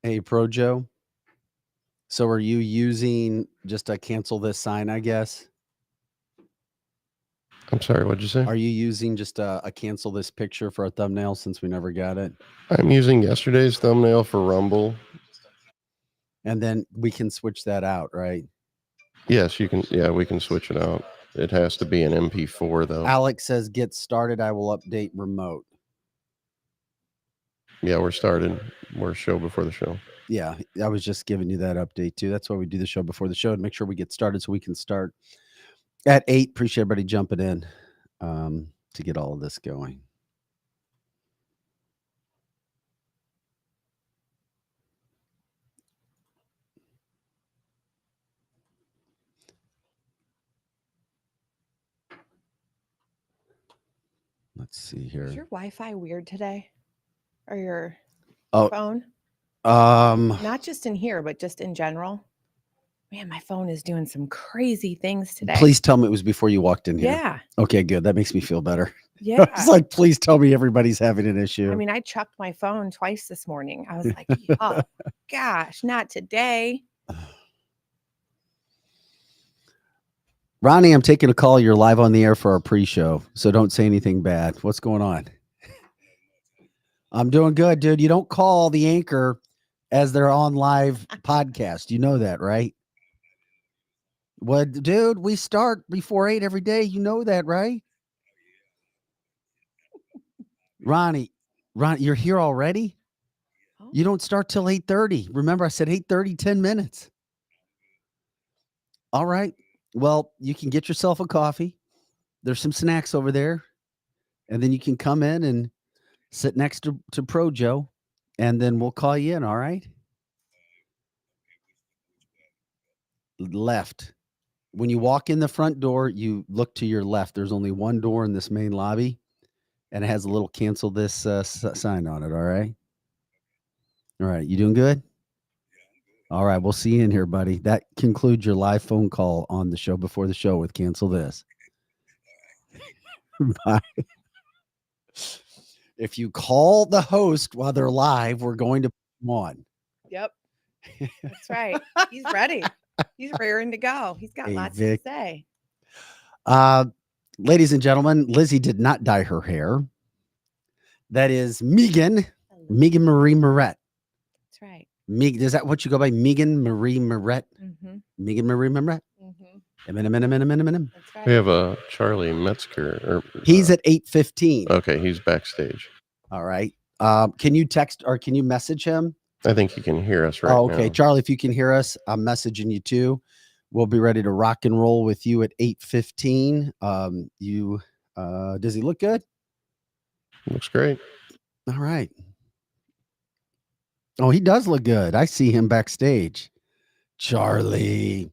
Hey, Pro Joe. So are you using just a cancel this sign, I guess? I'm sorry, what'd you say? Are you using just a cancel this picture for a thumbnail since we never got it? I'm using yesterday's thumbnail for Rumble. And then we can switch that out, right? Yes, you can. Yeah, we can switch it out. It has to be an MP4 though. Alex says, get started. I will update remote. Yeah, we're started. We're a show before the show. Yeah, I was just giving you that update too. That's why we do the show before the show to make sure we get started so we can start at 8. Appreciate everybody jumping in to get all of this going. Let's see here. Is your Wi-Fi weird today? Or your Oh, phone? um, Not just in here, but just in general. Man, my phone is doing some crazy things today. please tell me it was before you walked in here. Yeah. Okay, good. That makes me feel better. Yeah. It's like, please tell me everybody's having an issue. I mean, I chucked my phone twice this morning. I was like, oh gosh, not today. Ronnie, I'm taking a call. You're live on the air for our pre-show, so don't say anything bad. What's going on? I'm doing good, dude. You don't call the anchor as they're on live podcast. You know that, right? What, dude? We start before 8 every day. You know that, right? Ronnie, you're here already? Oh, You don't start till 8:30. Remember, I said 8:30, 10 minutes. All right. Well, you can get yourself a coffee. There's some snacks over there. And then you can come in and sit next to Pro Joe. And then we'll call you in. All right. Left. When you walk in the front door, you look to your left. There's only one door in this main lobby, and it has a little cancel this sign on it. All right. All right. You doing good? All right. We'll see you in here, buddy. That concludes your live phone call on the show before the show with Cancel This. Bye. If you call the host while they're live, we're going to put them on. yep. That's right. He's ready. He's raring to go. He's got Hey, lots Vic. to say. Ladies and gentlemen, Lizzie did not dye her hair. That is Meghan Marie Moret. That's right. Is that what you go by? Meghan Marie Moret? Mm-hmm. Meghan Marie Moret? Mm-hmm. That's right. We have a Charlie Metzner. He's at 8:15. Okay, he's backstage. All right. Can you text or can you message him? I think he can hear us right Oh, okay. now. Charlie, if you can hear us, I'm messaging you too. We'll be ready to rock and roll with you at 8:15. Does he look good? Looks great. All right. Oh, he does look good. I see him backstage. Charlie.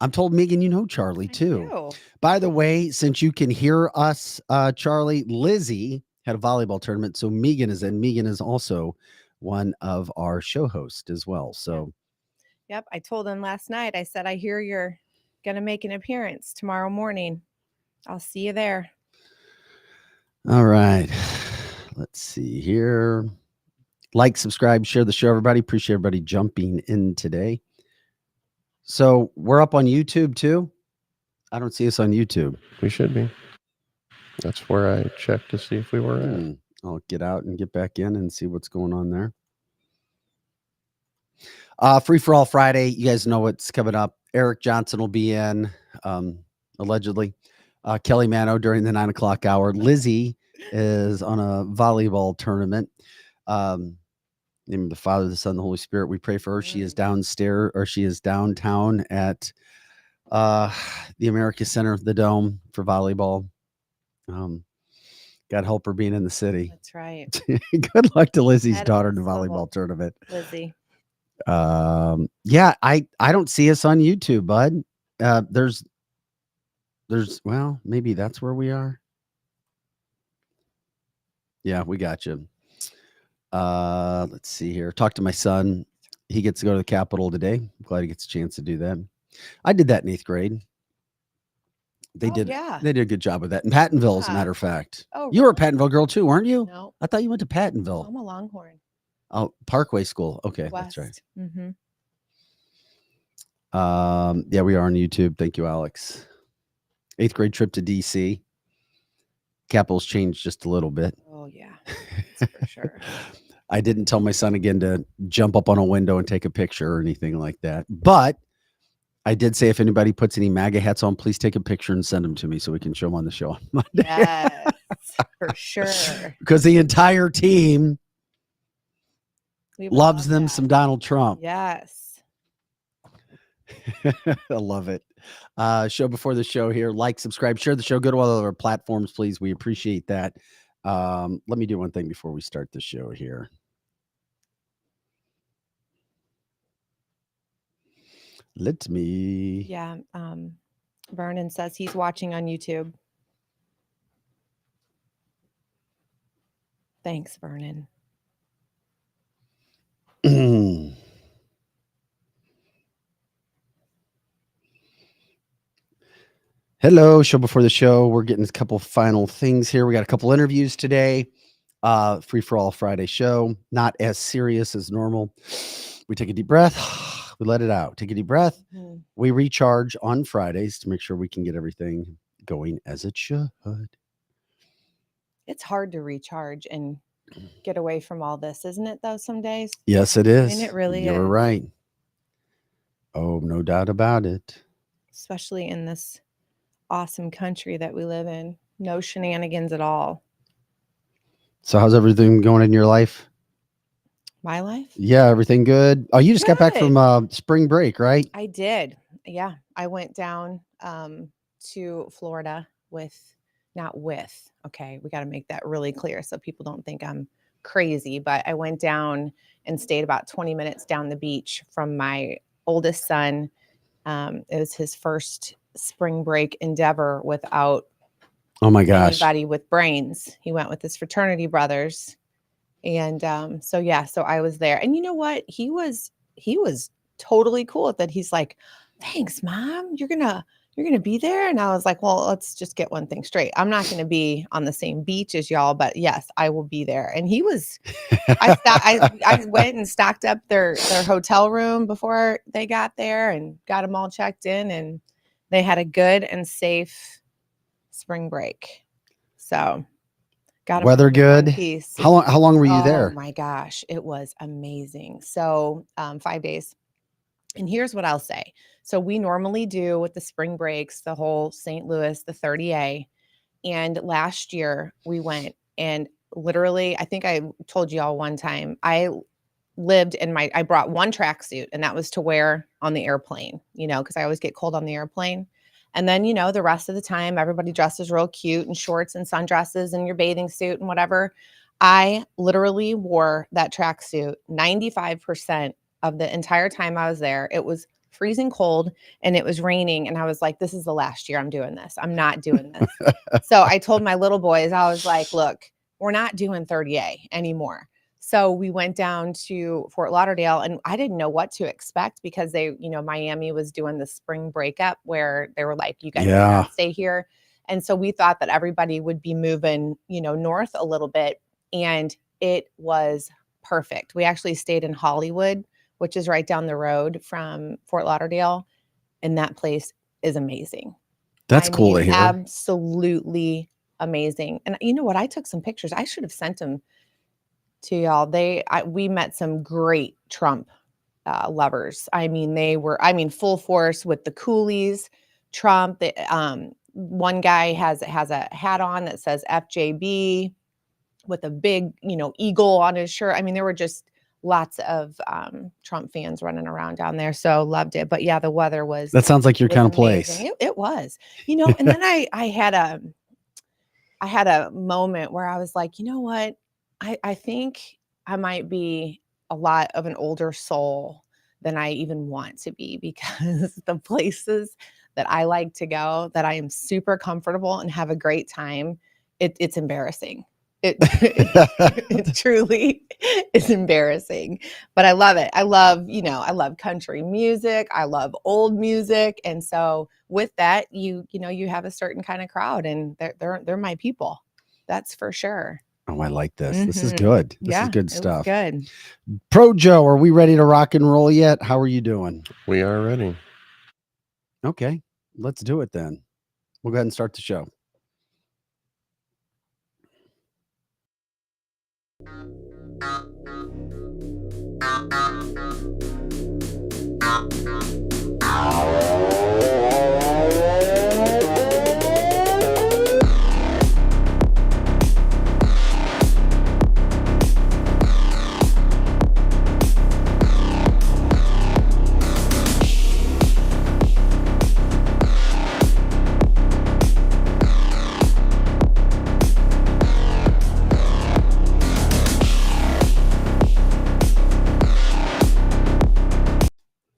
I'm told, Megan, you know Charlie too. I do. By the way, since you can hear us, Charlie, Lizzie had a volleyball tournament. So Megan is in. Megan is also one of our show hosts as well. So, Yep. I told him last night, I said, I hear you're going to make an appearance tomorrow morning. I'll see you there. all right. Let's see here. Like, subscribe, share the show, everybody. Appreciate everybody jumping in today. So we're up on YouTube too. I don't see us on YouTube. We should be. That's where I checked to see if we were at. I'll get out and get back in and see what's going on there. Free for All Friday. You guys know what's coming up. Eric Johnson will be in, allegedly. Kelly Manno during the 9 o'clock hour. Lizzie is on a volleyball tournament. Name of the Father, the Son, the Holy Spirit. We pray for her. She is downstairs, or she is downtown at the America Center, the Dome for volleyball. God help her being in the city. That's right. Good luck to Lizzie's At daughter in the this level. volleyball tournament. Lizzie. Yeah, I don't see us on YouTube, bud. There's well, maybe that's where we are. Yeah, we got you. Let's see here. Talk to my son. He gets to go to the Capitol today. I'm glad he gets a chance to do that. I did that in 8th grade. They did a good job with that. In Pattonville, as a matter of fact. Oh, You were a really? Pattonville girl too, weren't you? No. I thought you went to Pattonville. I'm a Longhorn. Oh, Parkway School. Okay, that's right. West. Mm-hmm. Yeah, we are on YouTube. Thank you, Alex. 8th grade trip to DC. Capitals changed just a little bit. Oh yeah, that's for sure. I didn't tell my son again to jump up on a window and take a picture or anything like that. But I did say if anybody puts any MAGA hats on, please take a picture and send them to me so we can show them on the show on Monday. Yes, for sure. Because the entire team We would loves love them that. some Donald Trump. Yes. I love it. Show before the show here. Like, subscribe, share the show. Go to all of our platforms, please. We appreciate that. Let me do one thing before we start the show here. Let me. Yeah. Vernon says he's watching on YouTube. Thanks, Vernon. Hello, show before the show. We're getting a couple final things here. We got a couple interviews today. Free for all Friday show. Not as serious as normal. We take a deep breath. We let it out. Take a deep breath. Mm-hmm. We recharge on Fridays to make sure we can get everything going as it should. It's hard to recharge and get away from all this, isn't it, though, some days? Yes, it is. it really You're is. right. Oh, no doubt about it. Especially in this awesome country that we live in. No shenanigans at all. So how's everything going in your life? My life? Yeah, everything good. Oh, you just got back from spring break, right? I did. Yeah. I went down to Florida okay, we got to make that really clear so people don't think I'm crazy, but I went down and stayed about 20 minutes down the beach from my oldest son. It was his first spring break endeavor without anybody with brains. He went with his fraternity brothers. And so I was there. And you know what? He was totally cool with it. He's like, "Thanks, Mom. You're gonna be there?" And I was like, "Well, let's just get one thing straight. I'm not gonna be on the same beach as y'all, but yes, I will be there." And he was I went and stocked up their hotel room before they got there and got them all checked in, and they had a good and safe spring break. So got weather good. Piece. How long were you there? Oh my gosh, it was amazing. So 5 days. And here's what I'll say. So we normally do with the spring breaks, the whole St. Louis, the 30A. And last year we went, and literally, I think I told you all one time, I brought one tracksuit, and that was to wear on the airplane, because I always get cold on the airplane. And then, the rest of the time, everybody dresses real cute in shorts and sundresses and your bathing suit and whatever. I literally wore that tracksuit 95% of the entire time I was there. It was freezing cold and it was raining. And I was like, this is the last year I'm doing this. I'm not doing this. So I told my little boys, I was like, look, we're not doing 30A anymore. So we went down to Fort Lauderdale, and I didn't know what to expect because Miami was doing the spring breakup where they were like, you guys cannot stay here. And so we thought that everybody would be moving, north a little bit, and it was perfect. We actually stayed in Hollywood, which is right down the road from Fort Lauderdale. And that place is amazing. That's cool to hear. Absolutely amazing. And you know what? I took some pictures. I should have sent them to y'all. We met some great Trump lovers. I mean, they were, full force with the coolies. Trump, one guy has a hat on that says FJB with a big, eagle on his shirt. I mean, there were just lots of Trump fans running around down there. So loved it. But yeah, the weather was. That sounds like your kind of place. It was, and then I had a moment where I was like, you know what? I think I might be a lot of an older soul than I even want to be, because the places that I like to go, that I am super comfortable and have a great time, it's embarrassing. It truly is embarrassing, but I love it. I love country music. I love old music. And so with that, you have a certain kind of crowd, and they're my people. That's for sure. Oh, I like this. This is Mhm. good. This Yeah, is good it was stuff. good. Pro Joe, are we ready to rock and roll yet? How are you doing? We are ready. Okay, let's do it then. We'll go ahead and start the show.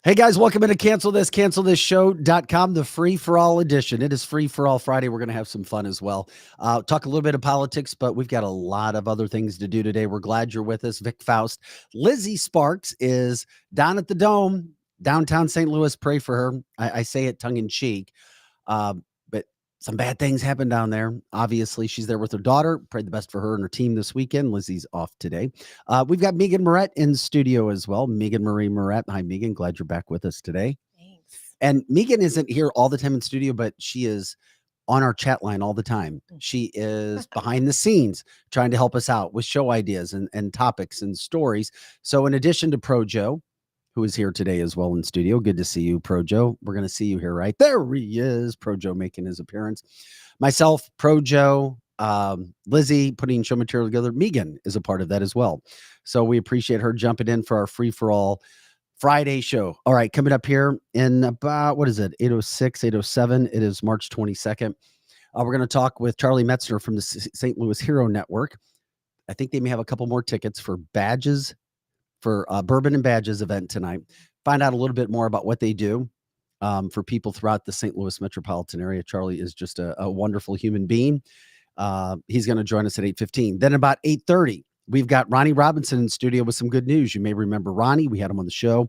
Hey guys, welcome into cancelthisshow.com, the free for all edition. It is free for all Friday. We're going to have some fun as well. Talk a little bit of politics, but we've got a lot of other things to do today. We're glad you're with us. Vic Faust. Lizzie Sparks is down at the Dome, downtown St. Louis. Pray for her. I say it tongue in cheek. But some bad things happen down there. Obviously, she's there with her daughter. Pray the best for her and her team this weekend. Lizzie's off today. We've got Meghan Marie in studio as well. Meghan Marie Moret. Hi, Meghan. Glad you're back with us today. Thanks. And Meghan isn't here all the time in studio, but she is on our chat line all the time. She is behind the scenes trying to help us out with show ideas and topics and stories. So in addition to Pro Joe, who is here today as well in studio. Good to see you, Pro Joe. We're going to see you here, right? There he is, Pro Joe making his appearance. Myself, Pro Joe, Lizzie putting show material together. Meghan is a part of that as well. So we appreciate her jumping in for our free-for-all Friday show. All right, coming up here in about, what is it, 8:06, 8:07. It is March 22nd. We're going to talk with Charlie Metzner from the St. Louis Hero Network. I think they may have a couple more tickets for badges for Bourbon and Badges event tonight. Find out a little bit more about what they do for people throughout the St. Louis metropolitan area. Charlie is just a wonderful human being. He's going to join us at 8:15. Then about 8:30, we've got Ronnie Robinson in studio with some good news. You may remember Ronnie. We had him on the show a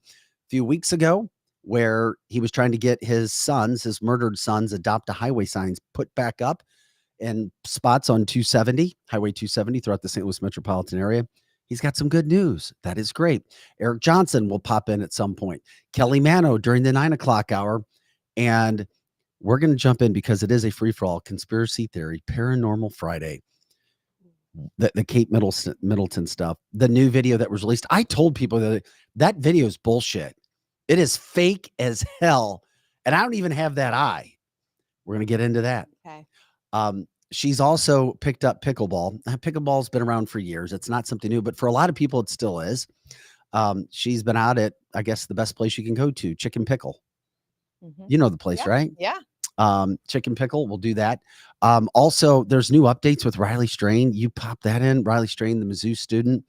few weeks ago where he was trying to get his murdered sons, adopt a highway signs put back up in spots on 270, Highway 270 throughout the St. Louis metropolitan area. He's got some good news. That is great. Eric Johnson will pop in at some point. Kelly Manno during the 9 o'clock hour. And we're going to jump in because it is a free-for-all conspiracy theory, Paranormal Friday. The Kate Middleton stuff, the new video that was released. I told people that video is bullshit. It is fake as hell. And I don't even have that eye. We're going to get into that. Okay. She's also picked up pickleball. Pickleball's been around for years. It's not something new, but for a lot of people, it still is. She's been out at, I guess, the best place you can go to, Chicken Pickle. Mhm. You know the place, Yeah. right? Yeah. Chicken Pickle, we'll do that. Also, there's new updates with Riley Strain. You pop that in. Riley Strain, the Mizzou student.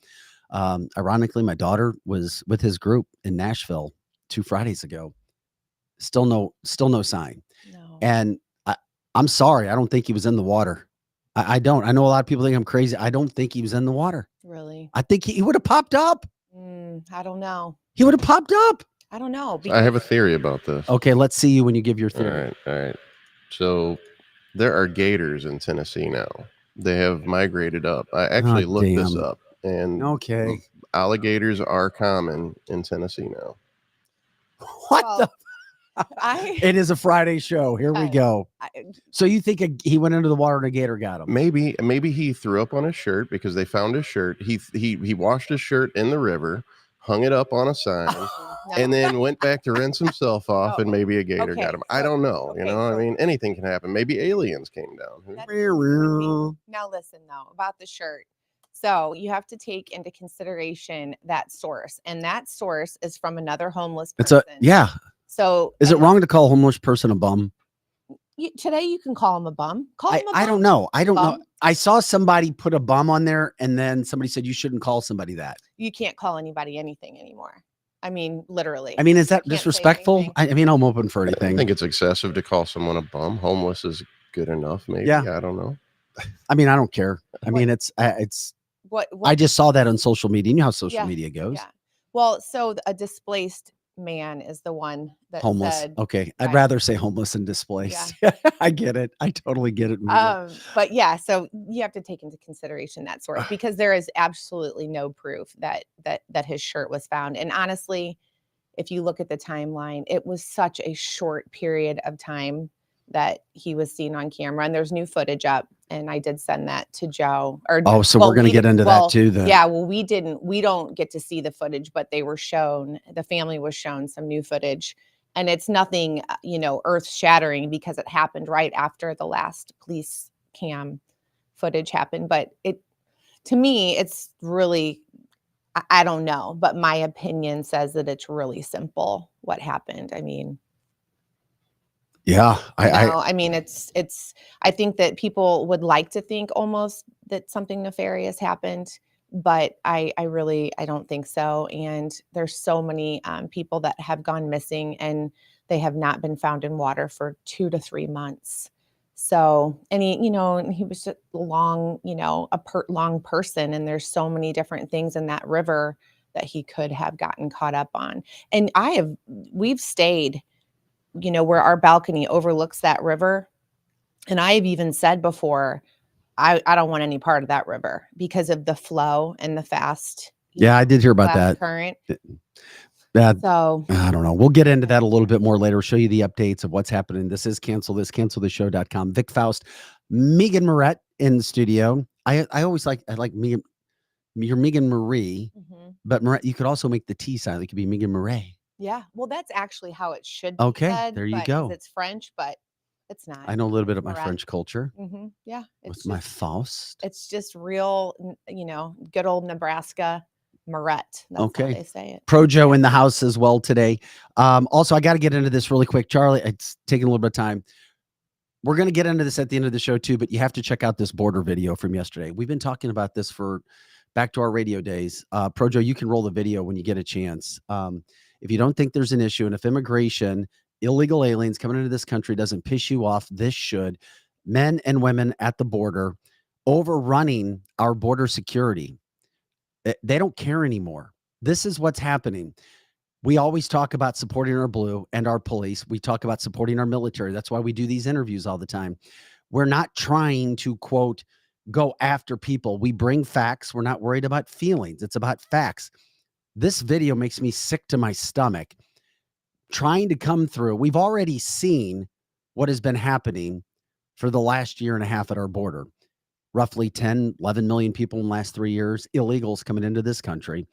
Ironically, my daughter was with his group in Nashville 2 Fridays ago. Still no sign. No. And I'm sorry. I don't think he was in the water. I don't. I know a lot of people think I'm crazy. I don't think he was in the water. Really? I think he would have popped up. I don't know. He would have popped up. I don't know. I have a theory about this. Okay, let's see you when you give your theory. All right. So there are gators in Tennessee now. They have migrated up. I actually looked this up, and okay, alligators are common in Tennessee now. What Well, the? It is a Friday show. Here we go. So you think he went into the water and a gator got him? Maybe he threw up on his shirt because they found his shirt. He washed his shirt in the river, hung it up on a sign, and then went back to rinse himself off, and maybe a gator got him. I don't know. I mean, anything can happen. Maybe aliens came down. Now listen, though, about the shirt. So you have to take into consideration that source, and that source is from another homeless person. So is it wrong to call a homeless person a bum? Today you can call him a bum. Call him a bum. I don't know. I don't know. I saw somebody put a bum on there, and then somebody said you shouldn't call somebody that. You can't call anybody anything anymore. I mean, literally. I mean, is that disrespectful? I mean, I'm open for anything. I think it's excessive to call someone a bum. Homeless is good enough, maybe. Yeah. I don't know. I mean, I don't care. I mean, it's what I just saw that on social media. You know how social media goes. Yeah. Well, so a displaced man is the one that Homeless. said, Okay. I'd right. rather say homeless and displaced. I get it. I totally get it. But yeah, so you have to take into consideration that source, because there is absolutely no proof that his shirt was found. And honestly, if you look at the timeline, it was such a short period of time that he was seen on camera, and there's new footage up, and I did send that to Joe. So we're going to get into that too then. Yeah, well, we don't get to see the footage, but they were shown, the family was shown some new footage, and it's nothing, earth shattering, because it happened right after the last police cam footage happened. But to me, it's really, I don't know, but my opinion says that it's really simple what happened. I mean, yeah, I mean, it's, I think that people would like to think almost that something nefarious happened, but I don't think so. And there's so many people that have gone missing, and they have not been found in water for 2 to 3 months. So, and he was just long, long person. And there's so many different things in that river that he could have gotten caught up on. And we've stayed, where our balcony overlooks that river. And I've even said before, I don't want any part of that river because of the flow and the fast. Yeah, I did hear about that current. So I don't know. We'll get into that a little bit more later. Show you the updates of what's happening. This is cancelthisshow.com. Vic Faust, Meghan Marie in the studio. I like Megan. You're Meghan Marie, but Marie, you could also make the T sound. It could be Meghan Marie. Yeah, well, that's actually how it should be said. There you go. It's French, but it's not. I know a little bit of my French culture. Yeah, with my Faust. It's just real, good old Nebraska Marette. That's how they say it. Pro Joe in the house as well today. Also, I got to get into this really quick. Charlie, it's taking a little bit of time. We're going to get into this at the end of the show too, but you have to check out this border video from yesterday. We've been talking about this for back to our radio days. Pro Joe, you can roll the video when you get a chance. If you don't think there's an issue, and if immigration, illegal aliens coming into this country doesn't piss you off, this should. Men and women at the border overrunning our border security. They don't care anymore. This is what's happening. We always talk about supporting our blue and our police. We talk about supporting our military. That's why we do these interviews all the time. We're not trying to, quote, go after people. We bring facts. We're not worried about feelings. It's about facts. This video makes me sick to my stomach. Trying to come through. We've already seen what has been happening for the last year and a half at our border. Roughly 10, 11 million people in the last 3 years, illegals coming into this country.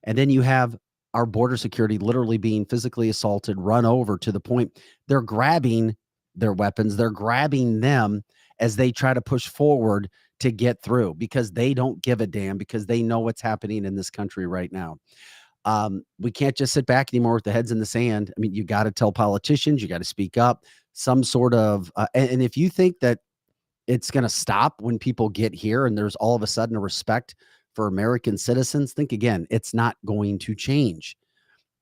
And then you have our border security literally being physically assaulted, run over to the point they're grabbing their weapons. They're grabbing them as they try to push forward to get through, because they don't give a damn, because they know what's happening in this country right now. We can't just sit back anymore with the heads in the sand. I mean, you got to tell politicians, you got to speak up, some sort of, and if you think that it's going to stop when people get here and there's all of a sudden a respect for American citizens, think again. It's not going to change.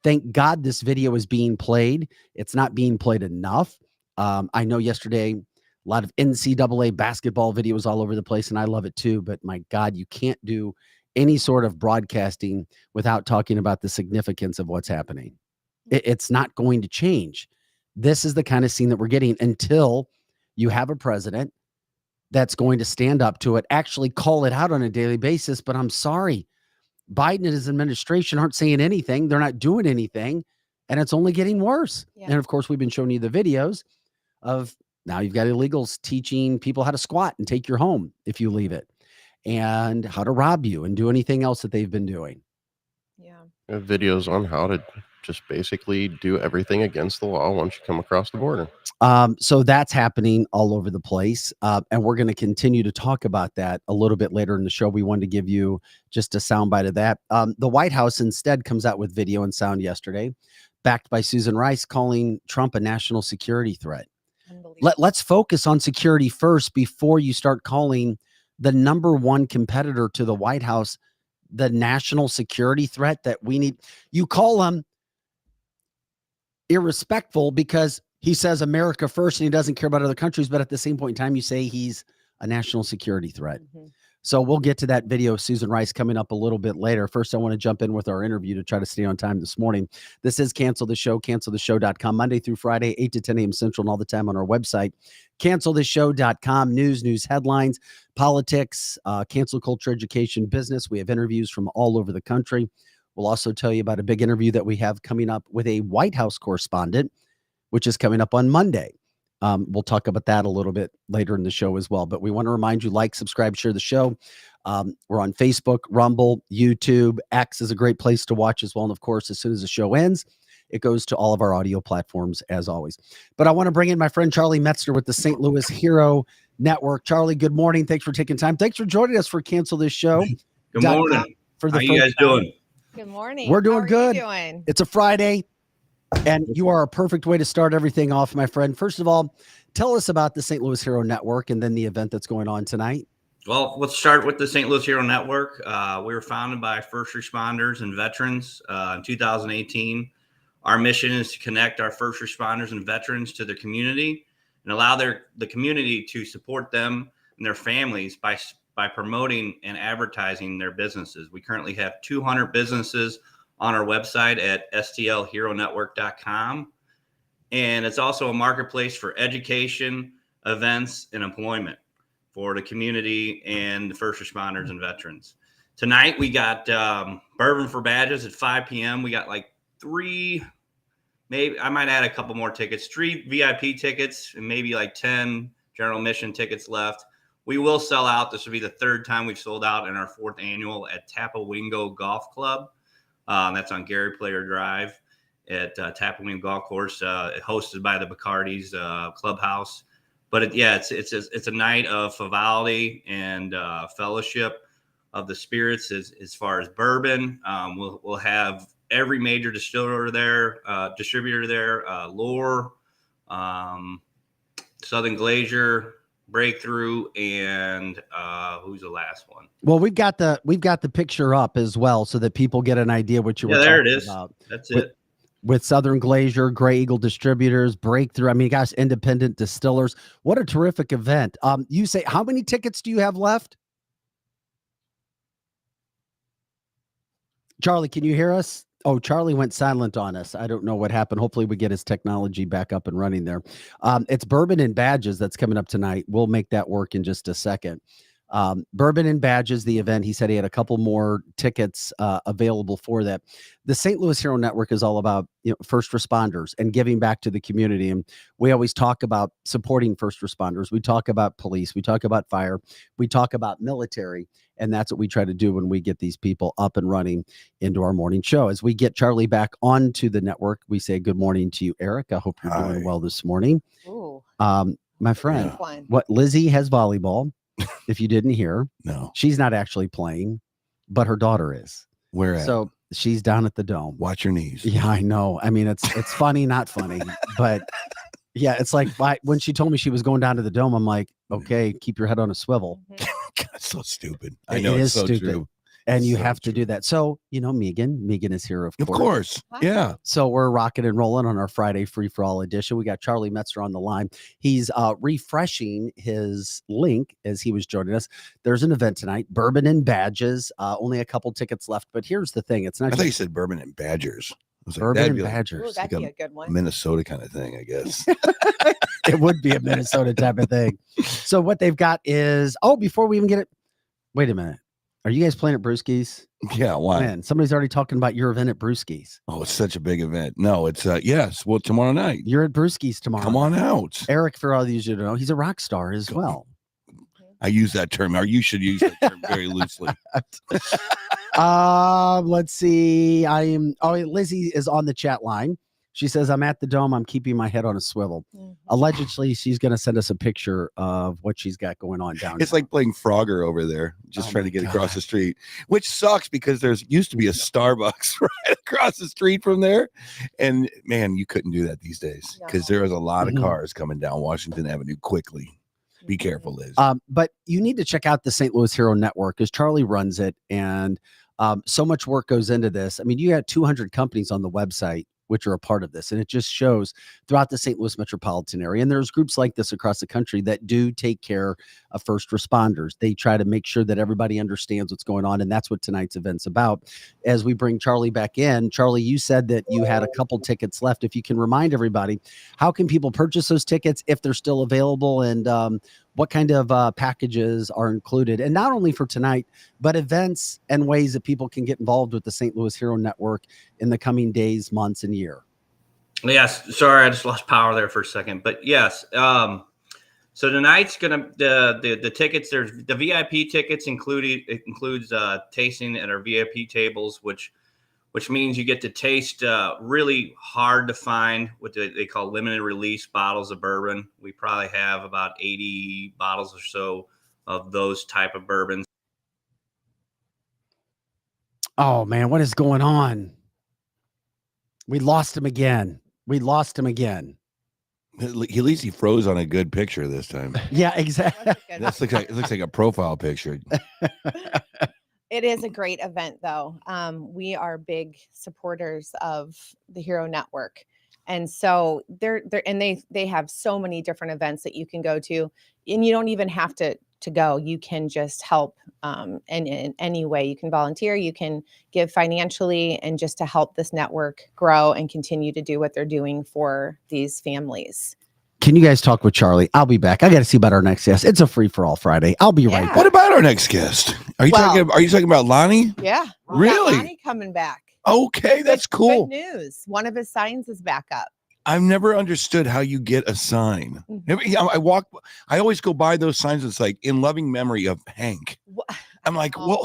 Thank God this video is being played. It's not being played enough. I know yesterday, a lot of NCAA basketball videos all over the place, and I love it too. But my God, you can't do any sort of broadcasting without talking about the significance of what's happening. It's not going to change. This is the kind of scene that we're getting until you have a president that's going to stand up to it, actually call it out on a daily basis. But I'm sorry, Biden and his administration aren't saying anything. They're not doing anything, and it's only getting worse. Yeah. And of course, we've been showing you the videos of now you've got illegals teaching people how to squat and take your home if you leave it, and how to rob you and do anything else that they've been doing. Yeah. Videos on how to just basically do everything against the law once you come across the border. So that's happening all over the place. And we're going to continue to talk about that a little bit later in the show. We wanted to give you just a soundbite of that. The White House instead comes out with video and sound yesterday, backed by Susan Rice, calling Trump a national security threat. Let's focus on security first before you start calling the number one competitor to the White House the national security threat that we need. You call him irrespectful because he says America first and he doesn't care about other countries, but at the same point in time, you say he's a national security threat. So we'll get to that video of Susan Rice coming up a little bit later. First, I want to jump in with our interview to try to stay on time this morning. This is Cancel the Show, canceltheshow.com, Monday through Friday, 8 to 10 a.m. Central, and all the time on our website, canceltheshow.com. News headlines, politics, cancel culture, education, business. We have interviews from all over the country. We'll also tell you about a big interview that we have coming up with a White House correspondent, which is coming up on Monday. We'll talk about that a little bit later in the show as well. But we want to remind you, like, subscribe, share the show. We're on Facebook, Rumble, YouTube. X is a great place to watch as well. And of course, as soon as the show ends, it goes to all of our audio platforms as always. But I want to bring in my friend Charlie Metzner with the St. Louis Hero Network. Charlie, good morning. Thanks for taking time. Thanks for joining us for Cancel This Show. Good morning. For the How you guys doing? Good morning. We're doing How are good. you doing? It's a Friday, and you are a perfect way to start everything off, my friend. First of all, tell us about the St. Louis Hero Network and then the event that's going on tonight. Well, let's start with the St. Louis Hero Network. We were founded by first responders and veterans in 2018. Our mission is to connect our first responders and veterans to their community and allow the community to support them and their families by promoting and advertising their businesses. We currently have 200 businesses on our website at stlheronetwork.com. And it's also a marketplace for education, events, and employment for the community and the first responders and veterans. Tonight, we got Bourbon Badges at 5 p.m. We got like 3, maybe I might add a couple more tickets, 3 VIP tickets and maybe like 10 general admission tickets left. We will sell out. This will be the 3rd time we've sold out in our 4th annual at Tapawingo Golf Club. That's on Gary Player Drive at Tapawingo Golf Course, hosted by the Bacardi's Clubhouse. But it's a night of frivolity and fellowship of the spirits as far as bourbon. We'll have every major distributor there, Lore, Southern Glacier, Breakthrough, and who's the last one? Well, we've got the picture up as well so that people get an idea what you were there talking it is. about. That's it. With Southern Glacier, Gray Eagle Distributors, Breakthrough. I mean, gosh, independent distillers. What a terrific event. You say, how many tickets do you have left? Charlie, can you hear us? Oh, Charlie went silent on us. I don't know what happened. Hopefully we get his technology back up and running there. It's Bourbon Badges that's coming up tonight. We'll make that work in just a second. Bourbon Badges, the event. He said he had a couple more tickets available for that. The St. Louis Hero Network is all about first responders and giving back to the community. And we always talk about supporting first responders. We talk about police. We talk about fire. We talk about military. And that's what we try to do when we get these people up and running into our morning show. As we get Charlie back onto the network, we say good morning to you, Eric. I hope you're doing well this morning. Ooh, my friend, fun. what Lizzie has volleyball. If you didn't hear, no, she's not actually playing, but her daughter is. Where at? So she's down at the Dome. Watch your knees. Yeah, I know. I mean, it's funny, not funny, but yeah, it's like when she told me she was going down to the Dome, I'm like, okay, keep your head on a swivel. God, so stupid. I know it it's is so stupid. true. And you So have to true. do that. So, Megan is here, of Of course. course. Hi. Yeah. So we're rocking and rolling on our Friday Free for All edition. We got Charlie Metzner on the line. He's refreshing his link as he was joining us. There's an event tonight, Bourbon Badges. Only a couple tickets left. But here's the thing. It's not I just thought you said Bourbon and Badgers. I was like, Bourbon that'd and be like Badgers. Ooh, that'd like be a good one. Minnesota kind of thing, I guess. It would be a Minnesota type of thing. So what they've got is, before we even get it, wait a minute. Are you guys playing at Brewski's? Yeah. Why? Man, somebody's already talking about your event at Brewski's. Oh, it's such a big event. No, it's yes. Well, tomorrow night. You're at Brewski's tomorrow. Come on out. Eric, for all of you to know, he's a rock star as well. I use that term, or you should use that term very loosely. Let's see. Lizzie is on the chat line. She says, I'm at the Dome. I'm keeping my head on a swivel. Mhm. Allegedly, she's going to send us a picture of what she's got going on down It's there. like playing Frogger over there, just Oh trying my to get God. across the street, which sucks because there's used to be a Starbucks right across the street from there. And man, you couldn't do that these days because No. there was a lot Mhm. of cars coming down Washington Avenue quickly. Be careful, Liz. But you need to check out the St. Louis Hero Network because Charlie runs it. And so much work goes into this. I mean, you got 200 companies on the website which are a part of this. And it just shows throughout the St. Louis metropolitan area. And there's groups like this across the country that do take care of first responders. They try to make sure that everybody understands what's going on. And that's what tonight's event's about. As we bring Charlie back in, Charlie, you said that you had a couple tickets left. If you can remind everybody, how can people purchase those tickets if they're still available, and what kind of packages are included? And not only for tonight, but events and ways that people can get involved with the St. Louis Hero Network in the coming days, months, and year. Yes. Sorry, I just lost power there for a second. But yes. So tonight's gonna the tickets. There's the VIP tickets included. It includes tasting at our VIP tables, which means you get to taste really hard to find what they call limited release bottles of bourbon. We probably have about 80 bottles or so of those type of bourbons. Oh man, what is going on? We lost him again. At least he froze on a good picture this time. Yeah, exactly. It looks like a profile picture. It is a great event, though. We are big supporters of the Hero Network, and so they have so many different events that you can go to, and you don't even have to go. You can just help in any way. You can volunteer, you can give financially, and just to help this network grow and continue to do what they're doing for these families. Can you guys talk with Charlie? I'll be back. I got to see about our next guest. It's a free-for-all Friday. I'll be right back. What about our next guest? Are you talking about Lonnie? Yeah. Really? Lonnie coming back. Okay, that's cool. Good news. One of his signs is back up. I've never understood how you get a sign. I always go by those signs. It's like in loving memory of Hank. I'm like, well,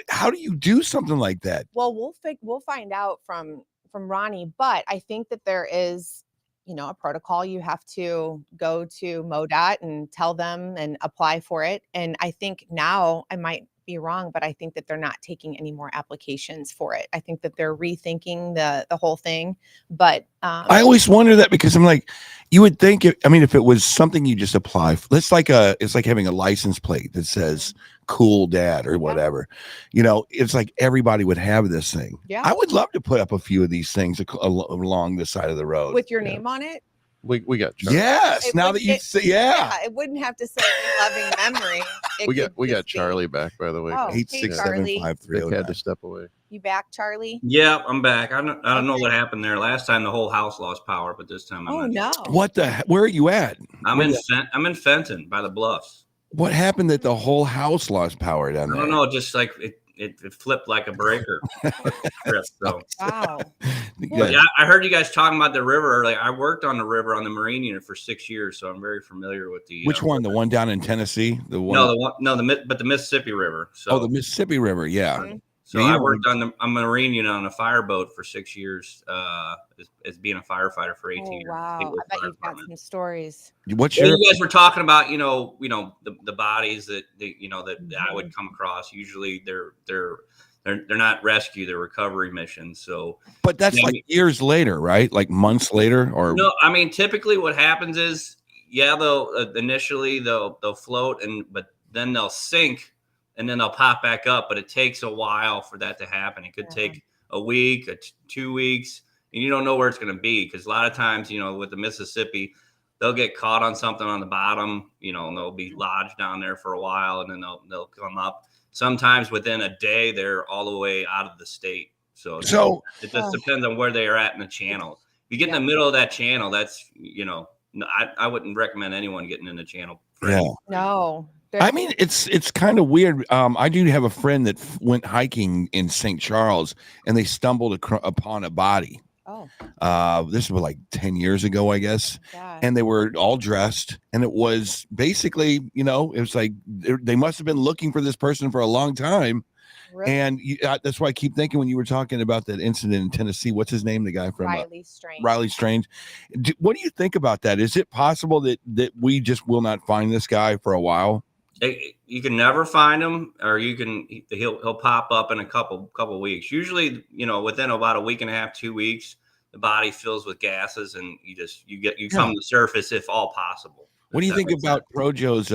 how do you do something like that? Well, we'll find out from Ronnie, but I think that there is, a protocol. You have to go to MoDOT and tell them and apply for it. And I think now, I might be wrong, but I think that they're not taking any more applications for it. I think that they're rethinking the whole thing. But I always wonder that, because I'm like, you would think if it was something you just apply for, it's like having a license plate that says cool dad or whatever. It's like everybody would have this thing. Yeah. I would love to put up a few of these things along the side of the road with your name on it. We got Charlie. Yes. Now that you say, yeah, it wouldn't have to say loving memory. We got Charlie back, by the way. Oh, 8675309. Had to step away. You back, Charlie? Yeah, I'm back. I don't know what happened there. Last time the whole house lost power, but this time I'm not. What where are you at? I'm in Fenton by the Bluffs. What happened that the whole house lost power down there? I don't know. Just like it flipped like a breaker. So. Wow. Yeah, I heard you guys talking about the river. Like, I worked on the river on the Marine unit for 6 years, so I'm very familiar with the. Which one? The one down in Tennessee? The Mississippi River. So. The Mississippi River. Yeah. Mm-hmm. So I worked on a Marine unit on a fireboat for 6 years, as being a firefighter for 18 years. Wow, I bet you've got some stories. You guys were talking about, the bodies that I would come across. Usually they're not rescue, they're recovery missions. So, but that's years later, right? Like months later, or no? I mean, typically what happens is, they'll initially they'll float, but then they'll sink. And then they'll pop back up, but it takes a while for that to happen. It could take a week, 2 weeks, and you don't know where it's going to be, because a lot of times, with the Mississippi, they'll get caught on something on the bottom, and they'll be lodged down there for a while, and then they'll come up. Sometimes within a day, they're all the way out of the state. So it just depends on where they are at in the channel. If you get in the middle of that channel, that's I wouldn't recommend anyone getting in the channel. No. I mean, it's kind of weird. I do have a friend that went hiking in St. Charles, and they stumbled upon a body. Oh. This was like 10 years ago, I guess. Yeah. And they were all dressed, and it was basically, it was like they must have been looking for this person for a long time. Really? And that's why I keep thinking, when you were talking about that incident in Tennessee, what's his name? The guy from Riley Strange. What do you think about that? Is it possible that we just will not find this guy for a while? You can never find him, or he'll pop up in a couple weeks. Usually, within about a week and a half, 2 weeks, the body fills with gases, and you come to the surface if all possible. What do you think about Projo's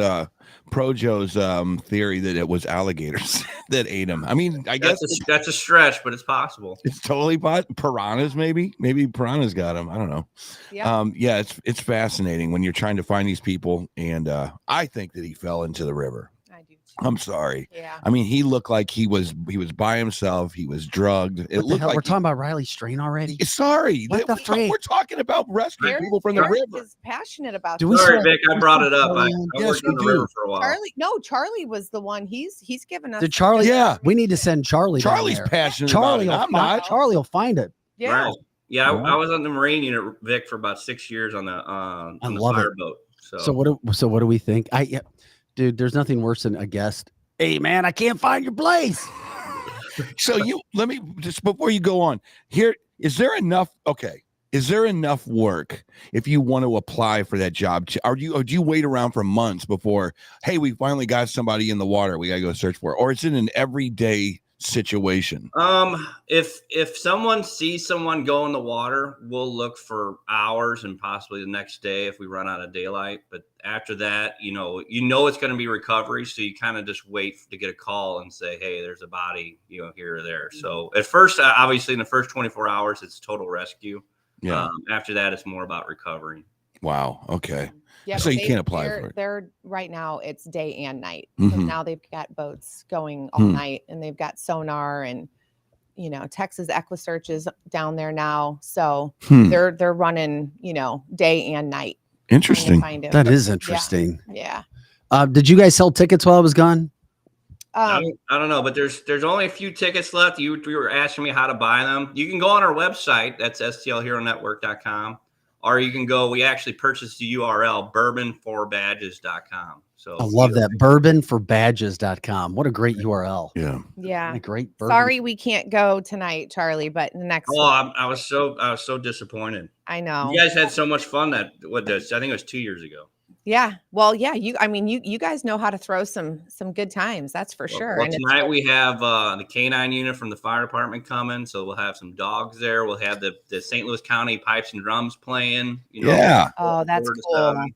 theory that it was alligators that ate him? I mean, I guess that's a stretch, but it's possible. It's totally piranhas, maybe piranhas got him. I don't know. Yeah, it's fascinating when you're trying to find these people, and I think that he fell into the river. I do too. I'm sorry. Yeah. I mean, he looked like he was by himself. He was drugged. It looked like we're talking about Riley Strain already. Sorry, what the freak? We're talking about rescuing people from the river. Is passionate about. Sorry, Vic, I brought it up. I yes, worked on the river for a while. Charlie was the one. He's given us. Did Charlie? Yeah, we need to send Charlie. Charlie's passionate. Charlie, I'm not. Charlie will find it. Yeah. Right. Yeah, I was on the Marine unit, Vic, for about 6 years on the fireboat. So what do we think? Dude, there's nothing worse than a guest. Hey man, I can't find your place. So let me just before you go on here. Is there enough? Okay. Is there enough work if you want to apply for that job? Or do you wait around for months before? Hey, we finally got somebody in the water. We gotta go search for it. Or is it an everyday situation? If someone sees someone go in the water, we'll look for hours and possibly the next day if we run out of daylight. But after that, you know it's going to be recovery, so you kind of just wait to get a call and say, hey, there's a body, here or there. So at first, obviously in the first 24 hours, it's total rescue. Yeah. After that, it's more about recovery. Wow. Okay. Yeah, so you can't apply for it. They're right now. It's day and night. Mm-hmm. So now they've got boats going all night, and they've got sonar and Texas Equisearch is down there now. So they're running day and night. Interesting. That is interesting. Yeah. Did you guys sell tickets while I was gone? I don't know, but there's only a few tickets left. You were asking me how to buy them. You can go on our website. That's STLHeroNetwork.com. Or you can go, we actually purchased the URL, bourbonforbadges.com. So I love that. Bourbonforbadges.com. What a great URL. Yeah. Yeah. A great bourbon. Sorry we can't go tonight, Charlie, but the next I was so disappointed. I know. You guys had so much fun I think it was 2 years ago. Yeah. Well, yeah, you guys know how to throw some good times. That's for sure. Well, tonight we have the K9 unit from the fire department coming. So we'll have some dogs there. We'll have the St. Louis County pipes and drums playing. Yeah. Oh, that's cool.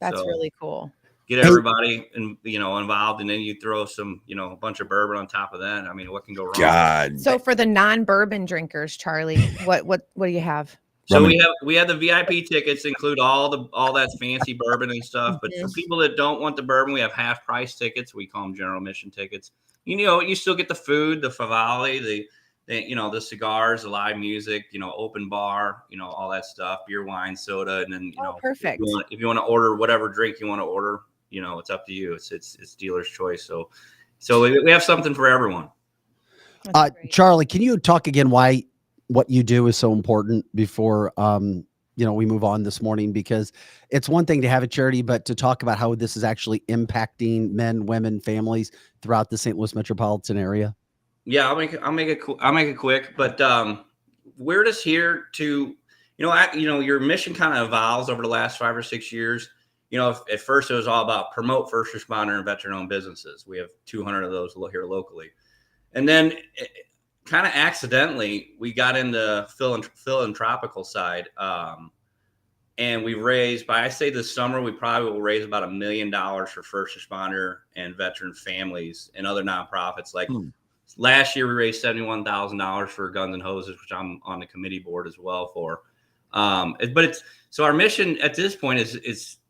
That's really cool. Get everybody involved, and then you throw some, a bunch of bourbon on top of that. I mean, what can go wrong? God. So for the non-bourbon drinkers, Charlie, what do you have? So we have the VIP tickets, include all that fancy bourbon and stuff. But for people that don't want the bourbon, we have half price tickets. We call them general admission tickets. You still get the food, the favale, the cigars, the live music, open bar, all that stuff, beer, wine, soda, and then perfect. If you want to order whatever drink you want to order, it's up to you. It's dealer's choice. So we have something for everyone. Charlie, can you talk again why what you do is so important before we move on this morning? Because it's one thing to have a charity, but to talk about how this is actually impacting men, women, families throughout the St. Louis metropolitan area. Yeah, I'll make it quick, but we're just here to your mission kind of evolves over the last 5 or 6 years. At first it was all about promote first responder and veteran owned businesses. We have 200 of those here locally. And then kind of accidentally, we got into philanthropical side. And we raised, I say this summer, we probably will raise about $1 million for first responder and veteran families and other nonprofits. Like last year, we raised $71,000 for Guns and Hoses, which I'm on the committee board as well for. So our mission at this point is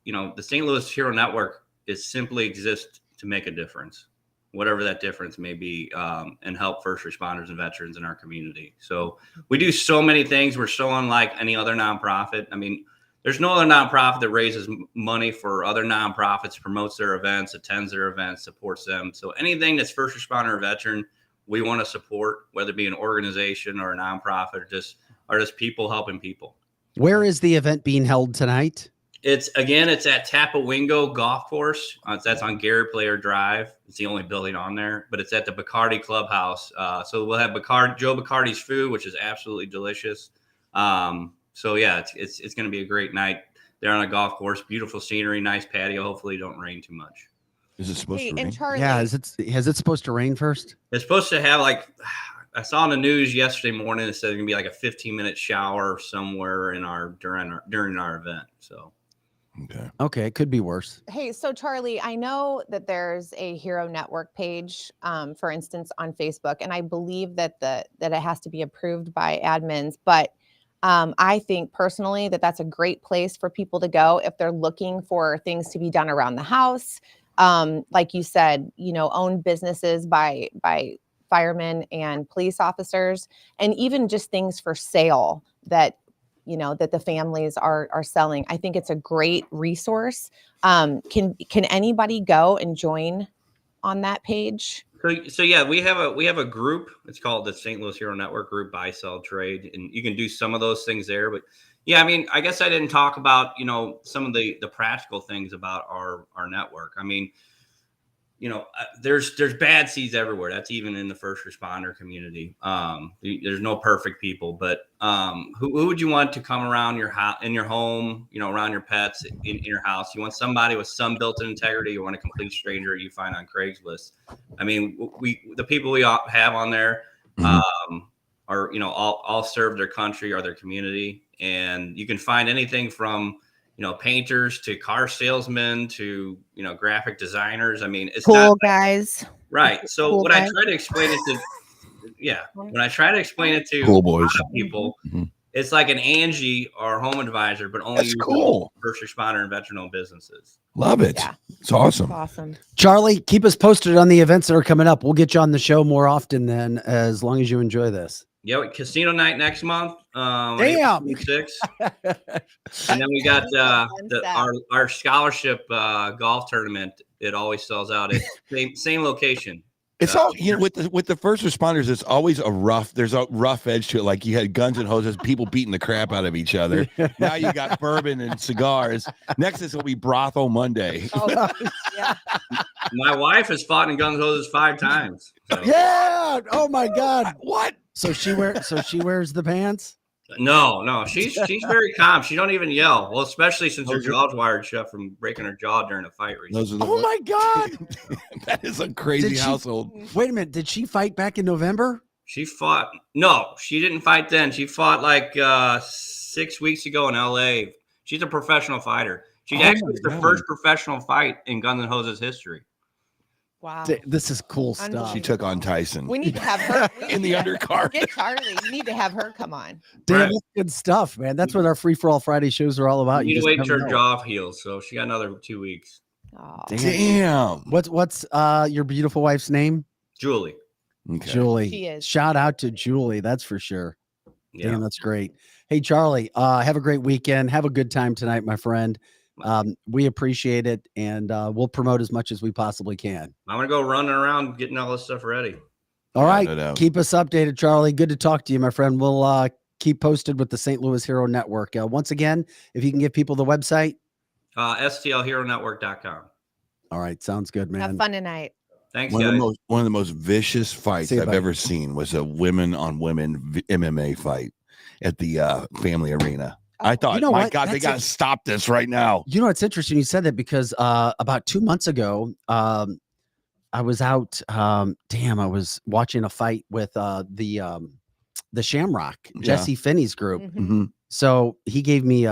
the St. Louis Hero Network is simply exist to make a difference, whatever that difference may be, and help first responders and veterans in our community. So we do so many things. We're so unlike any other nonprofit. I mean, there's no other nonprofit that raises money for other nonprofits, promotes their events, attends their events, supports them. So anything that's first responder or veteran, we want to support, whether it be an organization or a nonprofit or just people helping people. Where is the event being held tonight? It's at Tapawingo Golf Course. That's on Gary Player Drive. It's the only building on there, but it's at the Bacardi Clubhouse. So we'll have Joe Bacardi's food, which is absolutely delicious. So yeah, it's going to be a great night there on a golf course. Beautiful scenery, nice patio. Hopefully, it don't rain too much. Is it supposed to rain? And Charlie, has it supposed to rain first? It's supposed to have I saw on the news yesterday morning. It said it's going to be like a 15-minute shower somewhere during our event. So. Okay, it could be worse. Hey, so Charlie, I know that there's a Hero Network page, for instance, on Facebook, and I believe that it has to be approved by admins. But I think personally that that's a great place for people to go if they're looking for things to be done around the house. Like you said, own businesses by firemen and police officers, and even just things for sale that that the families are selling. I think it's a great resource. Can anybody go and join on that page? So yeah, we have a group. It's called the St. Louis Hero Network Group, Buy, Sell, Trade, and you can do some of those things there. But yeah, I mean, I guess I didn't talk about some of the practical things about our network. I mean, there's bad seeds everywhere. That's even in the first responder community. There's no perfect people, but who would you want to come around your house, in your home, around your pets, in your house? You want somebody with some built-in integrity. You want a complete stranger you find on Craigslist. I mean, the people we have on there are all serve their country or their community, and you can find anything from painters to car salesmen to, graphic designers. I mean, it's cool not guys. right. So cool when guys. I try to explain it to Cool a boys, lot of people, it's like an Angie or Home Advisor, but only that's cool. First responder and veteran-owned businesses. Love it. Yeah. It's awesome. Awesome. Charlie, keep us posted on the events that are coming up. We'll get you on the show more often then, as long as you enjoy this. Yeah, casino night next month. Damn. 6. And then we got our scholarship golf tournament. It always sells out at same location. It's all with the first responders. It's always there's a rough edge to it. Like you had guns and hoses, people beating the crap out of each other. Now you got bourbon and cigars. Next is will be brothel Monday. Oh, yeah. My wife has fought in guns and hoses 5 times. So. Yeah. Oh my God. What? So she wears the pants? No. She's very calm. She don't even yell. Well, especially since her jaw's wired shut from breaking her jaw during a fight recently. Oh my God. That is a crazy household. Wait a minute. Did she fight back in November? She fought. No, she didn't fight then. She fought like 6 weeks ago in LA. She's a professional fighter. She actually was the first professional fight in Guns and Hoses history. Wow. This is cool stuff. She took on Tyson. We need to have her in the undercard. Get Charlie. You need to have her come on. Damn, that's good stuff, man. That's what our Free for All Friday shows are all about. You need to wait till her jaw heals, so she got another 2 weeks. Oh. Damn. What's your beautiful wife's name? Julie. Okay. Julie. She is. Shout out to Julie. That's for sure. Yeah. Damn, that's great. Hey, Charlie, have a great weekend. Have a good time tonight, my friend. We appreciate it, and we'll promote as much as we possibly can. I'm going to go running around getting all this stuff ready. All right. Keep us updated, Charlie. Good to talk to you, my friend. We'll keep posted with the St. Louis Hero Network. Once again, if you can give people the website. STLHeroNetwork.com. All right. Sounds good, man. Have fun tonight. Thanks, One guys. of the most vicious fights I've ever seen was a women on women MMA fight at the Family Arena. I thought, my God, they got to stop this right now. You know, it's interesting you said that because about 2 months ago, I was out. I was watching a fight with the Shamrock, Jesse Finney's group. Mm-hmm. So he gave me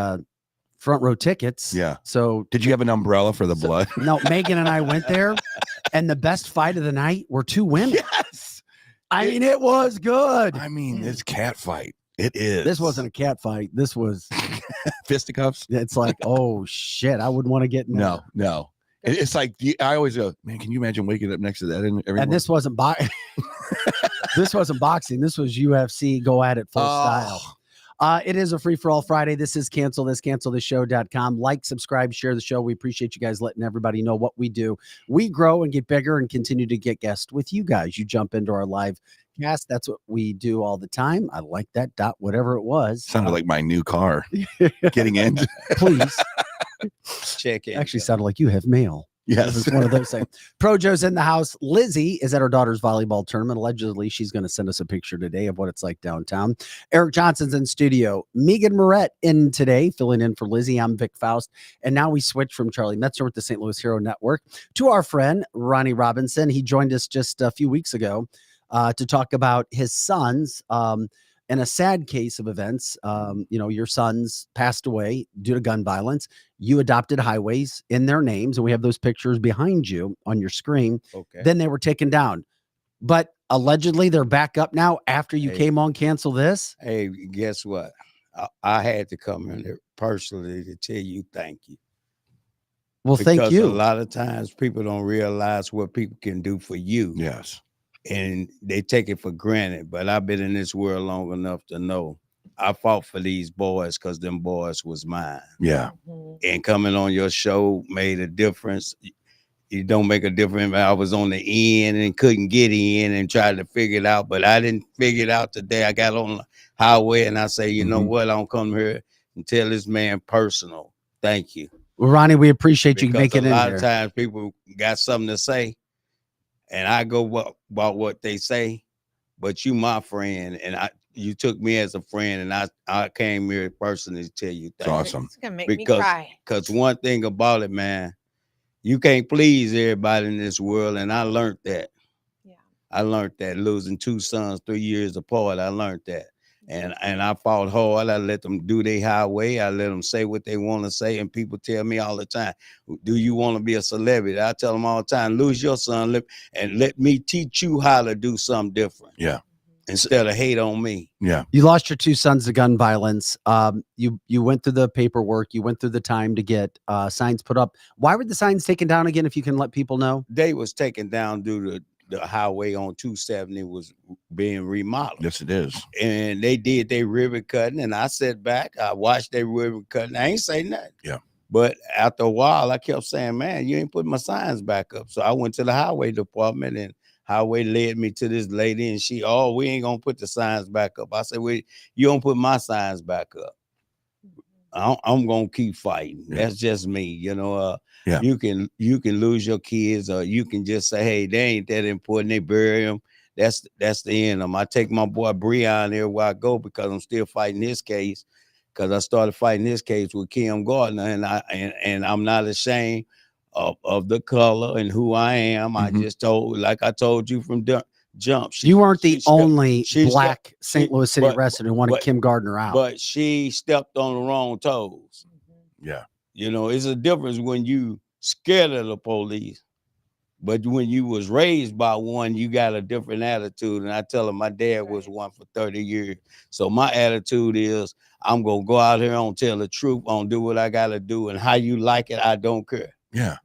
front row tickets. Yeah. So did you have an umbrella for the blood? No, Megan and I went there, and the best fight of the night were 2 women. Yes. I mean, it was good. I mean, it's cat fight. It is. This wasn't a cat fight. This was fisticuffs. It's like, oh shit, I wouldn't want to get in there. No. It's like I always go, man. Can you imagine waking up next to that? And this wasn't this wasn't boxing. This was UFC. Go at it full style. It is a free for all Friday. This is cancelthisshow.com. Like, subscribe, share the show. We appreciate you guys letting everybody know what we do. We grow and get bigger and continue to get guests with you guys. You jump into our live cast. That's what we do all the time. I like that dot, whatever it was. Sounded like my new car. Getting in. Please. Check in. Actually sounded like you have mail. Yes. It's one of those things. Projo's in the house. Lizzie is at her daughter's volleyball tournament. Allegedly, she's going to send us a picture today of what it's like downtown. Eric Johnson's in studio. Meghan Marie in today, filling in for Lizzie. I'm Vic Faust. And now we switch from Charlie Metzner with the St. Louis Hero Network to our friend, Ronnie Robinson. He joined us just a few weeks ago to talk about his sons in a sad case of events, your sons passed away due to gun violence. You adopted highways in their names, and we have those pictures behind you on your screen. Okay. Then they were taken down. But allegedly they're back up now after you came on Cancel This. Hey, guess what? I had to come in here personally to tell you thank you. Well, thank you. Because a lot of times people don't realize what people can do for you. Yes. And they take it for granted. But I've been in this world long enough to know I fought for these boys because them boys was mine. Yeah. And coming on your show made a difference. It don't make a difference. I was on the end and couldn't get in and tried to figure it out, but I didn't figure it out today. I got on the highway and I say, you know what? I don't come here and tell this man personal. Thank you. Well, Ronnie, we appreciate you making it in A lot here. of times people got something to say and I go about what they say, but you my friend and you took me as a friend and I came here personally to tell you thank you. Awesome. It's gonna make me cry. Because one thing about it, man, you can't please everybody in this world. And I learned that. Yeah. I learned that losing 2 sons 3 years apart. I learned that. And I fought hard. I let them do their highway. I let them say what they want to say. And people tell me all the time, do you want to be a celebrity? I tell them all the time, lose your son and let me teach you how to do something different. Yeah. Instead of hate on me. Yeah. You lost your 2 sons to gun violence. You went through the paperwork. You went through the time to get signs put up. Why were the signs taken down again, if you can let people know? They was taken down due to the highway on 270 was being remodeled. Yes, it is. And they did their ribbon cutting. And I sat back. I watched their ribbon cutting. I ain't say nothing. Yeah. But after a while, I kept saying, man, you ain't putting my signs back up. So I went to the highway department and highway led me to this lady and she, we ain't gonna put the signs back up. I said, wait, you don't put my signs back up. I'm gonna keep fighting. Yeah. That's just me, Yeah. You can lose your kids, or you can just say, hey, they ain't that important. They bury them. That's the end of them. I take my boy Breon everywhere I go because I'm still fighting his case. Because I started fighting his case with Kim Gardner, and I'm not ashamed of the color and who I am. I just like I told you from jump. You weren't the only black St. Louis City resident who wanted Kim Gardner out. But she stepped on the wrong toes. Yeah. It's a difference when you scared of the police, but when you was raised by one, you got a different attitude. And I tell her my dad was one for 30 years. So my attitude is I'm going to go out here and tell the truth, on do what I got to do, and how you like it, I don't care. Yeah.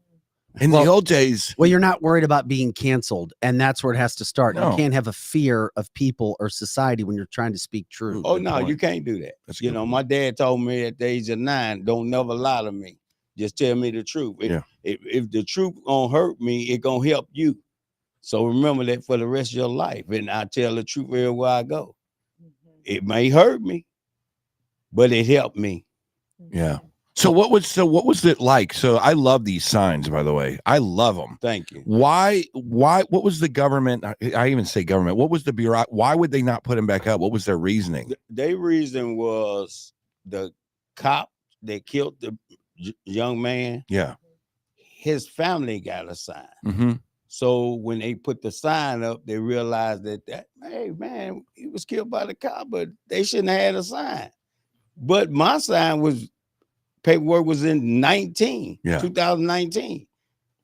In the old days. Well, you're not worried about being canceled, and that's where it has to start. No. You can't have a fear of people or society when you're trying to speak truth. Oh, no, you can't do that. That's my dad told me at the age of 9, don't never lie to me. Just tell me the truth. If the truth gonna hurt me, it gonna help you. So remember that for the rest of your life. And I tell the truth everywhere I go. It may hurt me, but it helped me. Yeah. So what was it like? So I love these signs, by the way. I love them. Thank you. Why, what was the government? I even say government. What was the bureau? Why would they not put them back up? What was their reasoning? Their reason was the cop that killed the young man. Yeah. His family got a sign. Mm-hmm. So when they put the sign up, they realized that hey, man, he was killed by the cop, but they shouldn't have had a sign. But my sign was, paperwork was in 2019.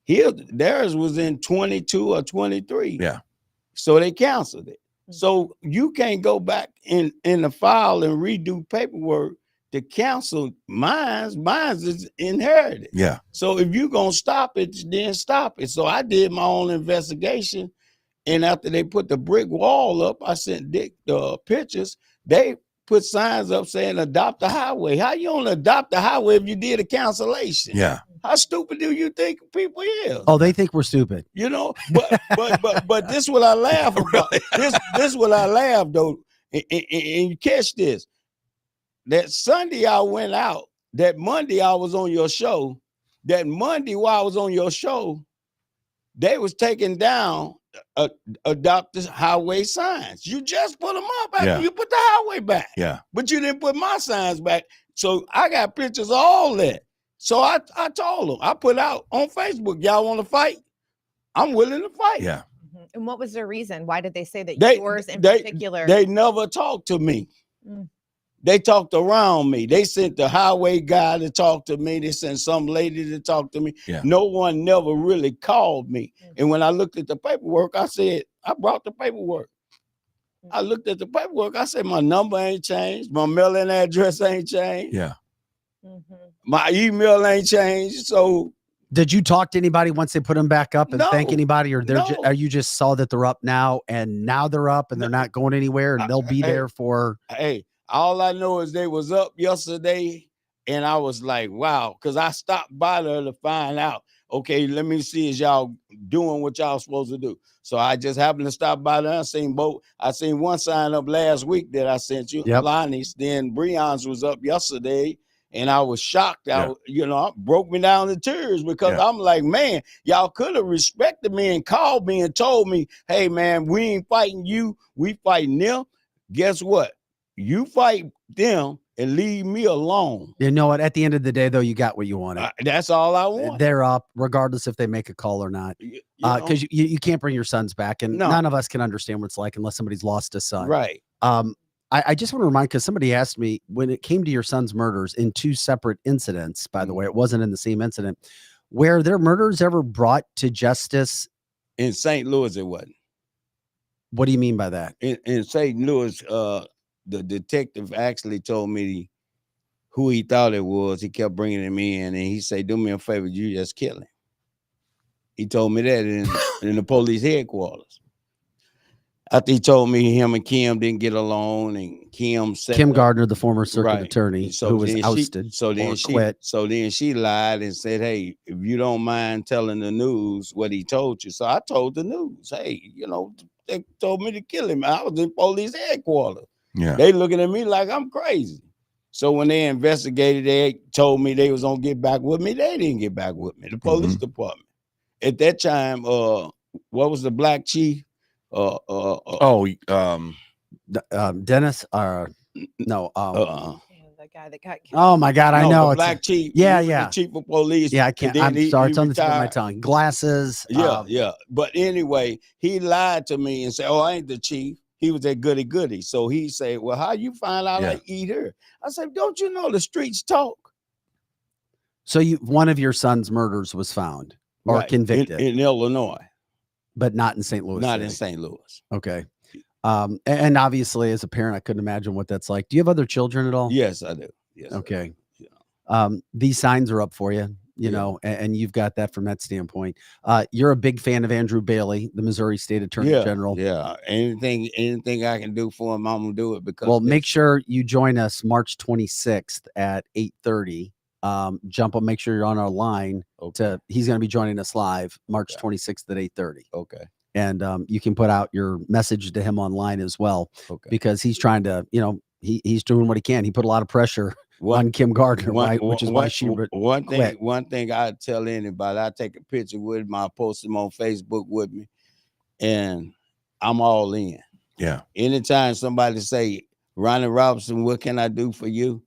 Theirs was in 22 or 23. Yeah. So they canceled it. So you can't go back in the file and redo paperwork to cancel mine. Mine is inherited. Yeah. So if you're going to stop it, then stop it. So I did my own investigation. And after they put the brick wall up, I sent Dick the pictures. They put signs up saying adopt the highway. How you gonna adopt the highway if you did a cancellation? Yeah. How stupid do you think people is? Oh, they think we're stupid. But this is what I laugh about. This what I laugh though. And you catch this. That Sunday I went out. That Monday I was on your show. That Monday while I was on your show, they was taking down adopt the highway signs. You just put them up after you put the highway back. Yeah. But you didn't put my signs back. So I got pictures of all that. So I told them, I put out on Facebook, y'all want to fight? I'm willing to fight. Yeah. And what was their reason? Why did they say that They- yours in they- particular? They never talked to me. Mm. They talked around me. They sent the highway guy to talk to me. They sent some lady to talk to me. Yeah. No one never really called me. And when I looked at the paperwork, I said, I brought the paperwork. I looked at the paperwork. I said, my number ain't changed. My mailing address ain't changed. Yeah. My email ain't changed. So did you talk to anybody once they put them back up and thank No. anybody, or No. are you just saw that they're up now and now they're up and they're not going anywhere and they'll be there for? Hey, all I know is they was up yesterday, and I was like, wow, because I stopped by there to find out. Okay, let me see, is y'all doing what y'all supposed to do? So I just happened to stop by there. I seen one sign up last week that I sent you, Lonnie's. Then Breon's was up yesterday, and I was shocked. It broke me down to tears because I'm like, man, y'all could have respected me and called me and told me, hey, man, we ain't fighting you, we fighting them. Guess what? You fight them and leave me alone. You know what? At the end of the day, though, you got what you wanted. That's all I want. They're up, regardless if they make a call or not. Because you can't bring your sons back, and none of us can understand what it's like unless somebody's lost a son. Right. I just want to remind, because somebody asked me when it came to your son's murders in 2 separate incidents. By the way, it wasn't in the same incident. Were their murders ever brought to justice? In St. Louis, it wasn't. What do you mean by that? In St. Louis, the detective actually told me who he thought it was. He kept bringing him in, and he said, do me a favor, you just kill him. He told me that in the police headquarters. After he told me him and Kim didn't get along, and Kim Gardner, the former circuit attorney, who was ousted quit. So then she lied and said, hey, if you don't mind telling the news what he told you. So I told the news, hey, they told me to kill him. I was in police headquarters. Yeah. They looking at me like I'm crazy. So when they investigated, they told me they was gonna get back with me. They didn't get back with me. The police department. At that time, what was the black chief? Dennis? No. The guy that got killed. Oh my God, I know. The black chief. Yeah. The chief of police. Yeah, I can't. I'm sorry, it's on the tip of my tongue. Glasses. Yeah. But anyway, he lied to me and said, "Oh, I ain't the chief." He was that goody. So he said, "Well, how you find out I eat her?" I said, "Don't you know the streets talk?" So one of your son's murders was found or convicted in Illinois, but not in St. Louis. Not in St. Louis. Okay. And obviously, as a parent, I couldn't imagine what that's like. Do you have other children at all? Yes, I do. Yes. Okay. These signs are up for you, and you've got that from that standpoint. You're a big fan of Andrew Bailey, the Missouri State Attorney General. Yeah. Anything I can do for him, I'm gonna do it. Because make sure you join us March 26th at 8:30. Jump up, make sure you're on our line. He's going to be joining us live March 26th at 8:30. Okay. And you can put out your message to him online as well, because he's trying to, he's doing what he can. He put a lot of pressure on Kim Gardner, which is why she one thing I tell anybody, I take a picture with him, I post him on Facebook with me, and I'm all in. Yeah. Anytime somebody say, Ronnie Robinson, what can I do for you?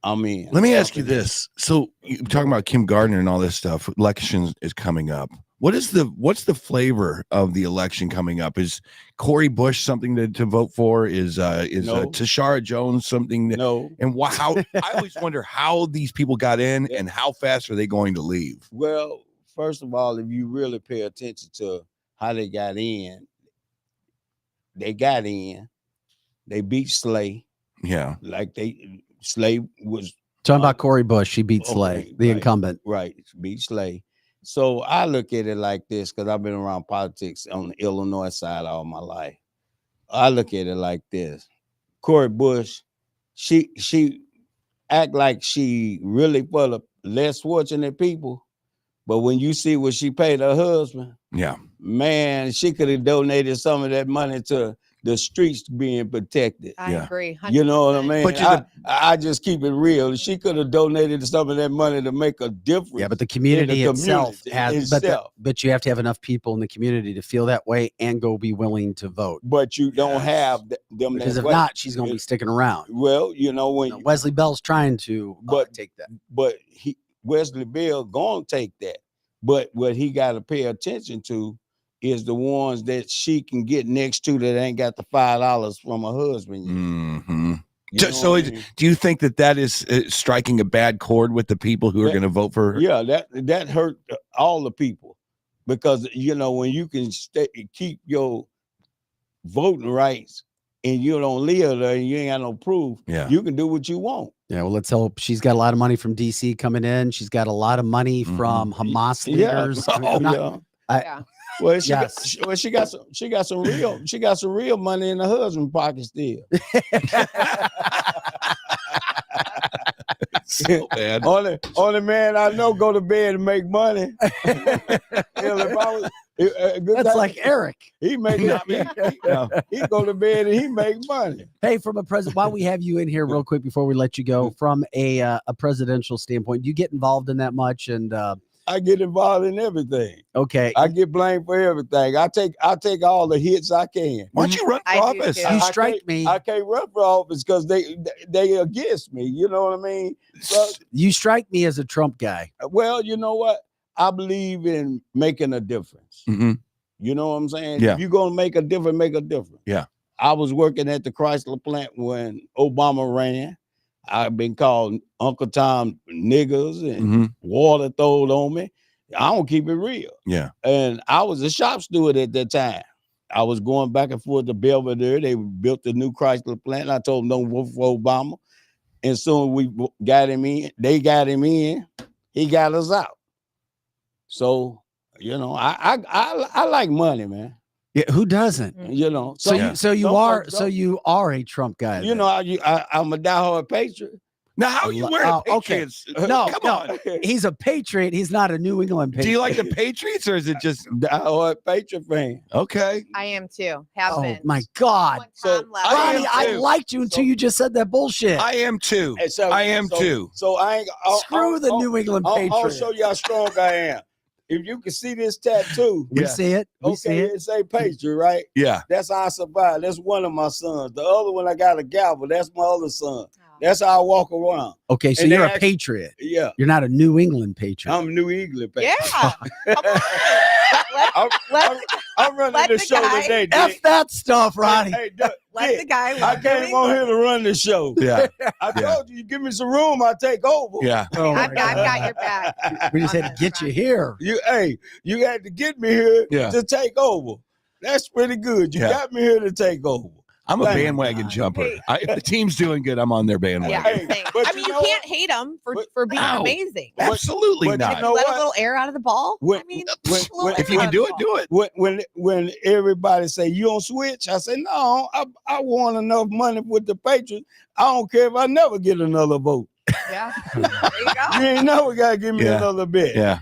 I'm in. Let me ask you this. So you're talking about Kim Gardner and all this stuff. Election is coming up. What's the flavor of the election coming up? Is Cori Bush something to vote for? Is Tashara Jones something? No. And how I always wonder how these people got in and how fast are they going to leave? Well, first of all, if you really pay attention to how they got in, they beat Slay. Yeah. Slay was talking about Cori Bush. She beat Slay, the incumbent. Right. Beat Slay. So I look at it like this, because I've been around politics on the Illinois side all my life. I look at it like this. Cori Bush, she act like she really for the less fortunate people. But when you see what she paid her husband, man, she could have donated some of that money to the streets being protected. I agree. 100%. You know what I mean? But I just keep it real. She could have donated some of that money to make a difference. Yeah, but the community itself has, but you have to have enough people in the community to feel that way and go be willing to vote. But you don't have them. Because if not, she's going to be sticking around. Well, when Wesley Bell's trying to take that. But Wesley Bell going to take that. But what he got to pay attention to is the ones that she can get next to that ain't got the $5 from her husband yet. Mm-hmm. You know So what I mean? do you think that is striking a bad chord with the people who are going to vote for her? Yeah, that hurt all the people, because when you can keep your voting rights and you don't live there and you ain't got no proof, you can do what you want. Yeah, well, let's hope. She's got a lot of money from DC coming in. She's got a lot of money from Hamas leaders. Well, she got some real money in her husband's pocket still. So bad. Only man I know go to bed and make money. That's like Eric. He make he go to bed and he make money. Hey, from a president, while we have you in here real quick before we let you go, from a presidential standpoint, do you get involved in that much? And I get involved in everything. Okay. I get blamed for everything. I take all the hits I can. Why don't you run for office? You strike me. I can't run for office because they against me. You know what I mean? So, you strike me as a Trump guy. Well, you know what? I believe in making a difference. Mm-hmm. You know what I'm saying? Yeah. If you're going to make a difference, make a difference. Yeah. I was working at the Chrysler plant when Obama ran. I've been called Uncle Tom niggers and water thrown on me. I don't keep it real. Yeah. And I was a shop steward at that time. I was going back and forth to Belvedere. They built the new Chrysler plant. I told them don't vote for Obama. And soon we got him in. They got him in. He got us out. So, I like money, man. Yeah, who doesn't? So you are a Trump guy. I'm a diehard patriot. Now, how are you wearing Patriots? Okay. No, he's a Patriot. He's not a New England Patriot. Do you like the Patriots, or is it just diehard Patriot fan? Okay. I am too. Have been. My God. So, Ronnie, I liked you until you just said that bullshit. I am too. I am too. So I ain't screw the New England Patriots. I'll show you how strong I am. If you can see this tattoo, we see it. It say Patriot, right? Yeah. That's how I survived. That's one of my sons. The other one, I got a gavel. That's my other son. That's how I walk around. Okay, so you're a Patriot. Yeah. You're not a New England Patriot. I'm a New England Patriot. Yeah. I'm running the show today. F that stuff, Ronnie. Let the guy. I came on here to run the show. Yeah. I told you give me some room, I take over. Yeah. I've got your back. We just had to get you here. You had to get me here to take over. That's pretty good. You got me here to take over. I'm a bandwagon jumper. If the team's doing good, I'm on their bandwagon. Yeah, I mean, you can't hate them for being amazing. Absolutely not. Let a little air out of the ball. If you can do it. When everybody say you don't switch, I say no. I want enough money with the Patriots. I don't care if I never get another vote. Yeah, there you go. You ain't never gotta give me another bid. Yeah.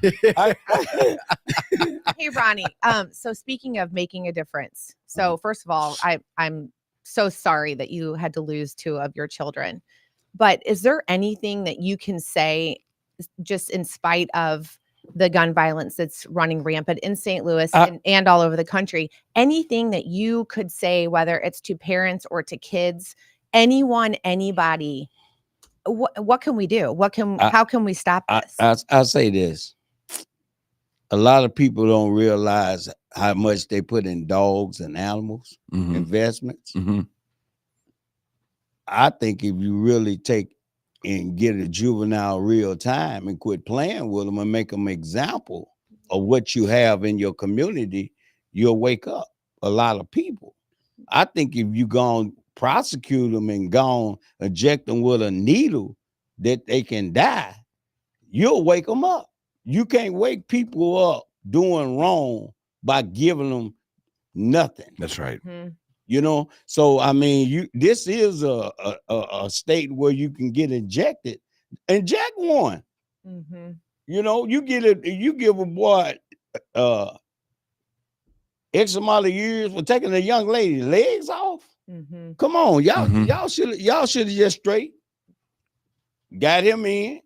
Hey, Ronnie. So speaking of making a difference, so first of all, I'm so sorry that you had to lose 2 of your children. But is there anything that you can say, just in spite of the gun violence that's running rampant in St. Louis and all over the country, anything that you could say, whether it's to parents or to kids, anyone, anybody, what can we do? How can we stop this? I say this. A lot of people don't realize how much they put in dogs and animals, investments. I think if you really take and get a juvenile real time and quit playing with them and make them an example of what you have in your community, you'll wake up a lot of people. I think if you go prosecute them and go inject them with a needle that they can die, you'll wake them up. You can't wake people up doing wrong by giving them nothing. That's right. So I mean, this is a state where you can get injected. Inject one. You give a boy X amount of years for taking a young lady's legs off. Come on, y'all should have just straight got him in,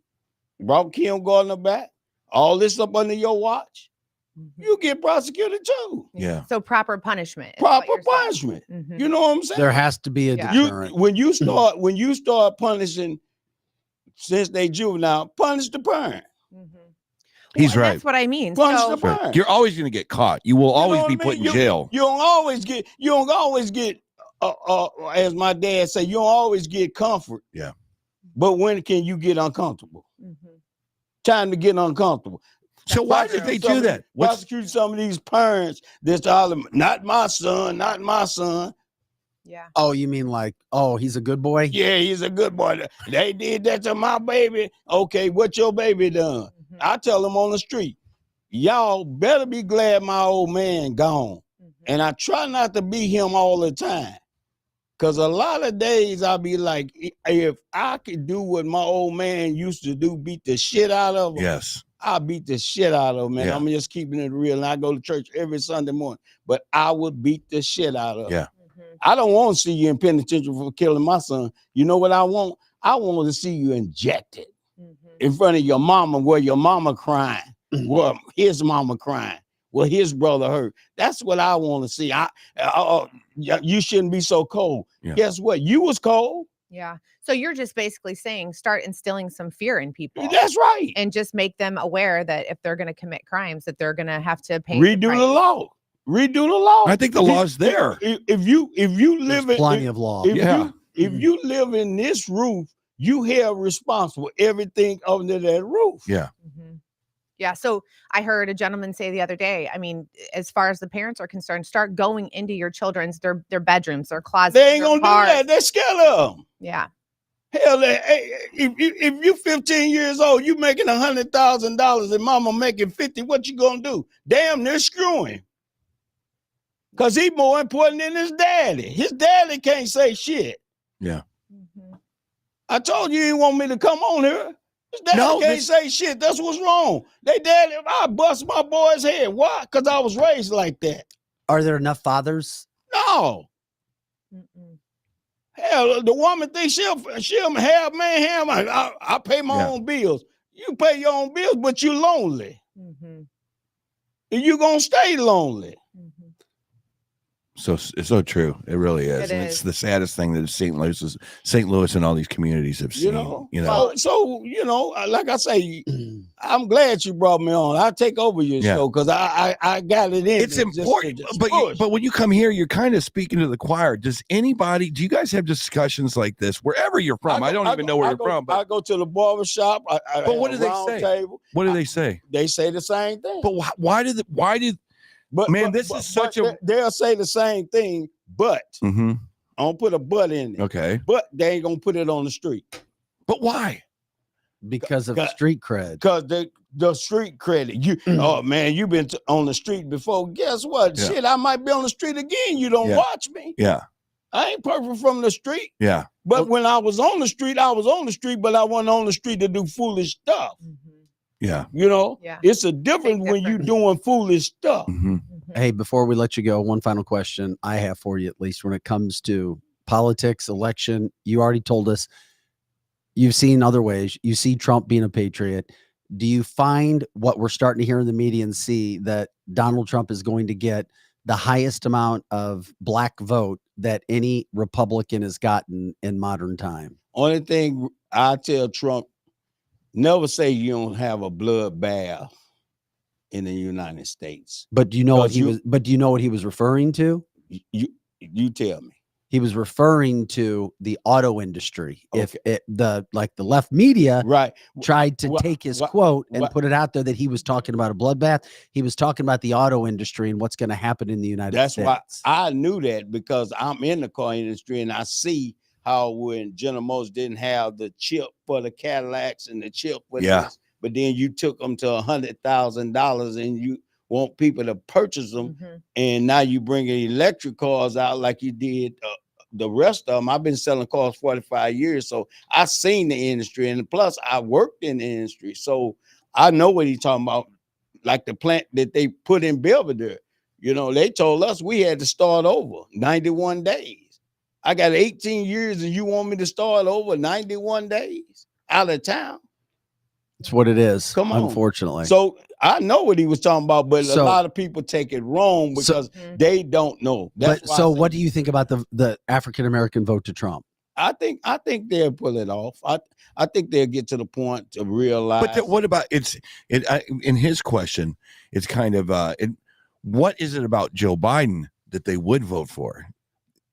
brought Kim Gardner back. All this up under your watch, you get prosecuted too. Yeah. So proper punishment. Proper punishment. You know what I'm saying? There has to be a deterrent. When you start punishing since they juvenile, punish the parent. He's right. That's what I mean. Punch So, the parents. You're always going to get caught. You will always know be what I put mean? in jail. You don't always get as my dad said, you don't always get comfort. Yeah. But when can you get uncomfortable? Time to get uncomfortable. So why did they do that? Prosecute some of these parents that's all not my son, not my son. yeah. Oh, you mean like, oh, he's a good boy? Yeah, he's a good boy. They did that to my baby. Okay, what your baby done? I tell them on the street, y'all better be glad my old man gone. And I try not to be him all the time. Because a lot of days I'll be like, if I could do what my old man used to do, beat the shit out of him. Yes. I beat the shit out of him, man. Yeah. I'm just keeping it real. And I go to church every Sunday morning. But I would beat the shit out of him. Yeah. I don't want to see you in penitentiary for killing my son. You know what I want? I want to see you injected in front of your mama, where your mama crying, where his mama crying, where his brother hurt. That's what I want to see. You shouldn't be so cold. Yeah. Guess what? You was cold. Yeah. So you're just basically saying start instilling some fear in people. That's right. And just make them aware that if they're going to commit crimes, that they're going to have to pay. Redo the law. Redo the law. I think the law's there. If you live There's in plenty of law. If you live in this roof, you held responsible everything under that roof. Yeah. Yeah. So I heard a gentleman say the other day, I mean, as far as the parents are concerned, start going into your children's, their bedrooms, their closets. They ain't gonna do that. They're scared of them. Yeah. Hell, if you 15 years old, you making $100,000 and mama making 50, what you gonna do? Damn, they're screwing. Cause he more important than his daddy. His daddy can't say shit. Yeah. I told you didn't want me to come on here. His daddy can't say shit. That's what's wrong. They daddy, I bust my boy's head. Why? Cause I was raised like that. Are there enough fathers? No. Hell, the woman thinks she'll have man. I pay my own bills. You pay your own bills, but you lonely. And you gonna stay lonely. So it's so true. It really is. And it's the saddest thing that St. Louis and all these communities have seen. So like I say, I'm glad you brought me on. I'll take over your show because I got it in. It's important, but when you come here, you're kind of speaking to the choir. Do you guys have discussions like this wherever you're from? I don't even know where you're from. But I go to the barber shop. But what do they say? Table. What do they say? They say the same thing. But why did? They'll say the same thing, but I don't put a but in it. Okay. But they ain't gonna put it on the street. But why? Because of street cred. Because the street credit. Oh man, you've been on the street before. Guess what? Shit, I might be on the street again. You don't watch me. Yeah. I ain't perfect from the street. Yeah. But when I was on the street, I was on the street, but I wasn't on the street to do foolish stuff. Yeah. It's a difference when you're doing foolish stuff. Hey, before we let you go, one final question I have for you, at least when it comes to politics, election. You already told us you've seen other ways. You see Trump being a patriot. Do you find what we're starting to hear in the media and see that Donald Trump is going to get the highest amount of black vote that any Republican has gotten in modern time? Only thing I tell Trump, never say you don't have a bloodbath in the United States. But do you know what he was? But do you know what he was referring to? You tell me. He was referring to the auto industry. Okay. If the left media tried to take his quote and put it out there that he was talking about a bloodbath, he was talking about the auto industry and what's going to happen in the United States. That's why I knew that, because I'm in the car industry and I see how when General Motors didn't have the chip for the Cadillacs and the chip for this, but then you took them to $100,000 and you want people to purchase them, and now you bringing electric cars out like you did the rest of them. I've been selling cars 45 years, so I've seen the industry, and plus I worked in the industry, so I know what he's talking about. Like the plant that they put in Belvedere, they told us we had to start over 91 days. I got 18 years and you want me to start over 91 days out of town? It's what it is. Come on. Unfortunately. So I know what he was talking about, but a lot of people take it wrong because they don't know. So what do you think about the African-American vote to Trump? I think they'll pull it off. I think they'll get to the point to realize. But what about in his question? It's kind of what is it about Joe Biden that they would vote for?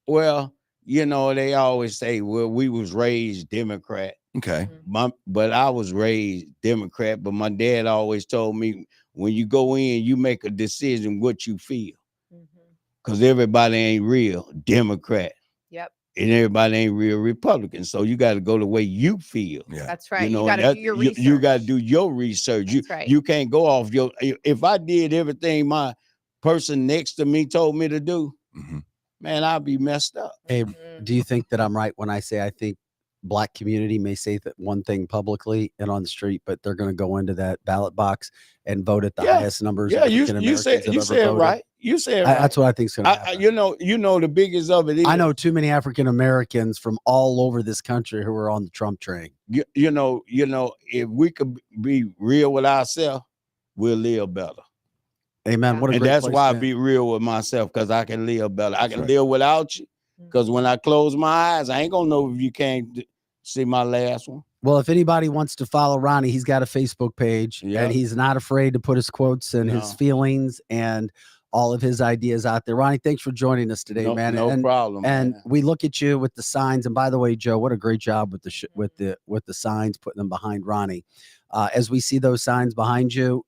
Well, they always say, well, we was raised Democrat. Okay. But I was raised Democrat, but my dad always told me, when you go in, you make a decision what you feel. Because everybody ain't real Democrat. Yep. And everybody ain't real Republican. So you got to go the way you feel. Yeah. That's right. You got to do your research. You got to do your research. That's right. You can't go off if I did everything my person next to me told me to do, man, I'd be messed up. Hey, do you think that I'm right when I say I think Black community may say that one thing publicly and on the street, but they're going to go into that ballot box and vote at the highest numbers? Yeah, you said right. You said right. That's what I think is going to happen. You know the biggest of it is, I know too many African Americans from all over this country who are on the Trump train. You know, if we could be real with ourselves, we'll live better. Amen. What a and great that's place, why man. I be real with myself, because I can live better. I can live without you, because when I close my eyes, I ain't gonna know if you can't see my last one. Well, if anybody wants to follow Ronnie, he's got a Facebook page, and he's not afraid to put his quotes and his feelings and all of his ideas out there. Ronnie, thanks for joining us today, man. No problem. And man. we look at you with the signs. And by the way, Joe, what a great job with the signs, putting them behind Ronnie. As we see those signs behind you,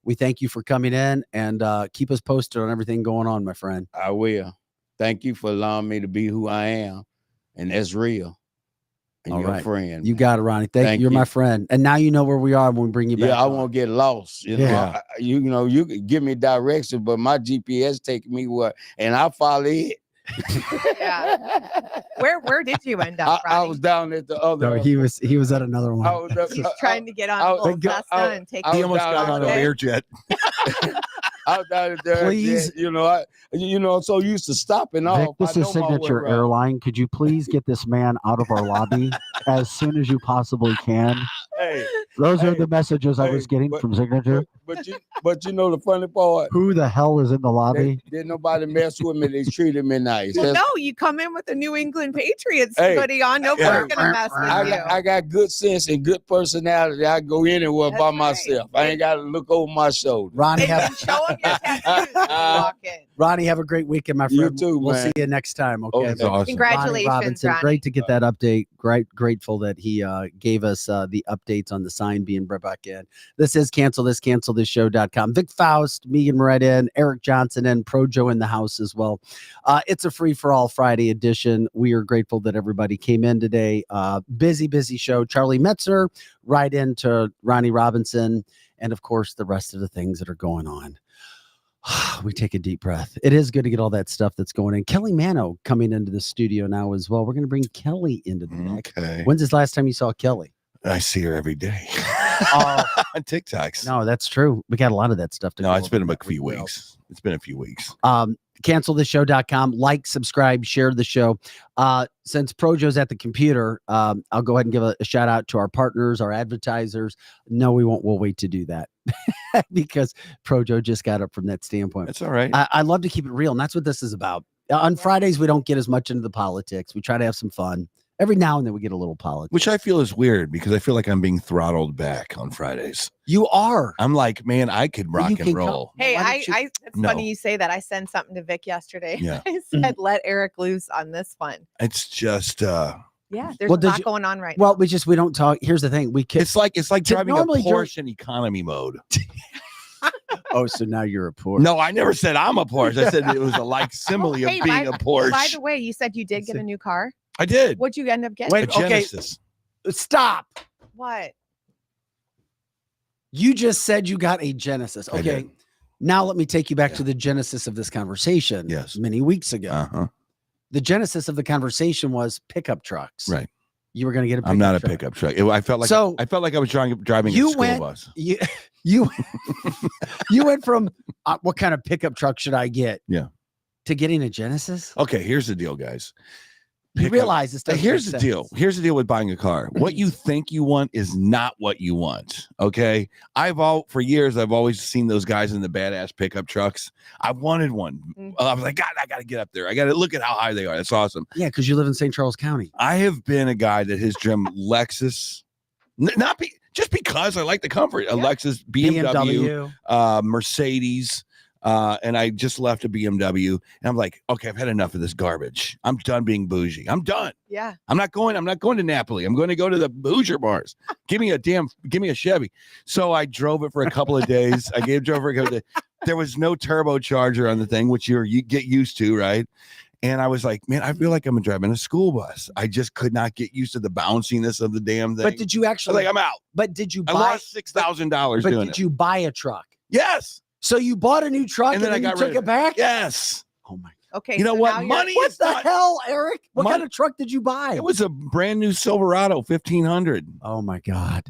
we thank you for coming in, and keep us posted on everything going on, my friend. I will. Thank you for allowing me to be who I am, and that's real. And you're a friend. You got it, Ronnie. Thank you. You're my friend. And now you know where we are when we bring you back. Yeah, I won't get lost. You know, you can give me direction, but my GPS take me where, and I follow it. Where did you end up, Ronnie? I was down at the other. No, he was at another one. I was trying to get on a little Cessna and take. He almost got on a Learjet. I was down at there. Please, I'm so used to stopping off. Vic, this is Signature Airline. Could you please get this man out of our lobby as soon as you possibly can? Hey, those are the messages I was getting from Signature. But you know the funny part? Who the hell is in the lobby? Didn't nobody mess with me. They treated me nice. Well, no, you come in with a New England Patriots hoodie on. Nobody's gonna mess with you. I got good sense and good personality. I go anywhere by myself. I ain't got to look over my shoulder. Ronnie, show them your tattoos when you walk in. Ronnie, have a great weekend, my friend. You too, we'll man. see you next time. Okay, that's awesome. Congratulations, Ronnie. Great to get that update. Grateful that he gave us the updates on the sign being brought back in. This is cancelthisshow.com. Vic Faust, Meghan Marie in, Eric Johnson and Projo in the house as well. It's a free for all Friday edition. We are grateful that everybody came in today. Busy show. Charlie Metzner, right into Ronnie Robinson, and of course the rest of the things that are going on. We take a deep breath. It is good to get all that stuff that's going in. Kelly Manno coming into the studio now as well. We're going to bring Kelly into the mix. Okay. When's the last time you saw Kelly? I see her every day. On TikToks. No, that's true. We got a lot of that stuff to No, it's been a few weeks. It's been a few weeks. Cancelthisshow.com. Like, subscribe, share the show. Since Projo's at the computer, I'll go ahead and give a shout out to our partners, our advertisers. No, we won't. We'll wait to do that because Projo just got up from that standpoint. That's all right. I love to keep it real, and that's what this is about. On Fridays, we don't get as much into the politics. We try to have some fun. Every now and then we get a little politics. Which I feel is weird because I feel like I'm being throttled back on Fridays. You are. I'm like, man, I could rock and roll. Hey, it's funny you say that. I sent something to Vic yesterday. Yeah. I said, let Eric loose on this one. It's just there's a lot going on right now. Well, we don't talk. Here's the thing. It's like driving a Porsche in economy mode. Oh, so now you're a Porsche. No, I never said I'm a Porsche. I said it was a simile of being a Porsche. By the way, you said you did get a new car. I did. What'd you end up getting? Wait, Genesis. Stop. What? You just said you got a Genesis. Okay. Now let me take you back to the genesis of this conversation. Yes. Many weeks ago. The genesis of the conversation was pickup trucks. Right. You were going to get a pickup truck. I'm not a pickup truck. I felt like I was driving a school bus. You went from what kind of pickup truck should I get? Yeah. To getting a Genesis? Okay, here's the deal, guys. You realize this doesn't Here's make the sense. deal. Here's the deal with buying a car. What you think you want is not what you want. Okay. For years, I've always seen those guys in the badass pickup trucks. I wanted one. I was like, God, I got to get up there. I got to look at how high they are. That's awesome. Yeah, because you live in St. Charles County. I have been a guy that has driven Lexus, just because I like the comfort. A Lexus, BMW. Mercedes. And I just left a BMW, and I'm like, okay, I've had enough of this garbage. I'm done being bougie. I'm done. Yeah. I'm not going to Napoli. I'm going to go to the Hoosier bars. Give me a Chevy. So I drove it for a couple of days. There was no turbocharger on the thing, which you get used to, right? And I was like, man, I feel like I'm driving a school bus. I just could not get used to the bounciness of the damn thing. But did you actually? I'm out. But did you buy? I lost $6,000 doing it. But did you buy a truck? Yes. So you bought a new truck and then you took it back? Yes. Oh my. Okay. You know what? Money What is the not. hell, Eric? What kind of truck did you buy? It was a brand new Silverado 1500. Oh my God.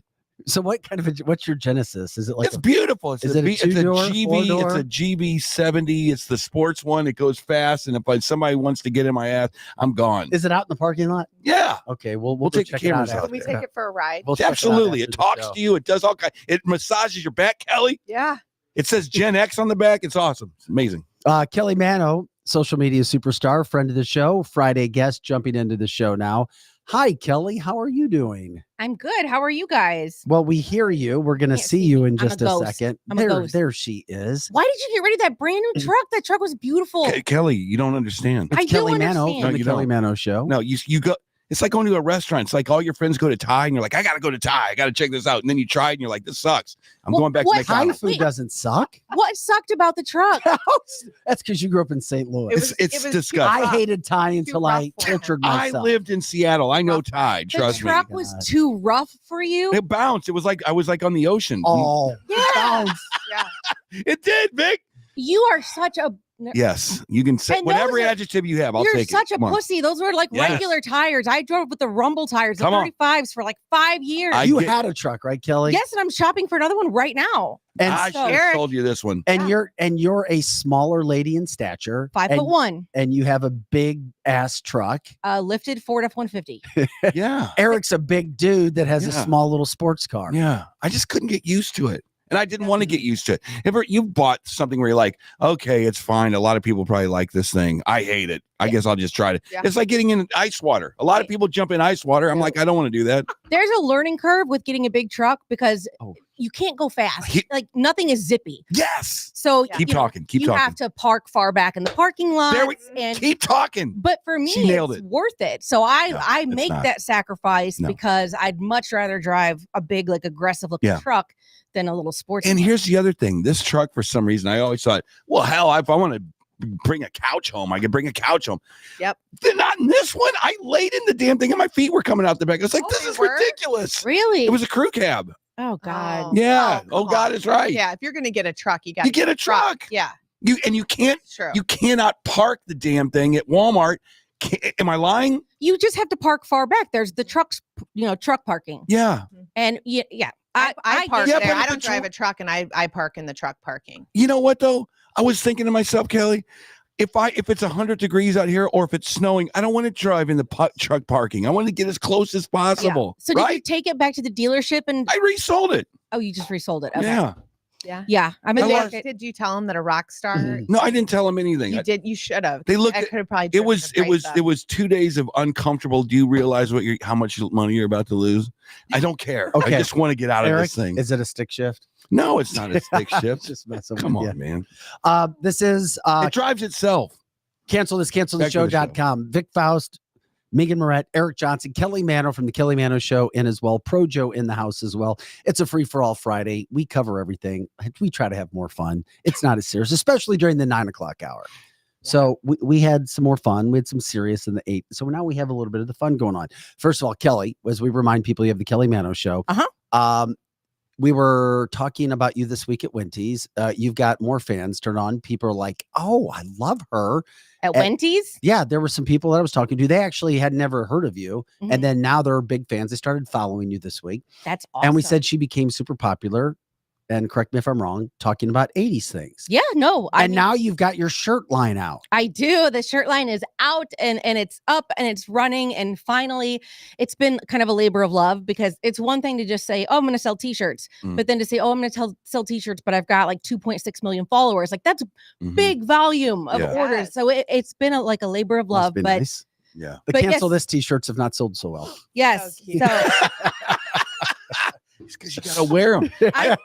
So what's your Genesis? Is it like It's beautiful. It's is a it a it's a two-door, GB. four-door? It's a GB70. It's the sports one. It goes fast. And if somebody wants to get in my ass, I'm gone. Is it out in the parking lot? Yeah. Okay, we'll take the check it out. cameras out Can we there. take it for a ride? We'll check it out Absolutely. after It the talks show. to you. It does all kinds. It massages your back, Kelly. Yeah. It says Gen X on the back. It's awesome. It's amazing. Kelly Manno, social media superstar, friend of the show, Friday guest, jumping into the show now. Hi, Kelly. How are you doing? I'm good. How are you guys? Well, we hear you. We're going to Can't see see you me. in I'm a just a ghost. second. I'm a ghost. There she is. Why did you get rid of that brand new truck? That truck was beautiful. Kelly, you don't understand. I It's do Kelly Manno understand. from No, the you Kelly don't. Manno Show. No, you go. It's like going to a restaurant. It's like all your friends go to Thai and you're like, I got to go to Thai. I got to check this out. And then you try it and you're like, this sucks. I'm Well, going back to what- Thai McDonald's. food doesn't suck. What sucked about the truck? That's because you grew up in St. Louis. It's too disgusting. I rough. hated Thai until rough I for him. tortured I myself. lived in Seattle. I know Thai. The Trust me. truck was God. too rough for you. It bounced. It was like I was like on the ocean. Oh, Yeah. sounds- Yeah. It did, Vic. You are such a. Yes, you can say And whatever those are- adjective you have. I'll You're take it. such a Come on. pussy. Those were like Yes. regular tires. I drove with the rumble tires, the Come on. 35s for like 5 years. I you get- had a truck, right, Kelly? Yes, and I'm shopping for another one right now. And I so- should have Eric- told you this one. and Yeah. you're a smaller lady in stature. 5'1", and you have a big ass truck. lifted Ford F-150. Yeah. Eric's a big dude that has a Yeah. small little sports car. Yeah. I just couldn't get used to it. And I didn't want to get used to it. Ever you bought something where you're like, okay, it's fine. A lot of people probably like this thing. I hate it. I guess I'll just try it. Yeah. It's like getting in ice water. A lot of Right. people jump in ice water. I'm like, I don't want to do that. There's a learning curve with getting a big truck because Oh. you can't go fast. He- Like nothing is zippy. Yes. So Yeah. Keep you know, talking. Keep you talking. have to park far back in the parking lot. There we- and Keep talking. but for me, She nailed it's it. worth it. So I No, I it's make not. that sacrifice No. because I'd much rather drive a big, like aggressive looking Yeah. truck than a little sports. And one. here's the other thing. This truck, for some reason, I always thought, well, hell, if I want to bring a couch home, I could bring a couch home. Yep. Then not in this one. I laid in the damn thing and my feet were coming out the back. I was like, Oh, this they is were? ridiculous. Really? It was a crew cab. oh God. Yeah. Oh, Oh, come God on. is right. Yeah. If you're going to get a truck, you got You get a truck. Yeah. You can't. True. You cannot park the damn thing at Walmart. Am I lying? You just have to park far back. There's the trucks, truck parking. Yeah. And yeah. I park Yeah, there. but I if don't it's drive wrong- a truck, and I park in the truck parking. You know what though? I was thinking to myself, Kelly, if it's 100 degrees out here or if it's snowing, I don't want to drive in the truck parking. I want to get as close as possible. So did you right? take it back to the dealership and I resold it. oh, you just resold it? Okay. Yeah. Yeah. Yeah. I mean, I Did, lost- did you tell him that a rock star? No, I didn't tell him anything. You did. You should have. They looked I at- could have probably. It driven was the price up. 2 days of uncomfortable. Do you realize how much money you're about to lose? I don't care. Okay. I just want to get out of Eric, this thing. is it a stick shift? No, it's not a stick shift. Just messing Come with on, man. you. This is It drives itself. cancel this, Back to the canceltheshow.com. Vic Faust, Meghan Marie, Eric Johnson, Kelly Manno from the Kelly Manno Show in as well. Pro Joe in the house as well. It's a free for all Friday. We cover everything. We try to have more fun. It's not as serious, especially during the 9 o'clock hour. So we had some more fun. We had some serious in the 8. So now we have a little bit of the fun going on. First of all, Kelly, as we remind people, you have the Kelly Manno Show. We were talking about you this week at Winty's. You've got more fans turned on. People are like, oh, I love her. at And- Wendy's. Yeah, there were some people that I was talking to. They actually had never heard of you. Mhm. And then now they're big fans. They started following you this week. That's awesome. And we said she became super popular and correct me if I'm wrong, talking about 80s things. Yeah, no. And now you've got your shirt line out. I do. The shirt line is out and it's up and it's running. And finally, it's been kind of a labor of love, because it's one thing to just say, oh, I'm going to sell t-shirts. But then to say, oh, I'm going to sell t-shirts, but I've got like 2.6 million followers. Like that's big volume of orders. Yes. So it's been a labor of love. But nice. Yeah. The But cancel yes. this t-shirts have not sold so well. yes. So cute. So It's because you got to wear them.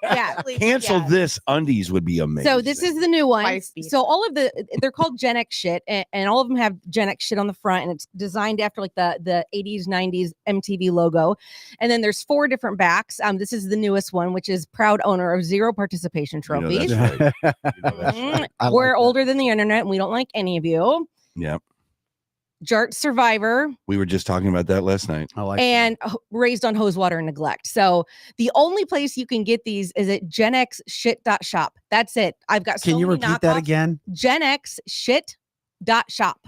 yeah. Cancel Yes. this undies would be amazing. So this is the new one. Feisty. So all of they're called Gen X shit, and all of them have Gen X shit on the front, and it's designed after like the 80s, 90s MTV logo. And then there's 4 different backs. This is the newest one, which is proud owner of 0 participation You know trophies. that's right. You know that's right. I like We're that. older than the internet, and we don't like any of you. Yeah. Jart survivor, We were just talking about that last night. I like and raised on hose water and neglect. So the only place you can get these is at genxshit.shop. That's it. I've got that. Can so you many repeat that knockoffs. again? genxshit.shop.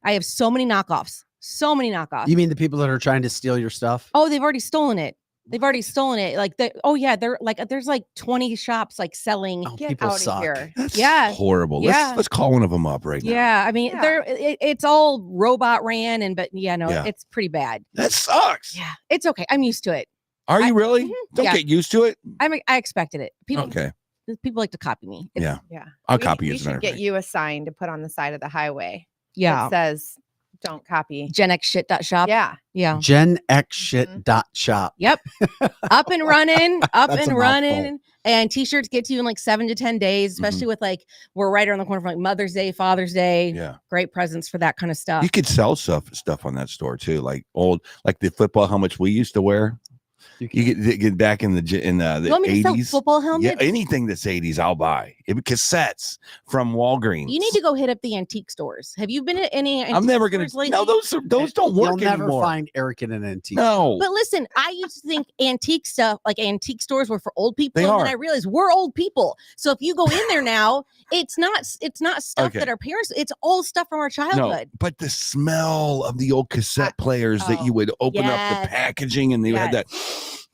I have so many knockoffs. So many knockoffs. You mean the people that are trying to steal your stuff? Oh, they've already stolen it. They've already stolen it. Like they're like there's like 20 shops like selling. Oh, Get people out suck. of here. That's Yeah. horrible. Yeah. Let's call one of them up right now. Yeah, I mean Yeah. it's all robot ran but Yeah. it's pretty bad. That sucks. Yeah, it's okay. I'm used to it. Are you really? Mhm. Don't Yeah. get used to it. I expected it. People Okay. like to copy me. It's- Yeah. Yeah. I'll We- copy you We as a matter should of get fact. you a sign to put on the side of the highway. Yeah. It says, don't copy. genxshit.shop. Yeah. Yeah. genxshit.shop. Yep. Up and running, up That's a and mouthful. running. And t-shirts get to you in like 7 to 10 days, especially with like we're right around the corner from like Mother's Day, Father's Day. Yeah. Great presents for that kind of stuff. You could sell stuff on that store too, like the football helmets we used to wear. You get back in the You want me to sell 80s. football Yeah, helmets? anything that's 80s, I'll buy. Cassettes from Walgreens. You need to go hit up the antique stores. Have you been at any antique I'm never gonna. stores lately? No, those don't work You'll never anymore. find Eric in an antique. No. But listen, I used to think antique stuff, like antique stores, were for old people. They and are. then I realized we're old people. So if you go in there now, it's not stuff Okay. that our parents. It's all stuff from our No, childhood. but the smell of the old cassette players that oh, you would open up yes. the packaging and they had that,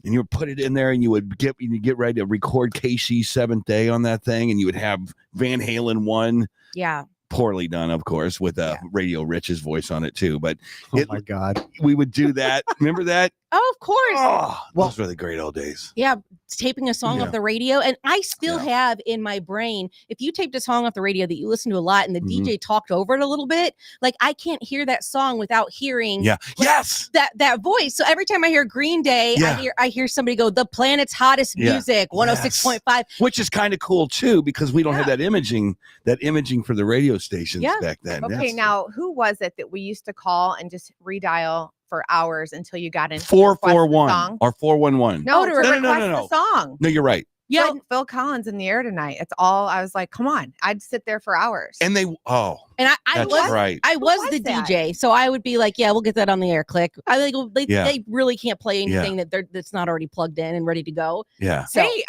and you would put it in there and you would get ready to record KC's Seventh Day on that thing, and you would have Van Halen 1, Yeah. poorly done, of course, with Radio Rich's voice on it too. But Oh my God. we would do that. Remember that? Oh, of course. Oh, those were the great old days. Yeah, taping a song Yeah. off the radio. And I still Yeah. have in my brain, if you taped a song off the radio that you listen to a lot and the Mhm. DJ talked over it a little bit, like I can't hear that song without hearing Yeah. Yes. that voice. So every time I hear Green Day, Yeah. I hear somebody go, the planet's hottest Yeah. music, 106.5. Which is kind of cool too, because we don't have Yeah. that imaging for the radio stations Yeah. back then. Okay. That's- Now, who was it that we used to call and just redial for hours until you got in? to request the 441 song? or 411. No, No, to no, no, request no, no, the no. song. No, you're right. Yeah. Phil Collins in the air tonight. It's all. I was like, come on. I'd sit there for hours. And they And I that's was right. I was was the that? DJ, so I would be like, "Yeah, we'll get that on the air." Click. I like Yeah. they really can't play anything that's not already plugged in and ready to go. Yeah. So, Hey,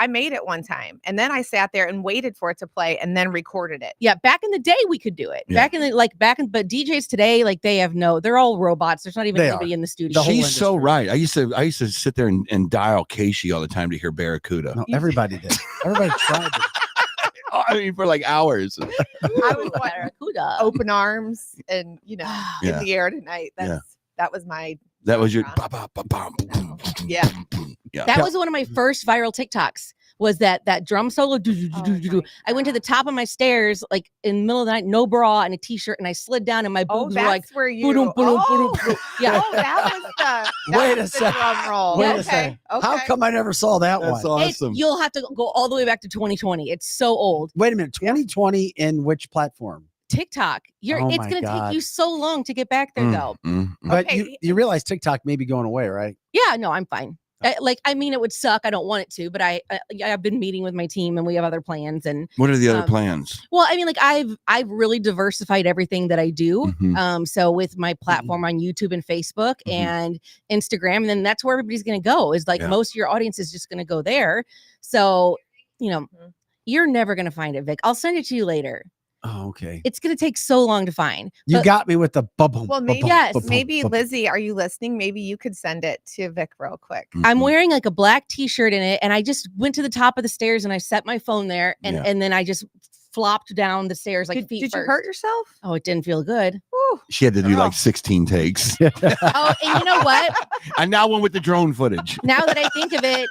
I made it one time, and then I sat there and waited for it to play, and then recorded it. yeah, back in the day we could do it. Yeah. But DJs today, like they're all robots. There's not even They anybody are. in the studio. The whole She's so industry. right. I used to sit there and dial Casey all the time to hear Barracuda. No, everybody did. Everybody tried to. I mean, for like hours. I was what, Barracuda. open arms and Yeah. in the air tonight. Yeah. That was my. That was your. genre. Yeah. Yeah. That was one of my first viral TikToks. Was that drum solo? my I went to the God. top of my stairs, like in the middle of the night, no bra and a t-shirt, and I slid down, and my Oh, boobs were like, that's where you. "Boodum, boodum, Oh, boodum, boodum." Yeah. oh, that was the. Wait was a the second. Drum roll. Wait okay. a second. Okay. How come I never saw that That's one? awesome. You'll have to go all the way back to 2020. It's so old. Wait a minute. 2020 in which platform? TikTok. Oh It's my gonna God. take you so long to get back there, though. But Okay. you realize TikTok may be going away, right? Yeah, no, I'm fine. I mean, it would suck. I don't want it to, but I've been meeting with my team, and we have other plans. And What are the other Um, plans? well, I mean, like I've really diversified everything that I do. Mhm. So with my platform on YouTube and Facebook Mhm. and Instagram, and then that's where everybody's gonna go. Is like Yeah. most of your audience is just gonna go there. So, Mhm. you're never gonna find it, Vic. I'll send it to you later. Oh, okay. It's going to take so long to find. You But got me with the bubble. Well, maybe maybe Lizzie, are you listening? Maybe you could send it to Vic real quick. I'm wearing like a black t-shirt in it, and I just went to the top of the stairs and I set my phone there, and then I just flopped down the stairs like feet Did you first. hurt yourself? Oh, it didn't feel good. Woo. She had to do like 16 takes. Oh, and you know what? And now one with the drone footage. Now that I think of it,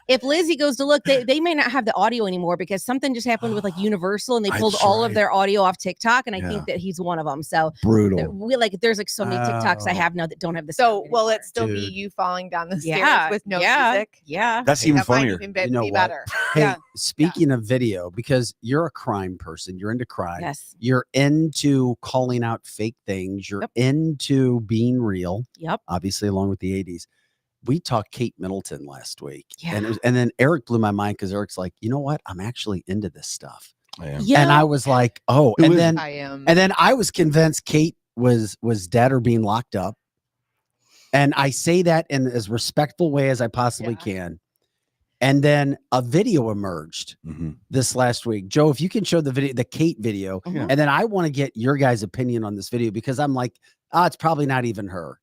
if Lizzie goes to look, they may not have the audio anymore because something just happened with like Universal and they pulled all of their audio off TikTok, and I think that he's one of them. So brutal. There's like so many TikToks I have now that don't have the. So will it still be you falling down the stairs with no music? Yeah, that's even funnier. Might even be better. Hey, speaking of video, because you're a crime person, you're into crime. Yes. You're into calling out fake things. You're into being real. Yep. Obviously, along with the 80s. We talked Kate Middleton last week. Yeah. And then Eric blew my mind because Eric's like, you know what? I'm actually into this stuff. Yeah. And I was like, oh, I am. And then I was convinced Kate was dead or being locked up. And I say that in as respectful way as I possibly can. And then a video emerged this last week. Joe, if you can show the video, the Kate video, and then I want to get your guys' opinion on this video because I'm like, it's probably not even her.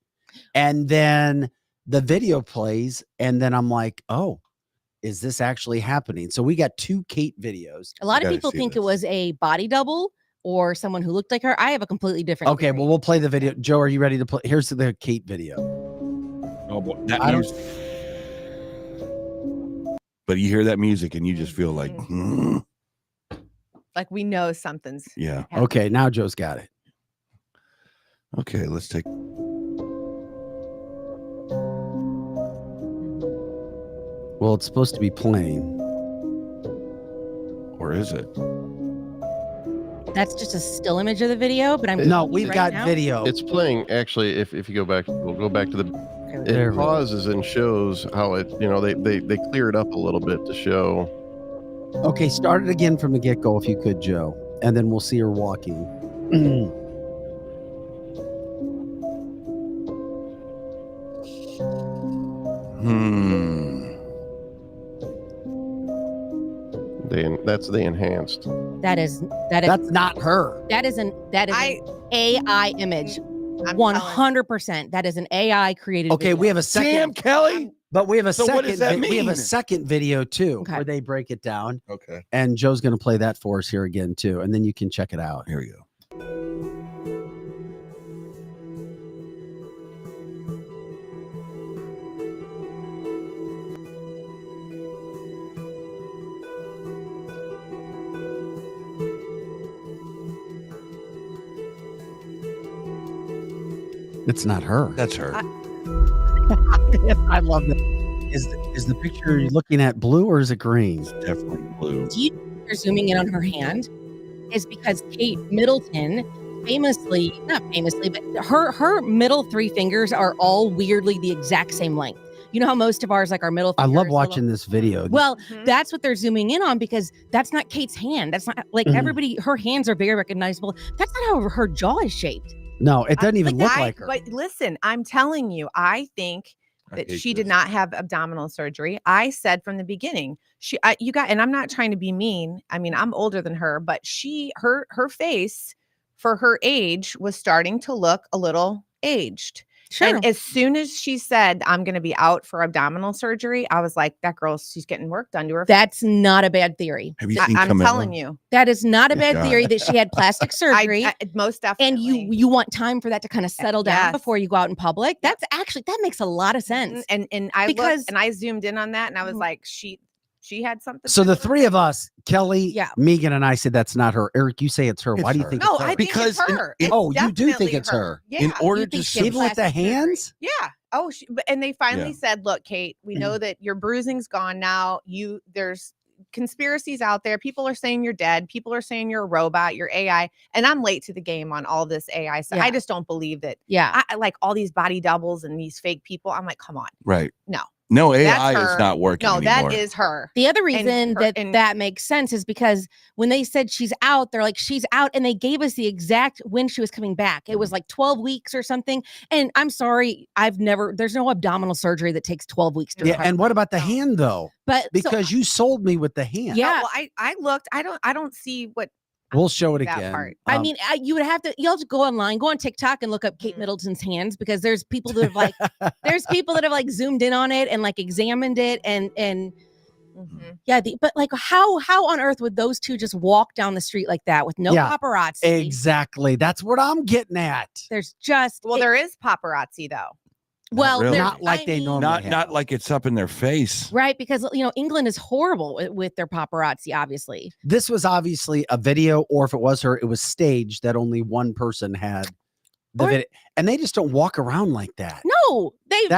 And then the video plays, and then I'm like, oh, is this actually happening? So we got 2 Kate videos. A lot of people think it was a body double or someone who looked like her. I have a completely different. Okay, well, we'll play the video. Joe, are you ready to play? Here's the Kate video. Oh boy, that music. But you hear that music and you just feel like, like we know something's. Yeah. happening. Okay, now Joe's got it. Okay, let's take. Well, it's supposed to be playing. Or is it? That's just a still image of the video, but I'm No, we've got video. It's playing actually. If you go back, we'll go back to the. There It we go. pauses and shows how it. They clear it up a little bit to show. Okay, start it again from the get-go if you could, Joe. And then we'll see her walking. That's the enhanced. That's not her. That is an AI image. 100%. That is an AI created. Okay, video. we have a second. Damn, Kelly. But we have a So second. what does that We have a mean? second video too, where they break it down. Okay. And Joe's going to play that for us here again too, and then you can check it out. Here we go. It's not her. That's her. I love that. Is the picture you're looking at blue or is it green? It's definitely blue. Do you know they're zooming in on her hand? Is because Kate Middleton not famously, but her middle 3 fingers are all weirdly the exact same length. You know how most of ours, like our middle I fingers, love watching this video. Well, that's what they're zooming in on because that's not Kate's hand. That's not like everybody, her hands are very recognizable. That's not how her jaw is shaped. No, it doesn't even look like her. But listen, I'm telling you, I think that she did not have abdominal surgery. I said from the beginning, and I'm not trying to be mean. I mean, I'm older than her, but her face for her age was starting to look a little aged. Sure. And as soon as she said, I'm going to be out for abdominal surgery, I was like, that girl, she's getting work done to her. That's not a bad theory. Have you seen I'm Camilla? telling you. That is not a bad theory that she had plastic surgery. Most definitely. And you want time for that to kind of settle down Yes. before you go out in public. That makes a lot of sense. And I zoomed in on that and I was like, she had something. So the 3 of us, Kelly, Yeah. Megan, and I said that's not her. Eric, you say it's her. Why do you her. think No, it's her? I think it's her. It's you do think definitely it's her. Yeah. In order You to think she had Even with the plastic surgery? hands? Yeah. Oh, and they finally Yeah. said, look, Kate, we know that your bruising's gone now. There's conspiracies out there. People are saying you're dead. People are saying you're a robot, you're AI. And I'm late to the game on all this AI stuff. Yeah. I just don't believe that. Yeah. I like all these body doubles and these fake people. I'm like, come on. Right. No, AI that's is her. not working No, anymore. that is her. The other reason her- that makes sense is because when they said she's out, they're like, she's out. And they gave us the exact when she was coming back. It was like 12 weeks or something. And I'm sorry, there's no abdominal surgery that takes 12 weeks to Yeah. recover. And what about the hand though? But Because you sold me with the hand. Yeah. Well, I looked. I don't see what We'll show it that again. part. I mean, you would have to. You have to go online, go on TikTok, and look up Kate Middleton's hands because there's people that have like, zoomed in on it and like examined it and yeah. But like, how on earth would those two just walk down the street like that with no paparazzi? Exactly. That's what I'm getting at. There's just there is paparazzi though. Well, really. Not like they normally have. Not like it's up in their face. Right, because England is horrible with their paparazzi, obviously. This was obviously a video, or if it was her, it was staged that only one person had the video. And they just don't walk around like that. No,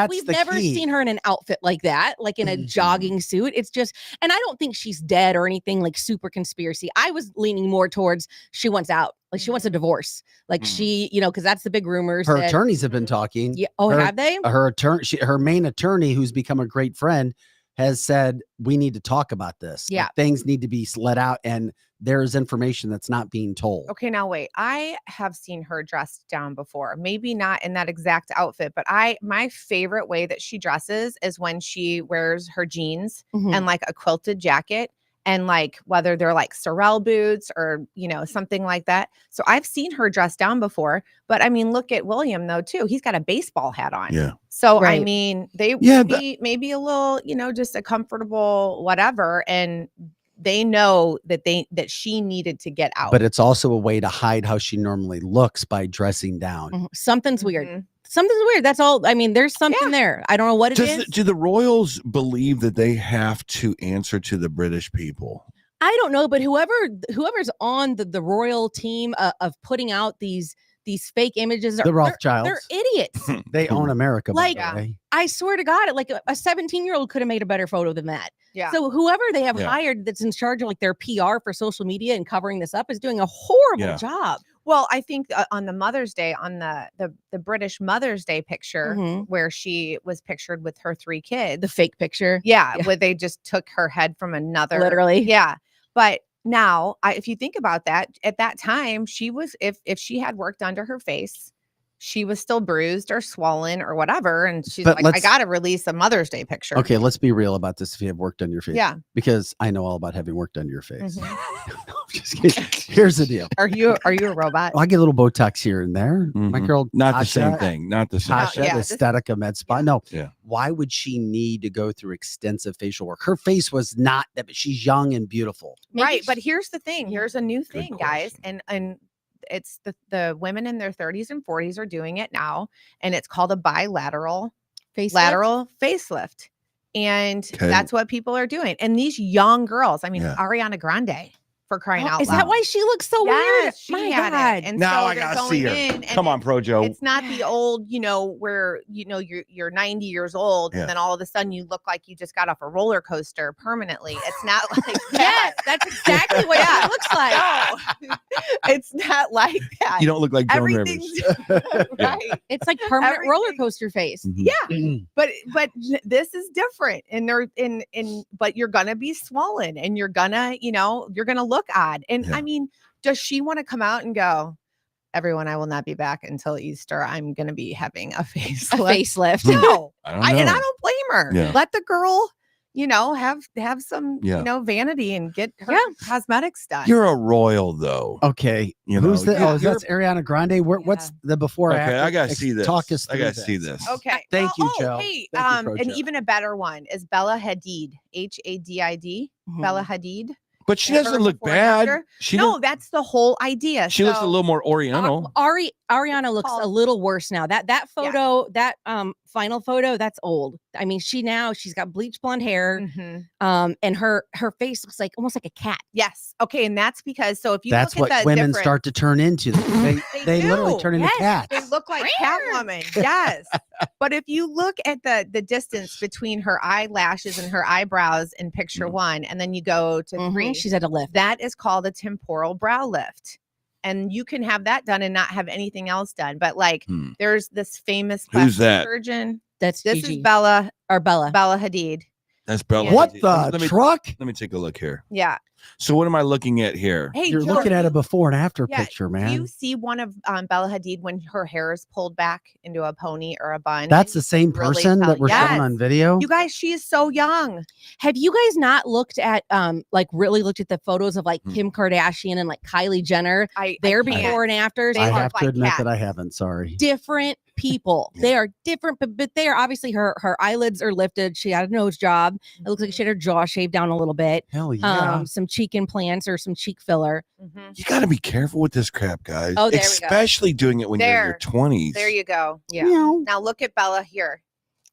we've never seen her in an outfit like that, like in a jogging suit. It's just, and I don't think she's dead or anything like super conspiracy. I was leaning more towards she wants out. Like she wants a divorce. Like she, because that's the big rumors. Her attorneys have been talking. Yeah. Oh, have they? Her attorney, her main attorney, who's become a great friend, has said we need to talk about this. Yeah, like, things need to be let out, and there's information that's not being told. Okay, now wait. I have seen her dressed down before. Maybe not in that exact outfit, but my favorite way that she dresses is when she wears her jeans and like a quilted jacket. And like whether they're like Sorel boots or, something like that. So I've seen her dressed down before, but I mean, look at William though, too. He's got a baseball hat on. Yeah. So, I mean, they maybe a little, just a comfortable whatever. And they know that she needed to get out. But it's also a way to hide how she normally looks by dressing down. Something's weird. Something's weird. That's all. I mean, there's something there. I don't know what it is. Do the royals believe that they have to answer to the British people? I don't know, but whoever's on the royal team of putting out these fake images, the Rothschilds, they're idiots. They own America. Like, by the way. I swear to God, like a 17-year-old could have made a better photo than that. Yeah. So whoever they have hired that's in charge of like their PR for social media and covering this up is doing a horrible job. Well, I think on the Mother's Day, on the British Mother's Day picture where she was pictured with her 3 kids. The fake picture. Yeah. Where they just took her head from another. Literally. Yeah. But now, if you think about that, at that time, she was, if she had worked under her face, she was still bruised or swollen or whatever. And she's like, I got to release a Mother's Day picture. Okay, let's be real about this. If you have worked on your face. Yeah. Because I know all about having worked on your face. No, I'm just kidding. Here's the deal. Are you a robot? Well, I get a little Botox here and there. My girl, not Tasha, the same thing. Not the same. Tasha, the Aesthetica Med Spa. No. Yeah. Why would she need to go through extensive facial work? Her face was not that, but she's young and beautiful. Right. But here's the thing. Here's a new thing, guys. And it's the women in their 30s and 40s are doing it now. And it's called a bilateral facelift. And that's what people are doing. And these young girls, I mean, Ariana Grande, for crying out loud. Is that why she looks so weird? My God. And now I gotta see her. Come on, Pro Joe. It's not the old, where you're 90 years old and then all of a sudden you look like you just got off a roller coaster permanently. It's not like that. Yes, that's exactly what it looks like. No, it's not like that. You don't look like Joan Rivers. Right. It's like permanent roller coaster face. Yeah. But this is different. And but you're gonna be swollen and you're gonna look odd. And I mean, does she want to come out and go, everyone, I will not be back until Easter. I'm going to be having a facelift. No, and I don't blame her. Yeah. Let the girl, have some, vanity and get her cosmetics done. You're a royal though. Okay. Who's the, that's Ariana Grande. What's the before? Okay. After? I got to see this. Talk us through I got to see this. Okay. Thank you, Joe. Hey, Thank you, and even a better one is Bella Hadid, Hadid, Bella Hadid. But she doesn't look bad. That's the whole idea. She looks a little more oriental. Ariana looks a little worse now. That photo, that final photo, that's old. I mean, she's got bleach blonde hair, and her face looks like almost like a cat. Yes. Okay, and that's because if you that's look what women start to turn into. They literally turn into cats. They look like Catwoman. Yes. But if you look at the distance between her eyelashes and her eyebrows in picture 1, and then you go to 3, she's at a lift. That is called a temporal brow lift. And you can have that done and not have anything else done. But there's this famous surgeon. This is Bella Hadid. Bella Hadid. That's Bella. What the truck? Let me take a look here. Yeah. So what am I looking at here? Hey, You're Joe, looking at do a before and after yeah, picture, Do man. you see one of Bella Hadid when her hair is pulled back into a pony or a bun? That's and the same you can really person tell- that we're showing on Yes. video. You guys, she is so young. Have you guys not looked at like really looked at the photos of like Hmm. Kim Kardashian and like Kylie Jenner? I Their can't. before and afters. They I look have to like admit that cats. I haven't. Sorry. Different people. Yeah. They are different, but they are obviously her eyelids are lifted. She had a nose job. It looks like she had her jaw shaved down a little bit. Hell yeah. Some cheek implants or some cheek filler. Mhm. You got to be careful with this crap, guys. Oh, there we go. Especially doing it when you're in your There. 20s. There you go. Yeah. Meow. Now look at Bella here.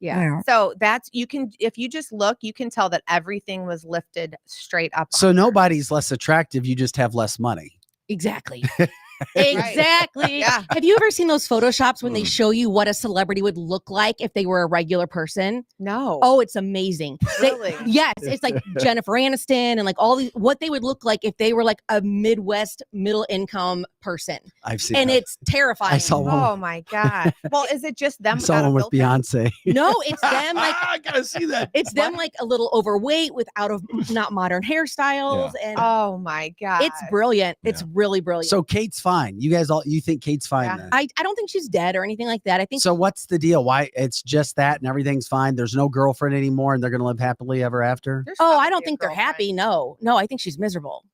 Yeah. So that's you can if you just look, you can tell that everything was lifted straight up. So on her. nobody's less attractive. You just have less money. Exactly. Exactly. Yeah. Have you ever seen those photoshops when they Mm. show you what a celebrity would look like if they were a regular person? No. Oh, it's amazing. They- Really? yes, it's like Jennifer Aniston and like all these what they would look like if they were like a Midwest middle income person. I've seen And that. it's terrifying. I saw one. Oh my god. Well, is it just them? I saw without a one with filter? Beyonce. No, it's them like I gotta see that. it's them like a little overweight with out of not modern hairstyles and Oh my god. it's brilliant. It's really brilliant. So Kate's fine. You guys all you think Kate's fine Yeah. then? I don't think she's dead or anything like that. I think So what's the deal? Why it's just that and everything's fine? There's no girlfriend anymore and they're gonna live happily ever after? There's I probably don't a think they're girlfriend. happy. No, I think she's miserable.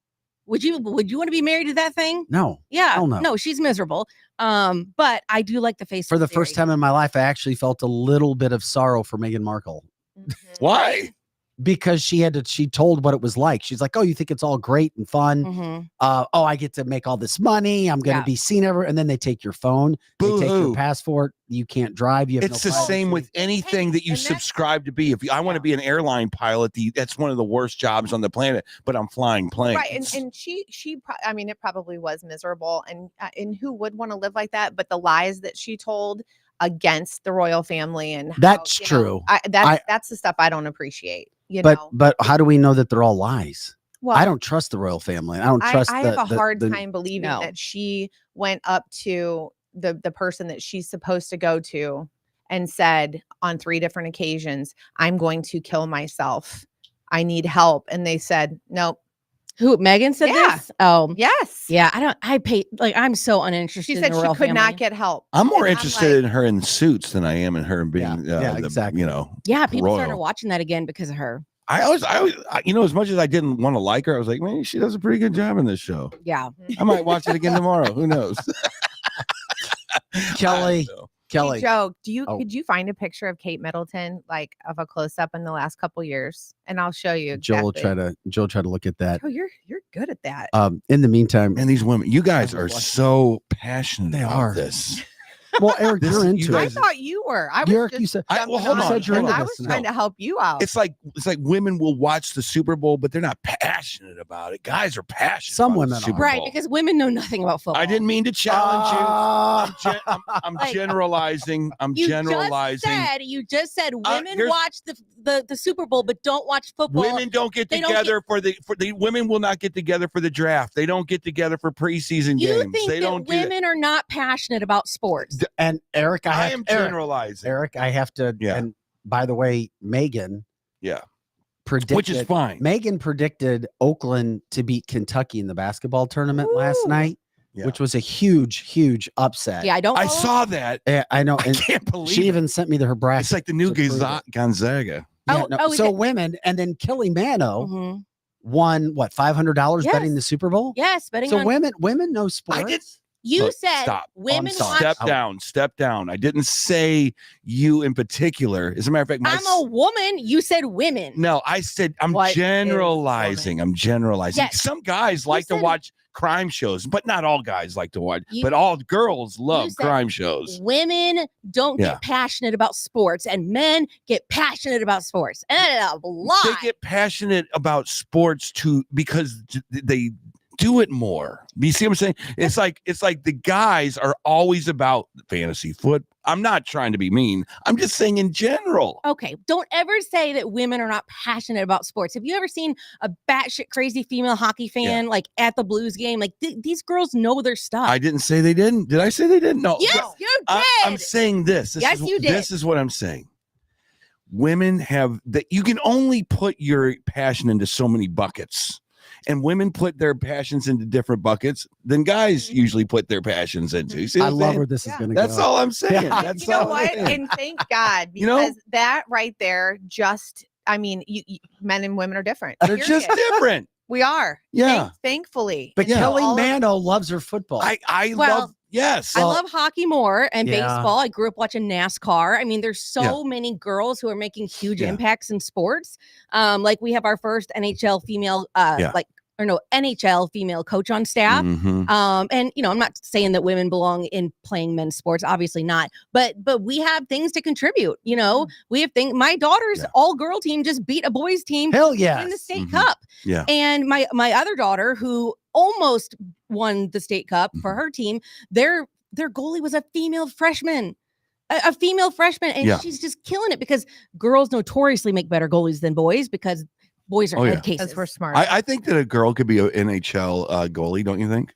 Would you want to be married to that thing? No. Yeah, Hell no. she's miserable. But I do like the face For the first time in my life, I actually felt a little bit of sorrow for Meghan Markle Mhm. Why? because she told what it was like. She's like, oh, you think it's all great and fun. Mhm. Oh, I get to make all this money. I'm going to Yeah. be seen everywhere. And then they take your phone, they take your Boo-hoo. passport. You can't drive. You have It's no the same privacy. with anything that you and that's- subscribe to be. If I want to be an airline pilot, that's one of the worst jobs on the planet. But I'm flying planes. Right, and she I mean, it probably was miserable, and who would want to live like that? But the lies that she told against the royal family and how, That's you know, true. that's the stuff I don't appreciate. You But know, but how do we know that they're all lies? well, I don't trust the royal family. I don't trust. I the, have a the- hard the- time believing No. that she went up to the person that she's supposed to go to and said on 3 different occasions, "I'm going to kill myself. I need help." And they said, "Nope." Who Megan said Yeah. this? Oh, Yes. yeah. I'm so uninterested. She in said the she royal could family. not get help. I'm more And interested like, in her in suits than I am in her being, Yeah, exactly. You know, Yeah, people started royal. watching that again because of her. I always, you know, as much as I didn't want to like her, I was like, man, she does a pretty good job in this show. Yeah. I might watch it again tomorrow. Who knows? Kelly, I don't know. Kelly. Hey, Joe, Oh. could you find a picture of Kate Middleton, like of a close up in the last couple years? And I'll show you. Joel Exactly. try to look at that. Oh, you're good at that. In the meantime, And these women, you guys are Watch. so passionate They about are. this. well, Eric, This- you're you into I it. guys- thought you were. I was Eric, just you said well, jumping hold on on, it, you're and into I this was now. trying to help you out. It's like women will watch the Super Bowl, but they're not passionate about it. Guys are passionate. Some about the women are. Super Right, Bowl. because women know nothing about football. I didn't mean to challenge you. I'm Like- generalizing. I'm You generalizing. You just said women here's- watch the Super Bowl but don't watch football. Women don't get They don't together for the women will not get together for the draft. They don't get together for preseason You games. think They that don't do that. women are not passionate about sports? And Eric, I am generalizing. Eric, I have to. Yeah. And by the way, Megan. Yeah. Predicted, Which is fine. Megan predicted Oakland to beat Kentucky in the basketball tournament last Ooh. night, Yeah. which was a huge upset. Yeah, I don't. I follow- saw that. I know. I And can't believe she it. even sent me her bracket. It's like the new to prove it. Gonzaga. Yeah, Oh, no, oh, is so it- women, and then Kelly Mano Mhm. won what $500 Yes. betting the Super Bowl. Yes, betting So on. women know sports. I did. You Look, said stop. women sorry. watch. Step I- down. Step down. I didn't say you in particular. As a matter of fact, I'm a woman. You said women. no, I said I'm What is generalizing. I'm generalizing. Yes. Some guys like to said- watch crime shows, but not all guys like to watch. You- but all girls love said crime shows. Women don't Yeah. get passionate about sports, and men get passionate about sports. And that is a lie. They get passionate about sports too because they do it more. You see what I'm saying? It's like the guys are always about fantasy foot. I'm not trying to be mean. I'm just saying in general. Okay, don't ever say that women are not passionate about sports. Have you ever seen a batshit crazy female hockey fan like at the Blues game? Like these girls know their stuff. I didn't say they didn't. Did I say they didn't? No. yes, No. you did. I'm saying this. Yes, you did. This is what I'm saying. Women have that you can only put your passion into so many buckets. and women put their passions into different buckets than guys usually put their passions into. You see what I I'm love saying? where this is going to That's go. all I'm saying. Yeah. That's You know all I'm what? saying. And thank God, because You know? that right there just, I mean, men and women are different. They're just period. different. We are. Yeah. Thankfully. But And so Kelly all of- Manno loves her football. I Well, love, yes. I love hockey more and Yeah. baseball. I grew up watching NASCAR. I mean, there's so many girls who are making huge impacts in sports. Like we have our first NHL female, NHL female coach on staff. Mhm. And I'm not saying that women belong in playing men's sports, obviously not, but we have things to contribute. We have things. My daughter's all girl team just beat a boys team. Hell yes. In the state Mhm. cup. Yeah. And my other daughter, who almost won the state cup for her team, their goalie was a female freshman. A female freshman, and she's just killing it because girls notoriously make better goalies than boys because boys are head cases. Because we're smart. I think that a girl could be an NHL goalie, don't you think?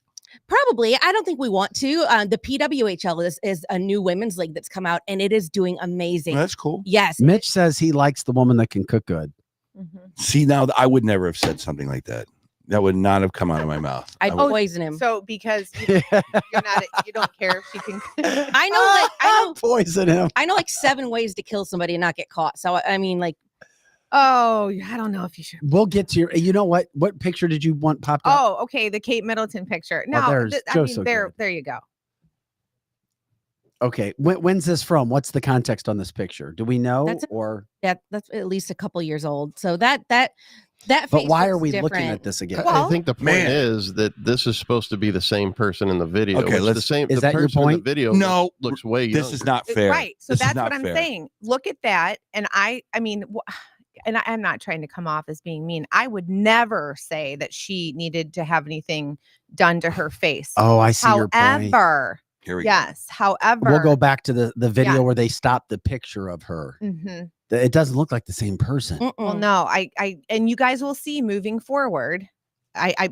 Probably. I don't think we want to. The PWHL is a new women's league that's come out, and it is doing amazing. That's cool. Yes. Mitch says he likes the woman that can cook good. See, now I would never have said something like that. That would not have come out of my mouth. I'd I would- poison him. So because you're not, you don't care if she can. I know poison him. I know like 7 ways to kill somebody and not get caught. So I mean, like, Oh, I don't know if you should. We'll get to your. You know what? What picture did you want popped up? Oh, okay. The Kate Middleton picture. No, there's Joe's so good. there you go. Okay. When's this from? What's the context on this picture? Do we know? That's at least a couple years old. So that But face why are looks we different. looking at this again? I think the point is that this is supposed to be the same person in the video. Okay, which the same. Is the that your person in point? the video No, looks way. This is younger. not fair. Right. So This is that's not what I'm fair. saying. Look at that. And I mean, and I'm not trying to come off as being mean. I would never say that she needed to have anything done to her face. Oh, I see your point. However, Here we go. yes. However, We'll go back to the video Yeah. where they stopped the picture of her. Mhm. It doesn't look like the same person. Well, no, I and you guys will see moving forward. I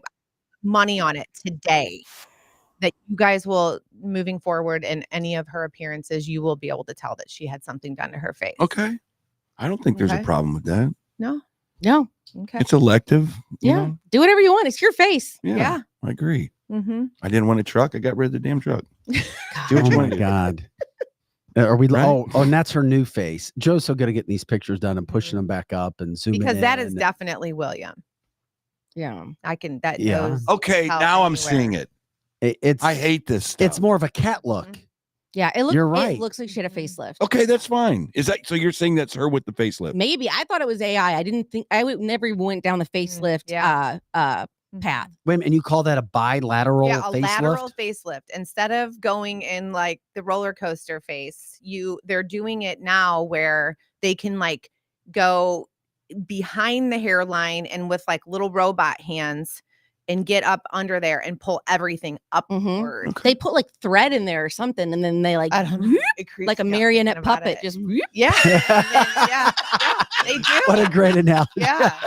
money on it today that you guys will moving forward in any of her appearances, you will be able to tell that she had something done to her face. Okay. I don't think there's a Okay. problem with that. No. Okay. It's elective. you Yeah. know? Do whatever you want. It's your face. Yeah. I agree. Mm-hmm. I didn't want a truck. I got rid of the damn truck. Do what Oh you my want to do. God. Are we? Right? Oh, and that's her new face. Joe's so good at getting these pictures done and pushing them back up and zooming Because that in. is definitely William. Yeah. I can that Yeah. goes Okay, out now I'm anywhere. seeing it. It's I hate this stuff. it's more of a cat look. Yeah. You're right. It looks like she had a facelift. Okay, that's fine. Is that so? You're saying that's her with the facelift? Maybe I thought it was AI. I didn't think I would never even went down the facelift Yeah. path. Wait a minute, and you call that a bilateral Yeah, a facelift? lateral facelift. Instead of going in like the roller coaster face, they're doing it now where they can like go behind the hairline and with like little robot hands and get up under there and pull everything upward. They put like thread in there or something, and then they like I don't know. It creeps like a me out marionette thinking about puppet. it. Just Yeah. And then, yeah. They do. What a great analogy. Yeah.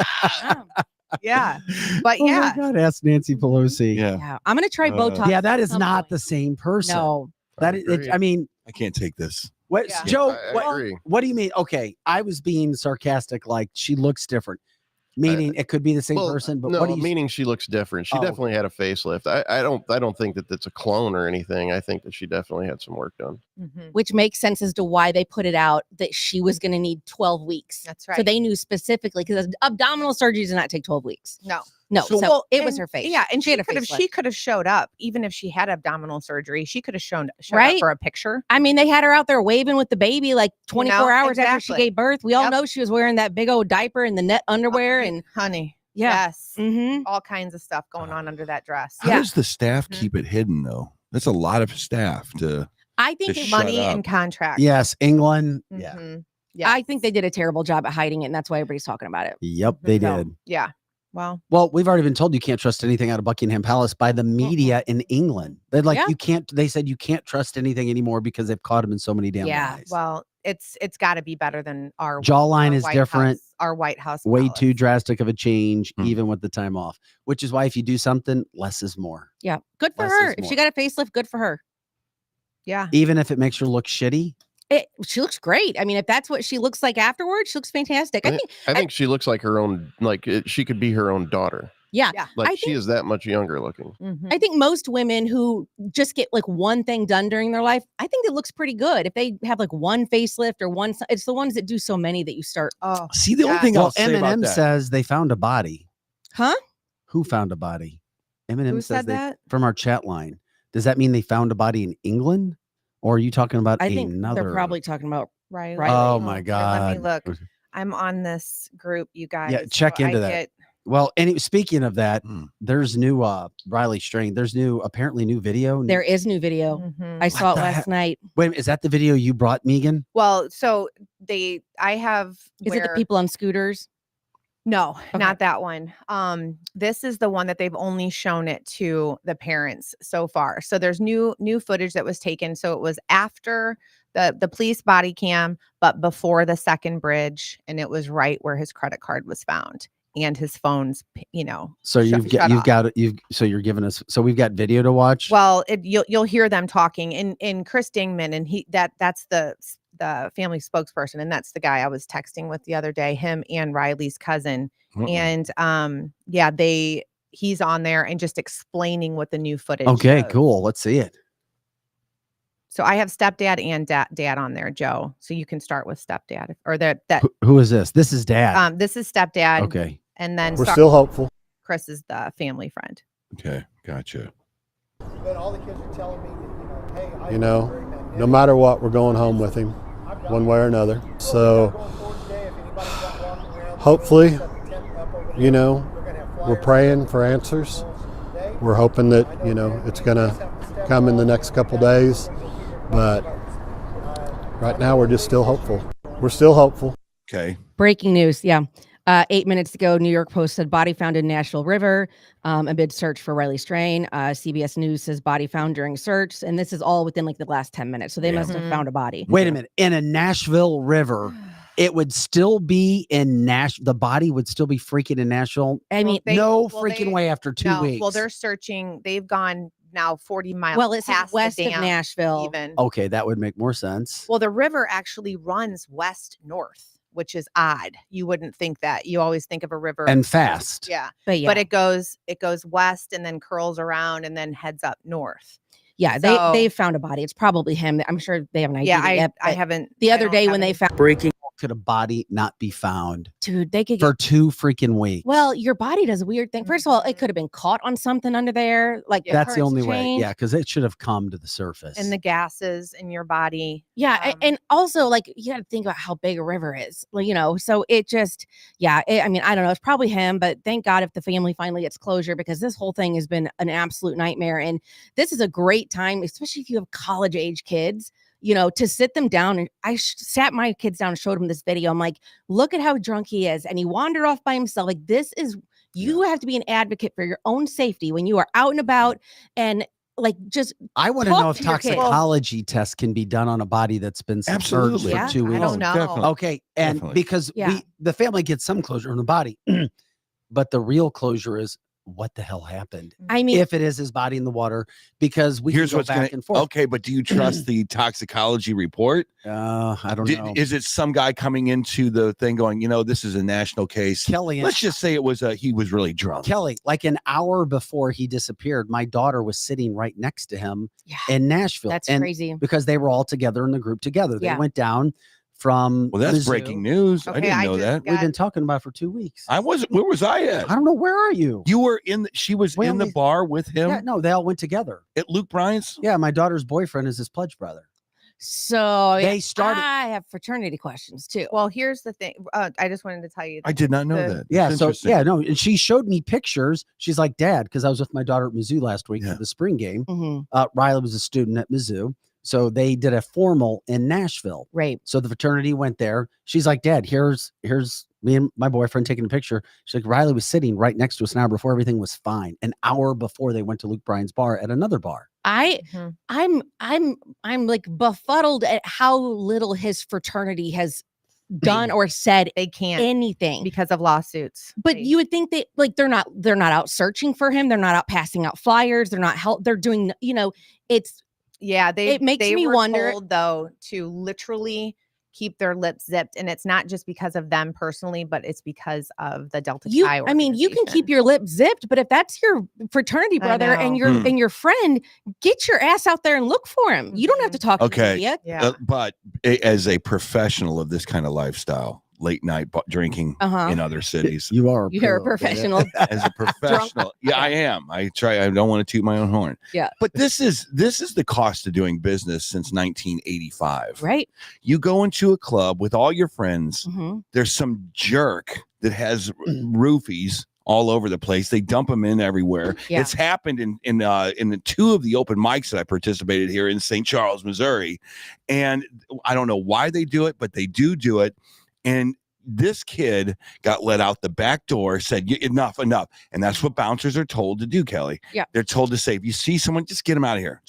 Yeah. But Oh yeah. my God, ask Nancy Pelosi. Yeah. yeah. I'm gonna try Botox. Yeah, that at is some not point. the same person. No. That is, I mean, I can't take this. what, Yeah. Joe? I agree. What do you mean? Okay, I was being sarcastic. Like she looks different, meaning it could be the same Well, person. But no, what do you? meaning she looks different. She Oh. definitely had a facelift. I don't think that that's a clone or anything. I think that she definitely had some work done. Mhm. Which makes sense as to why they put it out that she was going to need 12 weeks. That's right. So they knew specifically because abdominal surgery does not take 12 weeks. No. No. So, it was and- her face. Yeah, and she had a she facelift. could have showed up even if she had abdominal surgery. She could have showed Right? up for a picture. I mean, they had her out there waving with the baby like 24 hours after she exactly. gave birth. We all Yep. know she was wearing that big old diaper and the net underwear and Honey. yeah. Yes. Mm-hmm. All kinds of stuff going on under that dress. How Yeah. does the staff Mhm. keep it hidden though? That's a lot of staff to. I think Just it, shut Money up. and contract. Yes, England. Yeah. Mhm. I think they did a terrible job at hiding it, and that's why everybody's talking about it. Yep, they So, did. Yeah. Well, Well, we've already been told you can't trust anything out of Buckingham Palace by the media in England. They're like, Yeah. you can't. They said you can't trust anything anymore because they've caught him in so many damn Yeah. lies. well, it's got to be better than our Jawline our is White different. House- our White House. Way palace. too drastic of a change, Hmm. even with the time off. Which is why if you do something, less is more. Yeah. Good for Less her. is If she more. got a facelift, good for her. Yeah. Even if it makes her look shitty. She looks great. I mean, if that's what she looks like afterwards, she looks fantastic. I think I think she looks like her own. Like she could be her own daughter. Yeah. Like I she think, is that much younger looking. I think most women who just get like one thing done during their life, I think it looks pretty good. If they have like one facelift or one, it's the ones that do so many that you start. Oh, See, the only thing I'll say about Eminem that. says they found a body. Huh? Who found a body? Eminem Who says said that? from our chat line. Does that mean they found a body in England? Or are you talking about I think another? they're probably talking about Riley. Oh my Let me God. look. I'm on this group, you guys. Yeah, check into that. Well, and speaking of that, there's new Riley Strain. There's apparently new video. There is new video. I saw it last night. Wait, is that the video you brought, Megan? Well, so I have. Is it the people on scooters? No, not that one. This is the one that they've only shown it to the parents so far. So there's new footage that was taken. So it was after the police body cam, but before the second bridge, and it was right where his credit card was found and his phone's, So you're giving us. So we've got video to watch. Well, you'll hear them talking, and Chris Dingman, and that's the family spokesperson, and that's the guy I was texting with the other day, him and Riley's cousin. And he's on there and just explaining what the new footage Okay, shows. cool. Let's see it. So I have stepdad and dad on there, Joe. So you can start with stepdad, or that. Who is this? This is dad. This is stepdad. Okay. And then we're still hopeful. Chris is the family friend. Okay, gotcha. But all the kids are telling me that, hey, no matter what, we're going home with him, one way or another. So hopefully, we're praying for answers. We're hoping that, it's going to come in the next couple days. But right now, we're just still hopeful. We're still hopeful. Okay. Breaking news. Yeah. 8 minutes ago, New York Post said body found in Nashville River amid search for Riley Strain. CBS News says body found during search. And this is all within like the last 10 minutes. So they must have found a body. Wait a minute. In a Nashville River, it would still be in the body would still be freaking in Nashville. I mean, freaking way after 2 weeks. Well, they're searching. They've gone now 40 miles. Well, it's past west the of dam Nashville. Even. Okay, that would make more sense. Well, the river actually runs west-north, which is odd. You wouldn't think that. You always think of a river and fast. Yeah. But it goes west and then curls around and then heads up north. Yeah, So, they found a body. It's probably him. I'm sure they have an idea. Yeah, I haven't. The other day when they found breaking, could a body not be found? Dude, they could for 2 freaking weeks. Well, your body does a weird thing. First of all, it could have been caught on something under there. Like that's the only way. Yeah, because it should have come to the surface. And the gases in your body. Yeah, and also like you got to think about how big a river is. So it just, I mean, I don't know. It's probably him, but thank God if the family finally gets closure, because this whole thing has been an absolute nightmare. And this is a great time, especially if you have college age kids, to sit them down. And I sat my kids down and showed them this video. I'm like, look at how drunk he is. And he wandered off by himself. Like, this is, you have to be an advocate for your own safety when you are out and about. And like, just I want to know if toxicology tests can be done on a body that's been submerged for 2 weeks. I don't know. Definitely. Okay. And Definitely. because the family gets some closure on the body, but the real closure is what the hell happened? I mean, if it is his body in the water, because here's can go what's back and forth. Okay, but do you trust the toxicology report? I don't know. Is it some guy coming into the thing going, this is a national case? Kelly, let's just say it was he was really drunk. Kelly, like an hour before he disappeared, my daughter was sitting right next to him in Nashville. That's crazy. Because they were all together in the group together. They went down from that's Mizzou. Breaking news. Okay, I didn't know that. We've been talking about it for 2 weeks. I wasn't. Where was I at? I don't know. Where are you? You were in. She was in the bar with him. Yeah, no, they all went together at Luke Bryan's. Yeah, my daughter's boyfriend is his pledge brother. So they started. I have fraternity questions too. Well, here's the thing. I just wanted to tell you. I did not know that. Yeah. That's So no, and she showed me pictures. She's like, Dad, because I was with my daughter at Mizzou last week for the spring game. Riley was a student at Mizzou. So they did a formal in Nashville. Right. So the fraternity went there. She's like, Dad, here's me and my boyfriend taking a picture. She's like, Riley was sitting right next to us an hour before everything was fine. An hour before they went to Luke Bryan's bar at another bar. I'm like befuddled at how little his fraternity has done or said. They can't anything because of lawsuits. But you would think that like they're not out searching for him. They're not out passing out flyers. They're not they're doing, it makes me wonder told, though, to literally keep their lips zipped, and it's not just because of them personally, but it's because of the Delta Chi I mean, you can keep your lips zipped, but if that's your fraternity brother and your friend, get your ass out there and look for him. You don't have to talk to the media. But as a professional of this kind of lifestyle, late night drinking in other cities, you're a professional. As a professional, I am. I don't want to toot my own horn. Yeah, but this is the cost of doing business since 1985. Right. You go into a club with all your friends. There's some jerk that has roofies all over the place. They dump them in everywhere. Yeah. It's happened in the two of the open mics that I participated here in St. Charles, Missouri, and I don't know why they do it, but they do it. And this kid got let out the back door, said, enough. And that's what bouncers are told to do, Kelly. Yeah. They're told to say, if you see someone, just get them out of here.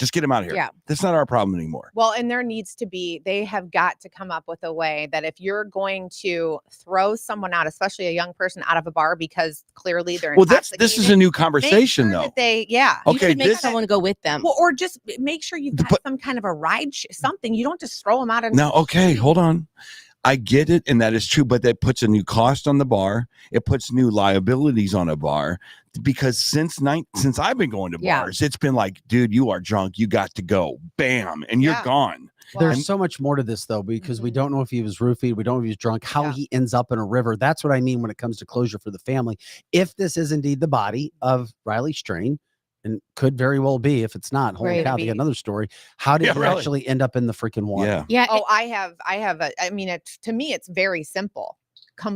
Yeah. That's not our problem anymore. Well, and there needs to be, they have got to come up with a way that if you're going to throw someone out, especially a young person, out of a bar because clearly they're this is a new conversation, though. You should make someone go with them. Well, or just make sure you've got some kind of a ride, something. You don't just throw them out. Now, okay, hold on. I get it, and that is true, but that puts a new cost on the bar. It puts new liabilities on a bar, because since I've been going to bars, it's been like, dude, you are drunk, you got to go, bam, and you're gone. There's so much more to this, though, because we don't know if he was roofied, we don't know if he was drunk, how he ends up in a river. That's what I mean when it comes to closure for the family. If this is indeed the body of Riley Strain, and could very well be, if it's not, holy cow, they got another story. How did he actually end up in the freaking water? Yeah. Oh, I have I mean, to me, it's very simple.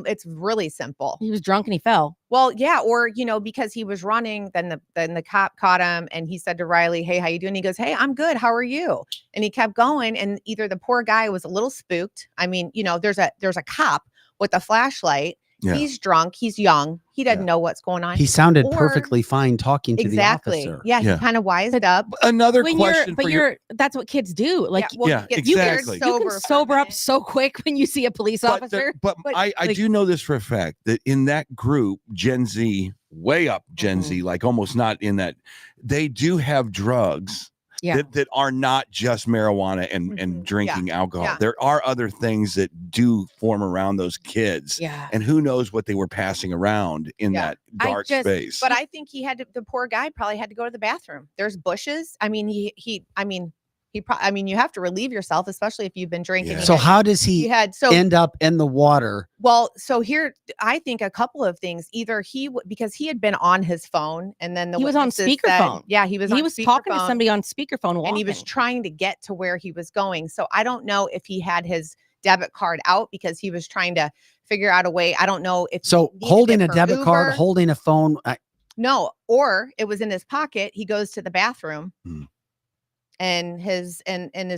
It's really simple. He was drunk and he fell. Well, yeah. Or, because he was running, then the cop caught him and he said to Riley, hey, how you doing? He goes, hey, I'm good. How are you? And he kept going. And either the poor guy was a little spooked. I mean, there's a cop with a flashlight. Yeah. He's drunk. He's young. He doesn't know what's going on. He sounded perfectly fine talking to the officer. Yeah, he kind of wised up. Another question that's what kids do. Like, exactly. You can sober up so quick when you see a police officer. But I do know this for a fact that in that group, Gen Z, way up Gen Z, like almost not in that, they do have drugs. That are not just marijuana and drinking alcohol. Yeah. There are other things that do form around those kids. Yeah. And who knows what they were passing around in that dark space. But I think the poor guy probably had to go to the bathroom. There's bushes. I mean, you have to relieve yourself, especially if you've been drinking. Yeah. So how does he end up in the water? Well, so here, I think a couple of things. Either because he had been on his phone, and then he was on speakerphone. He was talking to somebody on speakerphone, and he was trying to get to where he was going. So I don't know if he had his debit card out because he was trying to figure out a way. I don't know if holding a debit card, holding a phone. No, or it was in his pocket. He goes to the bathroom. And his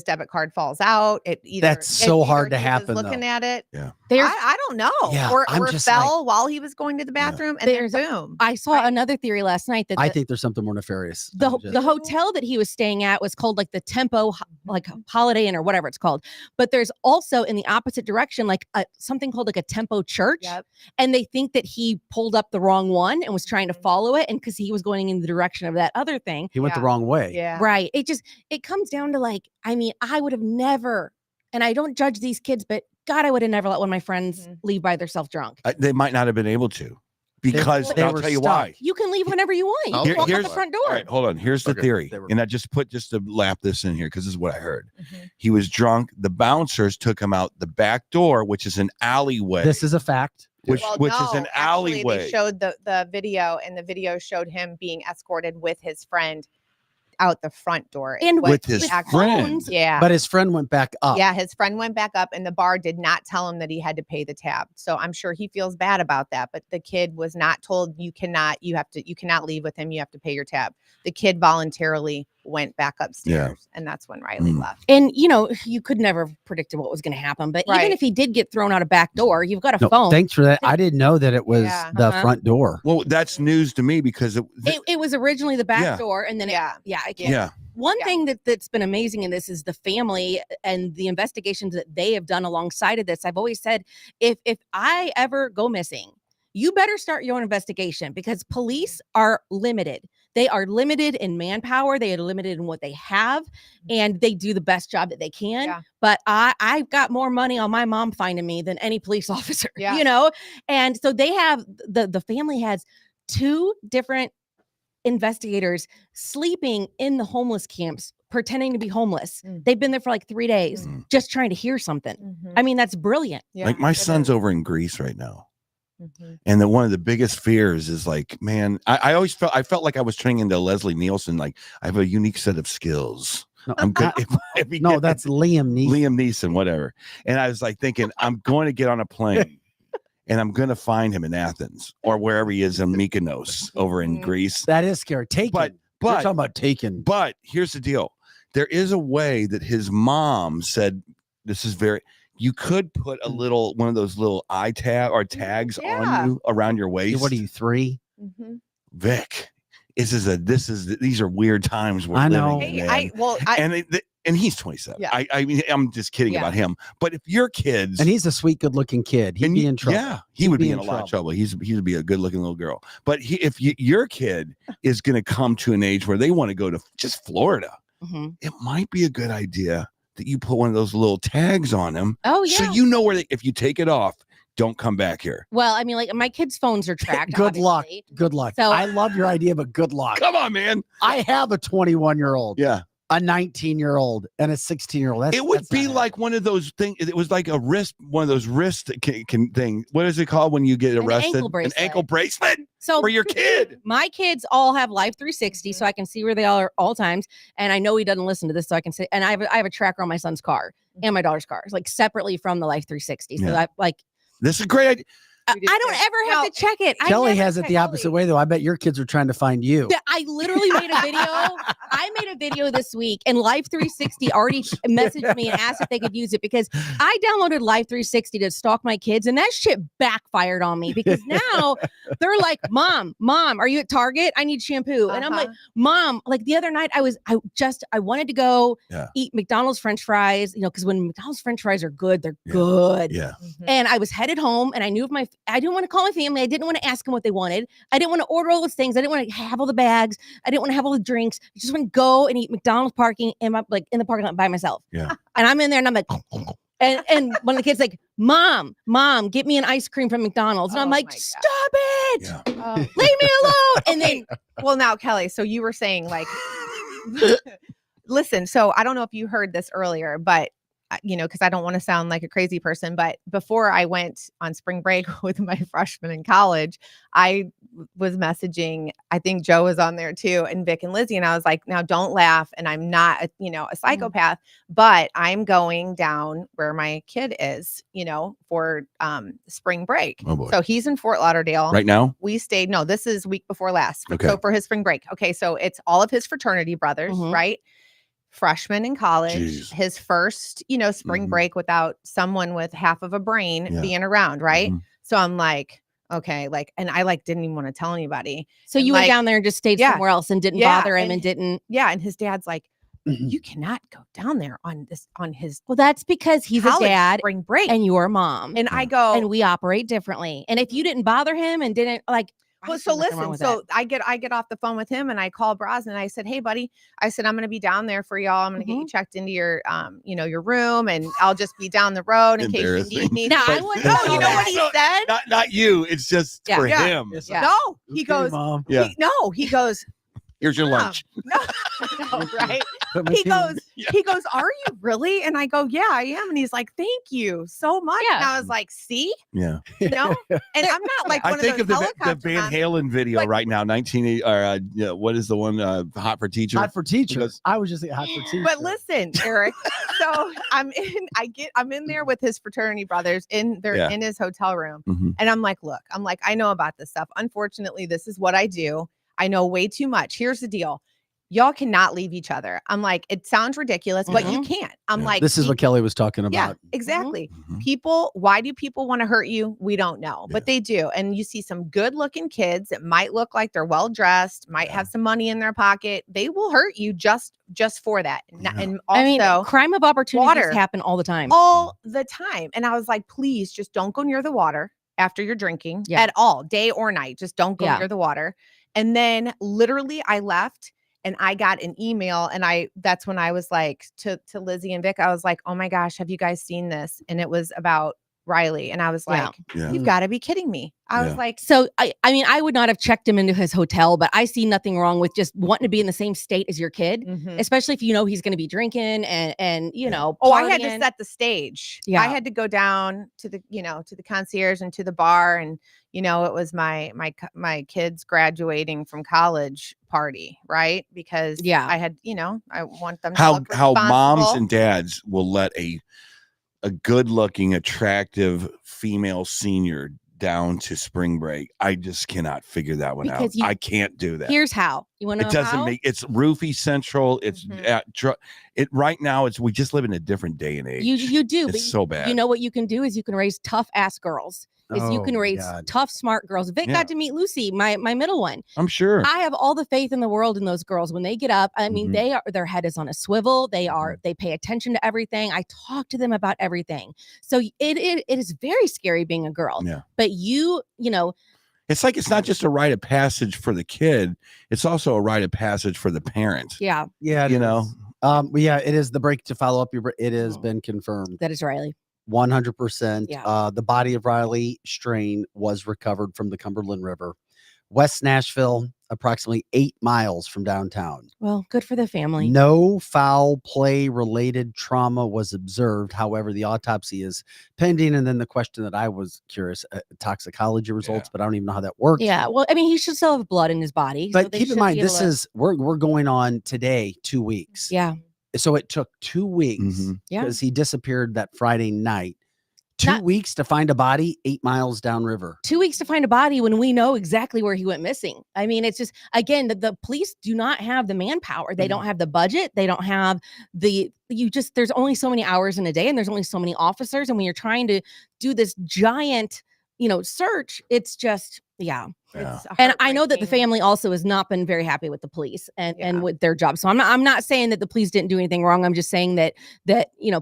debit card falls out. That's so hard to happen. Looking at it, I don't know. Yeah, or fell while he was going to the bathroom, and then boom. I saw another theory last night that I think there's something more nefarious. The hotel that he was staying at was called like the Tempo, like Holiday Inn or whatever it's called. But there's also in the opposite direction, like something called like a Tempo Church, and they think that he pulled up the wrong one and was trying to follow it, and because he was going in the direction of that other thing, he went the wrong way. Yeah, right. It comes down to like, I mean, I would have never, and I don't judge these kids, but God, I would have never let one of my friends leave by themselves drunk. They might not have been able to, because I'll tell you why. You can leave whenever you want. You can walk out the front door. All right, hold on. Here's the theory. And I just to lap this in here, because this is what I heard. He was drunk. The bouncers took him out the back door, which is an alleyway. This is a fact. Which is an alleyway. They showed the video, and the video showed him being escorted with his friend out the front door and with his friend. Yeah, but his friend went back up. Yeah, his friend went back up, and the bar did not tell him that he had to pay the tab. So I'm sure he feels bad about that. But the kid was not told you cannot leave with him. You have to pay your tab. The kid voluntarily went back upstairs, and that's when Riley left. And you could never have predicted what was going to happen. But even if he did get thrown out a back door, you've got a phone. Thanks for that. I didn't know that it was the front door. Well, that's news to me, because it was originally the back door, and then One thing that's been amazing in this is the family and the investigations that they have done alongside of this. I've always said, if I ever go missing, you better start your own investigation, because police are limited. They are limited in manpower. They are limited in what they have, and they do the best job that they can. Yeah. But I've got more money on my mom finding me than any police officer, Yeah. you know? And so they have, the family has 2 different investigators sleeping in the homeless camps, pretending to be homeless. They've been there for like 3 days, just trying to hear something. I mean, that's brilliant. Yeah, like my son's over in Greece right now. And one of the biggest fears is like, man, I always felt like I was turning into Leslie Nielsen. Like, I have a unique set of skills. No, I'm good. No, that's Liam Neeson. Liam Neeson, whatever. And I was like thinking, I'm going to get on a plane and I'm going to find him in Athens or wherever he is in Mykonos over in Greece. That is scary. Taken. But You're talking about Taken. But here's the deal. There is a way that his mom said, this is very, you could put a little, one of those little eye tag or tags on you around your waist. What are you, 3? Vic, these are weird times we're I know. living in. And he's 27. Yeah. I mean, I'm just kidding about him. But if your kids, and he's a sweet, good-looking kid, he'd be in trouble. Yeah, he would be in a lot of trouble. He'd be a good-looking little girl. But if your kid is going to come to an age where they want to go to just Florida, it might be a good idea that you put one of those little tags on him. Oh yeah. So you know where if you take it off, don't come back here. Well, I mean, like my kids' phones are tracked. Good luck. obviously. Good luck. So I love your idea, but good luck. Come on, man. I have a 21-year-old. Yeah. A 19-year-old and a 16-year-old. It would be like one of those things. It was like one of those wrist thing. What is it called when you get arrested? An ankle bracelet. So for your kid. My kids all have Life 360, so I can see where they are all times. And I know he doesn't listen to this, so I can say. And I have a tracker on my son's car and my daughter's car, like separately from the Life 360. So that this is a great idea. I don't ever have to check it. Kelly has it the opposite way, though. I bet your kids are trying to find you. I literally made a video. I made a video this week, and Life 360 already messaged me and asked if they could use it because I downloaded Life 360 to stalk my kids, and that shit backfired on me because now they're like, Mom, are you at Target? I need shampoo. And I'm like, Mom, like the other night I wanted to go eat McDonald's French fries, because when McDonald's French fries are good, they're good. Yeah. And I was headed home, and I knew I didn't want to call my family. I didn't want to ask them what they wanted. I didn't want to order all those things. I didn't want to have all the bags. I didn't want to have all the drinks. I just want to go and eat McDonald's parking in the parking lot by myself. Yeah. And I'm in there and I'm like, and one of the kids like, Mom, get me an ice cream from McDonald's. And I'm like, stop it. Yeah. Leave me alone. And then, well, now Kelly, so you were saying like, listen, so I don't know if you heard this earlier, but because I don't want to sound like a crazy person, but before I went on spring break with my freshmen in college, I was messaging, I think Joe was on there too, and Vic and Lizzie. And I was like, now don't laugh. And I'm not, a psychopath, but I'm going down where my kid is, for spring break. Oh boy. So he's in Fort Lauderdale. Right now? We stayed, no, this is week before last. Okay. So for his spring break. Okay. So it's all of his fraternity brothers, right? Freshman in college, his first, spring break without someone with half of a brain being around, right? So I'm like, okay, and I didn't even want to tell anybody. So you went down there and just stayed somewhere else and didn't bother him and didn't. Yeah, and his dad's like, you cannot go down there on his. Well, that's because he's a dad, spring break, and you're a mom, and I go, and we operate differently. And if you didn't bother him and didn't well, so listen, so I get off the phone with him and I call Braz and I said, hey buddy, I said, I'm going to be down there for y'all. I'm going to get you checked into your, your room, and I'll just be down the road in case you need me. Now, you know what he said? Not you. It's just for him. Yeah. No, he goes, Mom. He goes, here's your lunch. No, right? He goes, are you really? And I go, yeah, I am. And he's like, thank you so much. Yeah. And I was like, see? Yeah. And I'm not like one I think of those the Van Halen video right now, 1980, what is the one, Hot for Teacher? Hot for Teacher. I was just thinking Hot for Teacher. But listen, Eric, so I'm in there with his fraternity brothers in his hotel room. And I'm like, look, I know about this stuff. Unfortunately, this is what I do. I know way too much. Here's the deal. Y'all cannot leave each other. I'm like, it sounds ridiculous, but you can't. I'm like, this is what Kelly was talking about. Yeah, exactly. Why do people want to hurt you? We don't know, but they do. And you see some good looking kids that might look like they're well dressed, might have some money in their pocket. They will hurt you just for that. And also, crime of opportunities happen all the time. And I was like, please just don't go near the water after you're drinking at all, day or night. Just don't go near the water. And then literally I left and I got an email, and that's when I was like to Lizzie and Vic, I was like, oh my gosh, have you guys seen this? And it was about Riley. And I was like, you've got to be kidding me. I was like, so I mean, I would not have checked him into his hotel, but I see nothing wrong with just wanting to be in the same state as your kid, especially if you know he's going to be drinking and you know. Oh, I had to set the stage. Yeah. I had to go down to the, to the concierge and to the bar, and it was my kids graduating from college party, right? Because I had, I want them to look how moms responsible. and dads will let a good-looking, attractive female senior down to spring break. I just cannot figure that one out. I can't do that. Here's how. You want to know it doesn't how? it's roofie central. It's it right now. We just live in a different day and age. You do. It's so bad. You know what you can do is you can raise tough ass girls. You can raise tough, smart girls. Vic got to meet Lucy, my middle one. I'm sure. I have all the faith in the world in those girls. When they get up, I mean, their head is on a swivel. They pay attention to everything. I talk to them about everything. So it is very scary being a girl. Yeah. But you know, it's like, it's not just a rite of passage for the kid. It's also a rite of passage for the parent. Yeah. Yeah. It is the break to follow up. It has been confirmed. That is Riley. 100%. Yeah. The body of Riley Strain was recovered from the Cumberland River. West Nashville, approximately 8 miles from downtown. Well, good for the family. No foul play related trauma was observed. However, the autopsy is pending. And then the question that I was curious, toxicology results, but I don't even know how that works. Yeah. Well, I mean, he should still have blood in his body. But so they keep in should mind, be able to- we're going on today 2 weeks. Yeah. So it took 2 weeks because he disappeared that Friday night. 2 weeks to find a body 8 miles downriver. 2 weeks to find a body when we know exactly where he went missing. I mean, it's just, again, the police do not have the manpower. They don't have the budget. They don't have there's only so many hours in a day, and there's only so many officers. And when you're trying to do this giant, search, it's just, And I know that the family also has not been very happy with the police and with their job. So I'm not saying that the police didn't do anything wrong. I'm just saying that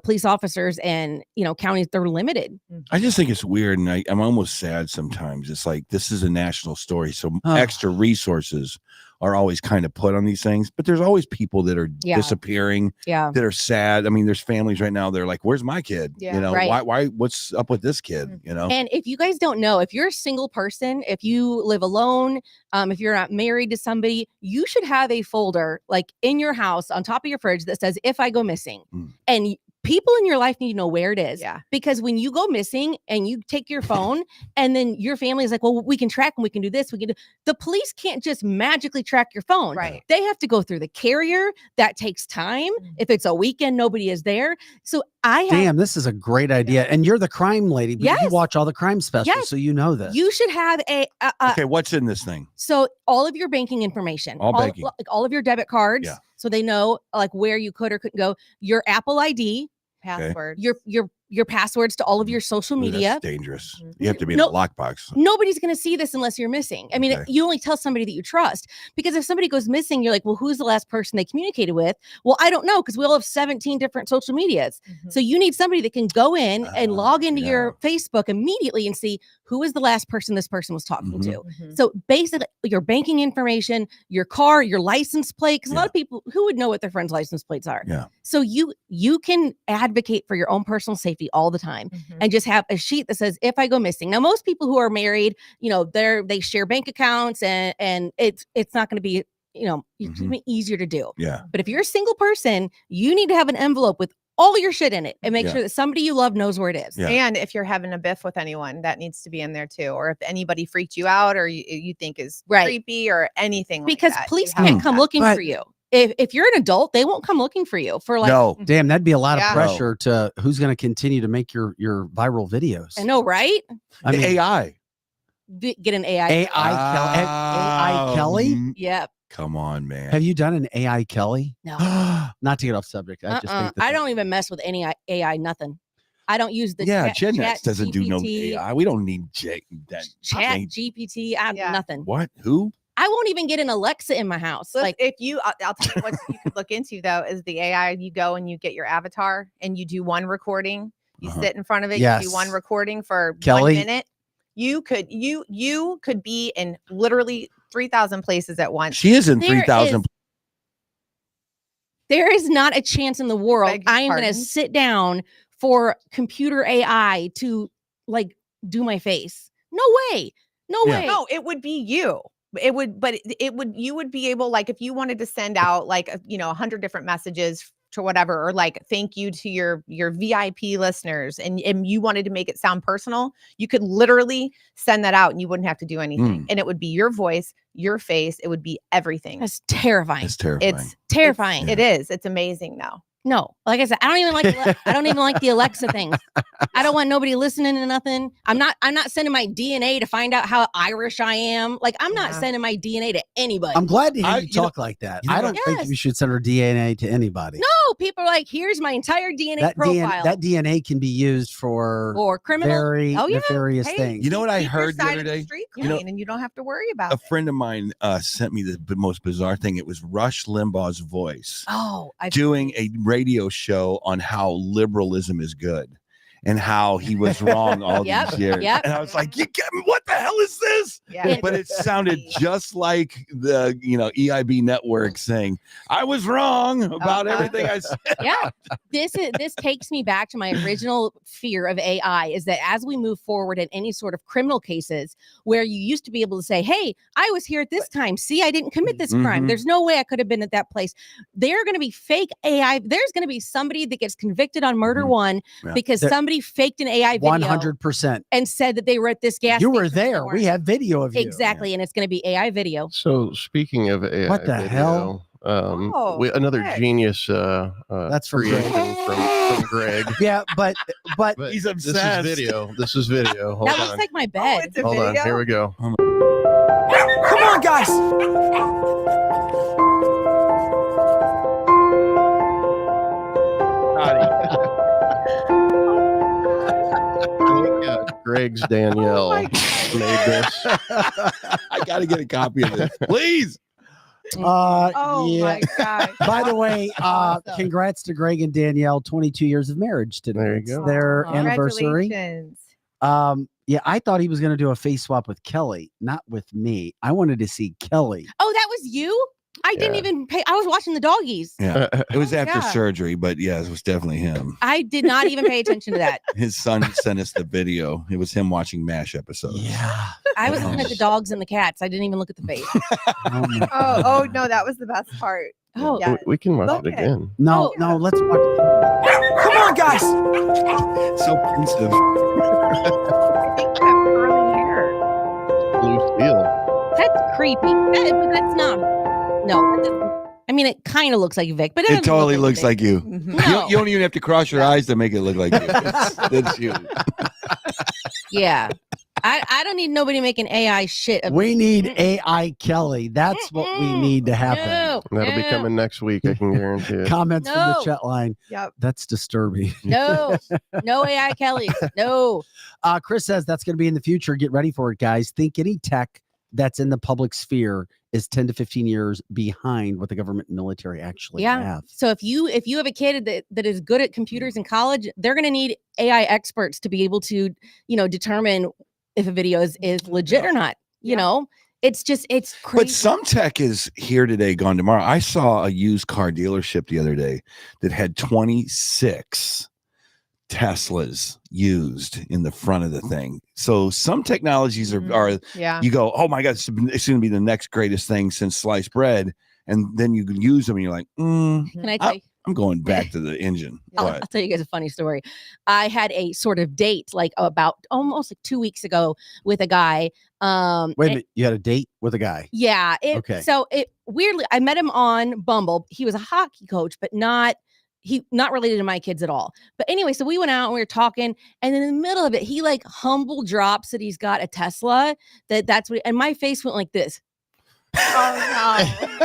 police officers and counties, they're limited. I just think it's weird, and I'm almost sad sometimes. It's like, this is a national story, so extra resources are always kind of put on these things, but there's always people that are disappearing, that are sad. I mean, there's families right now, they're like, where's my kid? Why, what's up with this kid? And if you guys don't know, if you're a single person, if you live alone, if you're not married to somebody, you should have a folder like in your house on top of your fridge that says, if I go missing. And people in your life need to know where it is. Because when you go missing and you take your phone and then your family is like, well, we can track and we can do this. The police can't just magically track your phone. Right. They have to go through the carrier. That takes time. If it's a weekend, nobody is there. So Damn, this is a great idea. And you're the crime lady, but you watch all the crime specials, so you know this. You should have okay, what's in this thing? So all of your banking information, all of your debit cards, so they know like where you could or couldn't go. Your Apple ID, password, your passwords to all of your social media. That's dangerous. You have to be in a lockbox. Nobody's going to see this unless you're missing. I mean, you only tell somebody that you trust, because if somebody goes missing, you're like, well, who's the last person they communicated with? Well, I don't know, because we all have 17 different social medias. So you need somebody that can go in and log into your Facebook immediately and see who is the last person this person was talking to. So basically your banking information, your car, your license plate, because a lot of people, who would know what their friends' license plates are? So you can advocate for your own personal safety all the time and just have a sheet that says, if I go missing. Now, most people who are married, they share bank accounts and it's not going to be, it's going to be easier to do. But if you're a single person, you need to have an envelope with all your shit in it and make sure that somebody you love knows where it is. And if you're having a biff with anyone, that needs to be in there too. Or if anybody freaked you out or you think is creepy or anything because like that, police can't come looking for you. If you're an adult, they won't come looking for you for like. Damn, that'd be a lot of pressure to who's going to continue to make your viral videos. I know, right? I mean, AI. Get an AI. AI Kelly? Yep. Come on, man. Have you done an AI Kelly? No. Not to get off subject. I just think I don't even mess with any AI. Nothing. I don't use the Gen doesn't do no AI. We don't need Chat GPT. Nothing. What? Who? I won't even get an Alexa in my house. Like if I'll tell you what you could look into though is the AI. You go and you get your avatar and you do one recording. You sit in front of it. You do one recording for Kelly, 1 minute. You could be in literally 3,000 places at once. She is in There 3,000. There is not a chance in the world Beg your I am going to pardon? sit down for computer AI to like do my face. No way. No Yeah. way. No, it would be you. It would, but it would, you would be able, like, if you wanted to send out like, 100 different messages to whatever, or like, thank you to your VIP listeners, and you wanted to make it sound personal, you could literally send that out and you wouldn't have to do anything. And it would be your voice, your face. It would be everything. That's terrifying. That's terrifying. It's terrifying. It is. It's amazing though. No, like I said, I don't even like the Alexa things. I don't want nobody listening to nothing. I'm not sending my DNA to find out how Irish I am. Like, I'm not sending my DNA to anybody. I'm glad to hear you you know- talk like that. you know I don't think Yes. we should send our DNA to anybody. No, people are like, here's my entire DNA that profile. that DNA can be used for or criminal. very Oh, yeah. nefarious Hey, things. You know what I keep your heard the side other of day? street You know- clean, and you don't have to worry about A it. friend of mine sent me the most bizarre thing. It was Rush Limbaugh's voice Oh, doing a radio show on how liberalism is good and how he was wrong all Yep, these years. yep. And I was like, what the hell is this? Yeah, But it sounded just like the EIB network saying, I was wrong about everything I said. yeah. This takes me back to my original fear of AI, is that as we move forward in any sort of criminal cases where you used to be able to say, hey, I was here at this time. See, I didn't commit this crime. Mhm. There's no way I could have been at that place. They're going to be fake AI. There's going to be somebody that gets convicted on murder one Yeah. because somebody faked an AI video 100%. and said that they were at this gas You were station there. somewhere. We have video of you. Exactly. And it's going to be AI video. So speaking of AI, What the video, hell? Another Greg. genius. That's from creation Greg. from Greg. Yeah, but But He's this is obsessed. video. This is video. Hold That looks on. like my Oh, bed. it's a Hold on. video. Here we go. Come on, guys. Greg's Danielle made this. I got to get a copy of this, please. Oh yeah. my god! By the way, Awesome. congrats to Greg and Danielle, 22 years of marriage today. There you It's go. their anniversary. Congratulations. Yeah, I thought he was going to do a face swap with Kelly, not with me. I wanted to see Kelly. Oh, that was you? I didn't Yeah. even pay. I was watching the doggies. Yeah, it was after yeah. surgery, but yeah, it was definitely him. I did not even pay attention to that. His son sent us the video. It was him watching MASH episodes. Yeah. I was looking at the dogs and the cats. I didn't even look at the face. Oh, my Oh God. no, that was the best part. Oh, Yeah. We can watch Okay. it again. No, no, let's watch. Come on, guys. So pensive. I think you have curly hair. Blue Steel. that's creepy. But that's not. No, that doesn't. I mean, it kind of looks like Vic, but it, It doesn't totally look looks like you. Mhm. No. You don't even have to cross your eyes to make it look like you. That's you. Yeah. I don't need nobody making AI shit. We need AI Kelly. That's what we need to happen. No, That'll be coming next week. I can guarantee it. Comments from the No. chat line. Yep. That's disturbing. No, no AI Kellys. No. Chris says that's going to be in the future. Get ready for it, guys. Think any tech that's in the public sphere is 10 to 15 years behind what the government and military actually Yeah. have. So if you have a kid that is good at computers in college, they're going to need AI experts to be able to, determine if a video is legit or not. You Yeah. know, it's crazy. But some tech is here today, gone tomorrow. I saw a used car dealership the other day that had 26 Teslas used in the front of the thing. So some technologies are Yeah. you go, oh my God, it's going to be the next greatest thing since sliced bread. And then you can use them and you're like, Can I tell you? I'm going back to the engine. I'll But tell you guys a funny story. I had a sort of date like about almost like 2 weeks ago with a guy. Wait a and- minute. You had a date with a guy. Yeah. Okay. So it weirdly, I met him on Bumble. He was a hockey coach, but not related to my kids at all. But anyway, so we went out and we were talking, and in the middle of it, he like humble drops that he's got a Tesla. That's what, and my face went like this. Oh no.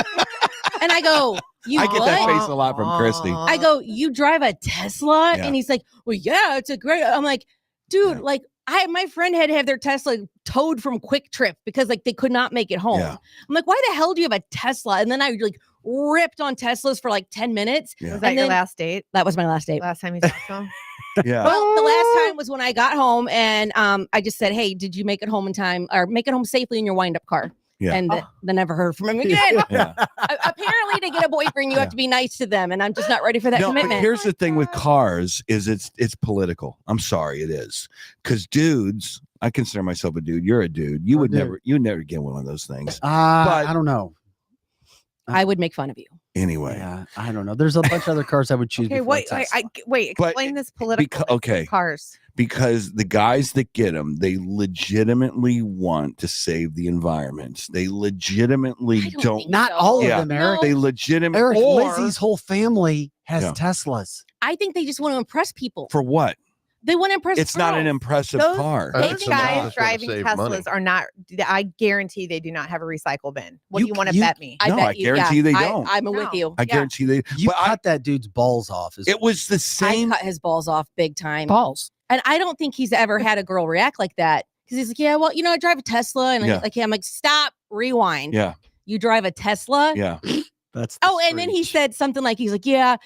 And I go, you I get that what? face a lot from Christy. I go, you drive a Tesla? Yeah. And he's like, well, yeah, it's a great. I'm like, dude, like my friend had to have their Tesla towed from Quick Trip because like they could not make it home. Yeah. I'm like, why the hell do you have a Tesla? And then I like ripped on Teslas for like 10 minutes. Yeah. Was that And your then- last date? That was my last date. Last time you talked to him? Yeah. Well, the last time was when I got home and I just said, hey, did you make it home in time or make it home safely in your wind up car? and then never heard from him again. Apparently, to get a boyfriend, you have to be nice to them, and I'm just not ready for that commitment. But here's the thing with cars: is it's political. I'm sorry, it is, because dudes. I consider myself a dude. You're a dude. You would never get one of those things. But I don't know. I would make fun of you. Anyway, I don't know. There's a bunch of other cars I would choose. Okay, wait, explain this political cars. Because the guys that get them, they legitimately want to save the environment. They legitimately don't. Not all of them, Eric. They legitimately. Eric, Lizzie's whole family has Teslas. I think they just want to impress people. For what? They want to impress. It's not an impressive car. Those guys driving Teslas are not. I guarantee they do not have a recycle bin. What do you want to bet me? I guarantee they don't. I'm with you. I guarantee they. You cut that dude's balls off. It was the same. I cut his balls off big time. Balls. And I don't think he's ever had a girl react like that, because he's like, yeah, well, I drive a Tesla, and I'm like, stop, rewind. Yeah. You drive a Tesla? Yeah. That's and then he said something like, he's like, yeah,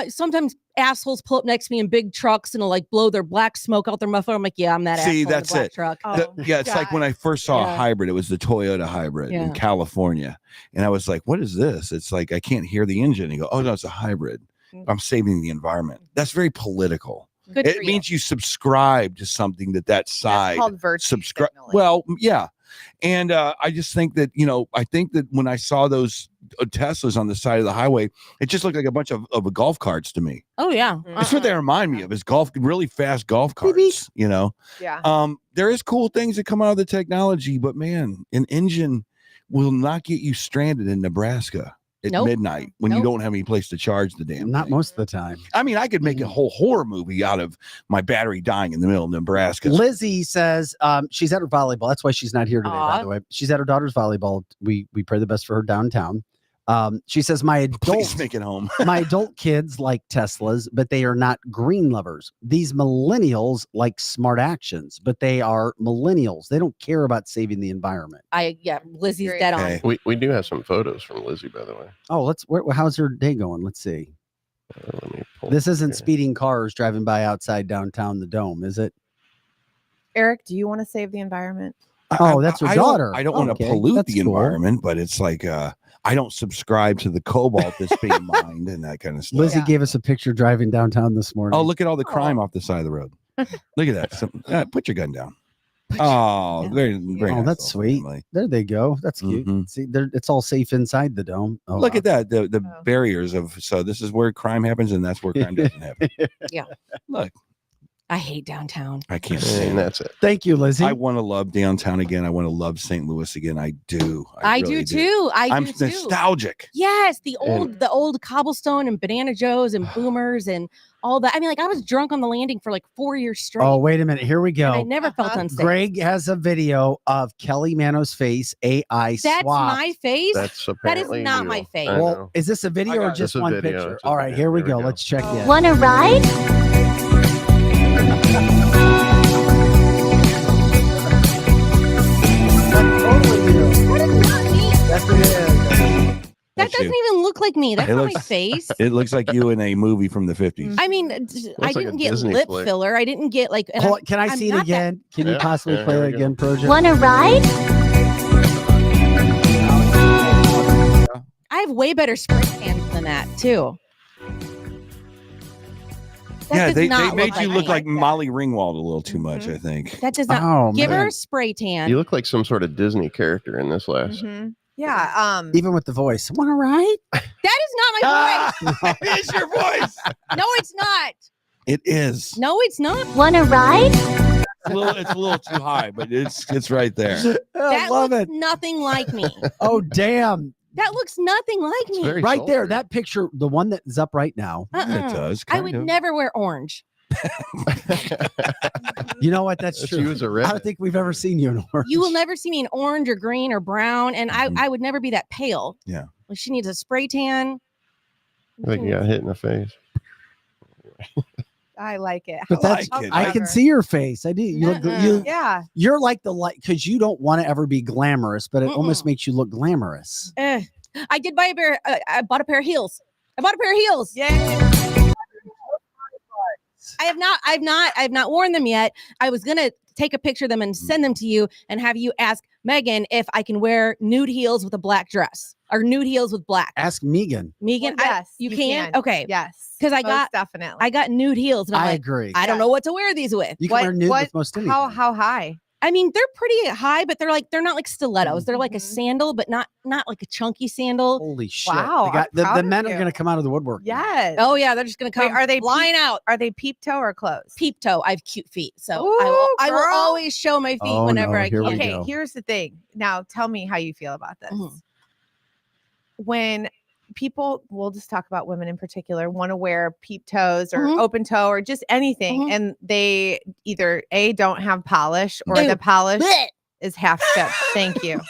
sometimes assholes pull up next to me in big trucks and will like blow their black smoke out their muffler. I'm like, yeah, I'm that asshole in the black truck. It's like when I first saw a hybrid, it was the Toyota hybrid in California. And I was like, what is this? It's like, I can't hear the engine. You go, oh no, it's a hybrid. I'm saving the environment. That's very political. It means you subscribe to something that side. That's called virtue signaling. Well, yeah. And I just think that, I think that when I saw those Teslas on the side of the highway, it just looked like a bunch of golf carts to me. Oh, yeah. That's what they remind me of, is really fast golf carts, Yeah. There is cool things that come out of the technology, but man, an engine will not get you stranded in Nebraska at midnight when you don't have any place to charge the damn Not thing. most of the time. I mean, I could make a whole horror movie out of my battery dying in the middle of Nebraska. Lizzie says she's at her volleyball. That's why she's not here today, by the way. She's at her daughter's volleyball. We pray the best for her downtown. She says, Please make it home. My adult kids like Teslas, but they are not green lovers. These millennials like smart actions, but they are millennials. They don't care about saving the environment. Lizzie's dead on. We do have some photos from Lizzie, by the way. Oh, how's her day going? Let's see. Let me pull this isn't speeding cars driving by outside downtown the Dome, is it? Eric, do you want to save the environment? Oh, that's her daughter. I don't want to pollute the environment, but it's like I don't subscribe to the cobalt that's being mined and that kind of stuff. Lizzie gave us a picture driving downtown this morning. Oh, look at all the crime off the side of the road. Look at that. Put your gun down. Very nice. That's sweet. Family. There they go. That's cute. See, it's all safe inside the Dome. Oh, look at that. The barriers so this is where crime happens and that's where crime doesn't happen. Yeah. Look. I hate downtown. I can't say that's it. Thank you, Lizzie. I want to love downtown again. I want to love St. Louis again. I do. I really do too. I'm nostalgic. Yes, the old cobblestone and Banana Joe's and Boomers and all that. I mean, I was drunk on the landing for like 4 years straight. Oh, wait a minute. Here we go. And I never felt unsafe. Greg has a video of Kelly Manno's face AI That's swap. my face. That is not my face. Well, is this a video or just one picture? All right, here we go. Let's check in. Want to ride? That doesn't even look like me. That's not my face. It looks like you in a movie from the 50s. I mean, I didn't get lip filler. I didn't get like. Can I see it again? Can you possibly play it again, Project? Want to ride? I have way better spray cans than that too. They made you look like Molly Ringwald a little too much, I think. That does not give her a spray tan. You look like some sort of Disney character in this last. Yeah. Even with the voice. Want to ride? That is not my voice. It is your voice. No, it's not. It is. No, it's not. Want to ride? It's a little too high, but it's right there. I love it. Nothing like me. Oh, damn. That looks nothing like me. Right sultry. There, that picture, the one that is up right now. It does. I would never wear orange. You know what? That's true. I don't think we've ever seen you in orange. You will never see me in orange or green or brown, and I would never be that pale. Yeah. Like she needs a spray tan. I think you got hit in the face. I like it. But I can see your face. I do. You're like the light because you don't want to ever be glamorous, but it almost makes you look glamorous. I did buy I bought a pair of heels. Yeah. I have not worn them yet. I was gonna take a picture of them and send them to you and have you ask Meghan if I can wear nude heels with a black dress or nude heels with black. Ask Megan. Megan, Well, yes, you can? Okay. Yes. 'Cause definitely. I got nude heels. And I'm I like, agree. I don't know what to wear these with. You can wear nude with most anything. How high? I mean, they're pretty high, but they're not like stilettos. They're like a sandal, but not like a chunky sandal. Holy shit. Wow, The men are going to come out of the woodwork. Yes. Oh yeah, they're just gonna come. Wait, are they flying out? Are they peep toe or closed? Peep toe. I have cute feet, so Ooh, I will girl. always show my feet Oh, whenever no, I here can. we Okay, go. here's the thing. Now tell me how you feel about this. Mhm. When people, we'll just talk about women in particular, want to wear peep toes or Mhm. open toe or just anything, Mhm. and they either don't have polish or Ew. the polish Blech. is half chipped. Thank you.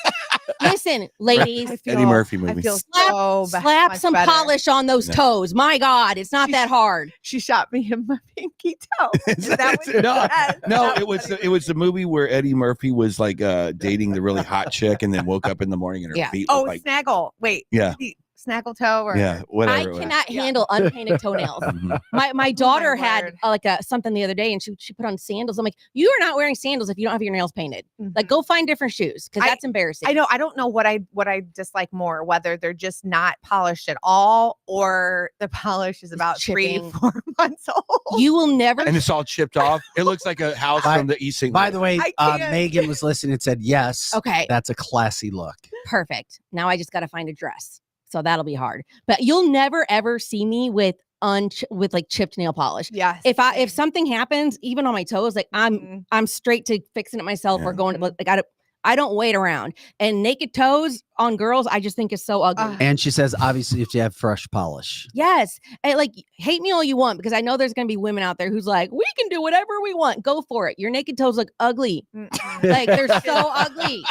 Listen, ladies, I Eddie Murphy movie. I feel slap, so slap much some better. polish on those Yeah. toes. My God, it's not that hard. She shot me in my pinky toe. Is that what you No, said? no, That's it was funny. it was the movie where Eddie Murphy was like dating the really hot chick and then woke up in the morning and her Yeah. feet Oh, looked like snaggle. Wait. Yeah. Snaggle toe or yeah, whatever. I it was. cannot Yeah. handle unpainted toenails. Mhm. My daughter had word. like something the other day, and she put on sandals. I'm like, you are not wearing sandals if you don't have your nails painted. Like, go find different shoes because that's embarrassing. I know. I don't know what I dislike more, whether they're just not polished at all or the polish is about chipping. 3-4 months old. You will never. And it's all chipped off. It looks like a house By- from the East St. By the way, I can't. Megan was listening and said, yes, Okay, that's a classy look. perfect. Now I just got to find a dress, so that'll be hard. But you'll never ever see me with like chipped nail polish. Yes. If something happens, even on my toes, like Mhm. I'm straight to fixing it myself or Yeah. going to like I don't wait around. And naked toes on girls, I just think is so ugly. And she says, obviously, if you have fresh polish. Yes. And like, hate me all you want, because I know there's going to be women out there who's like, we can do whatever we want. Go for it. Your naked toes look ugly. Mm-mm. Like, they're so ugly.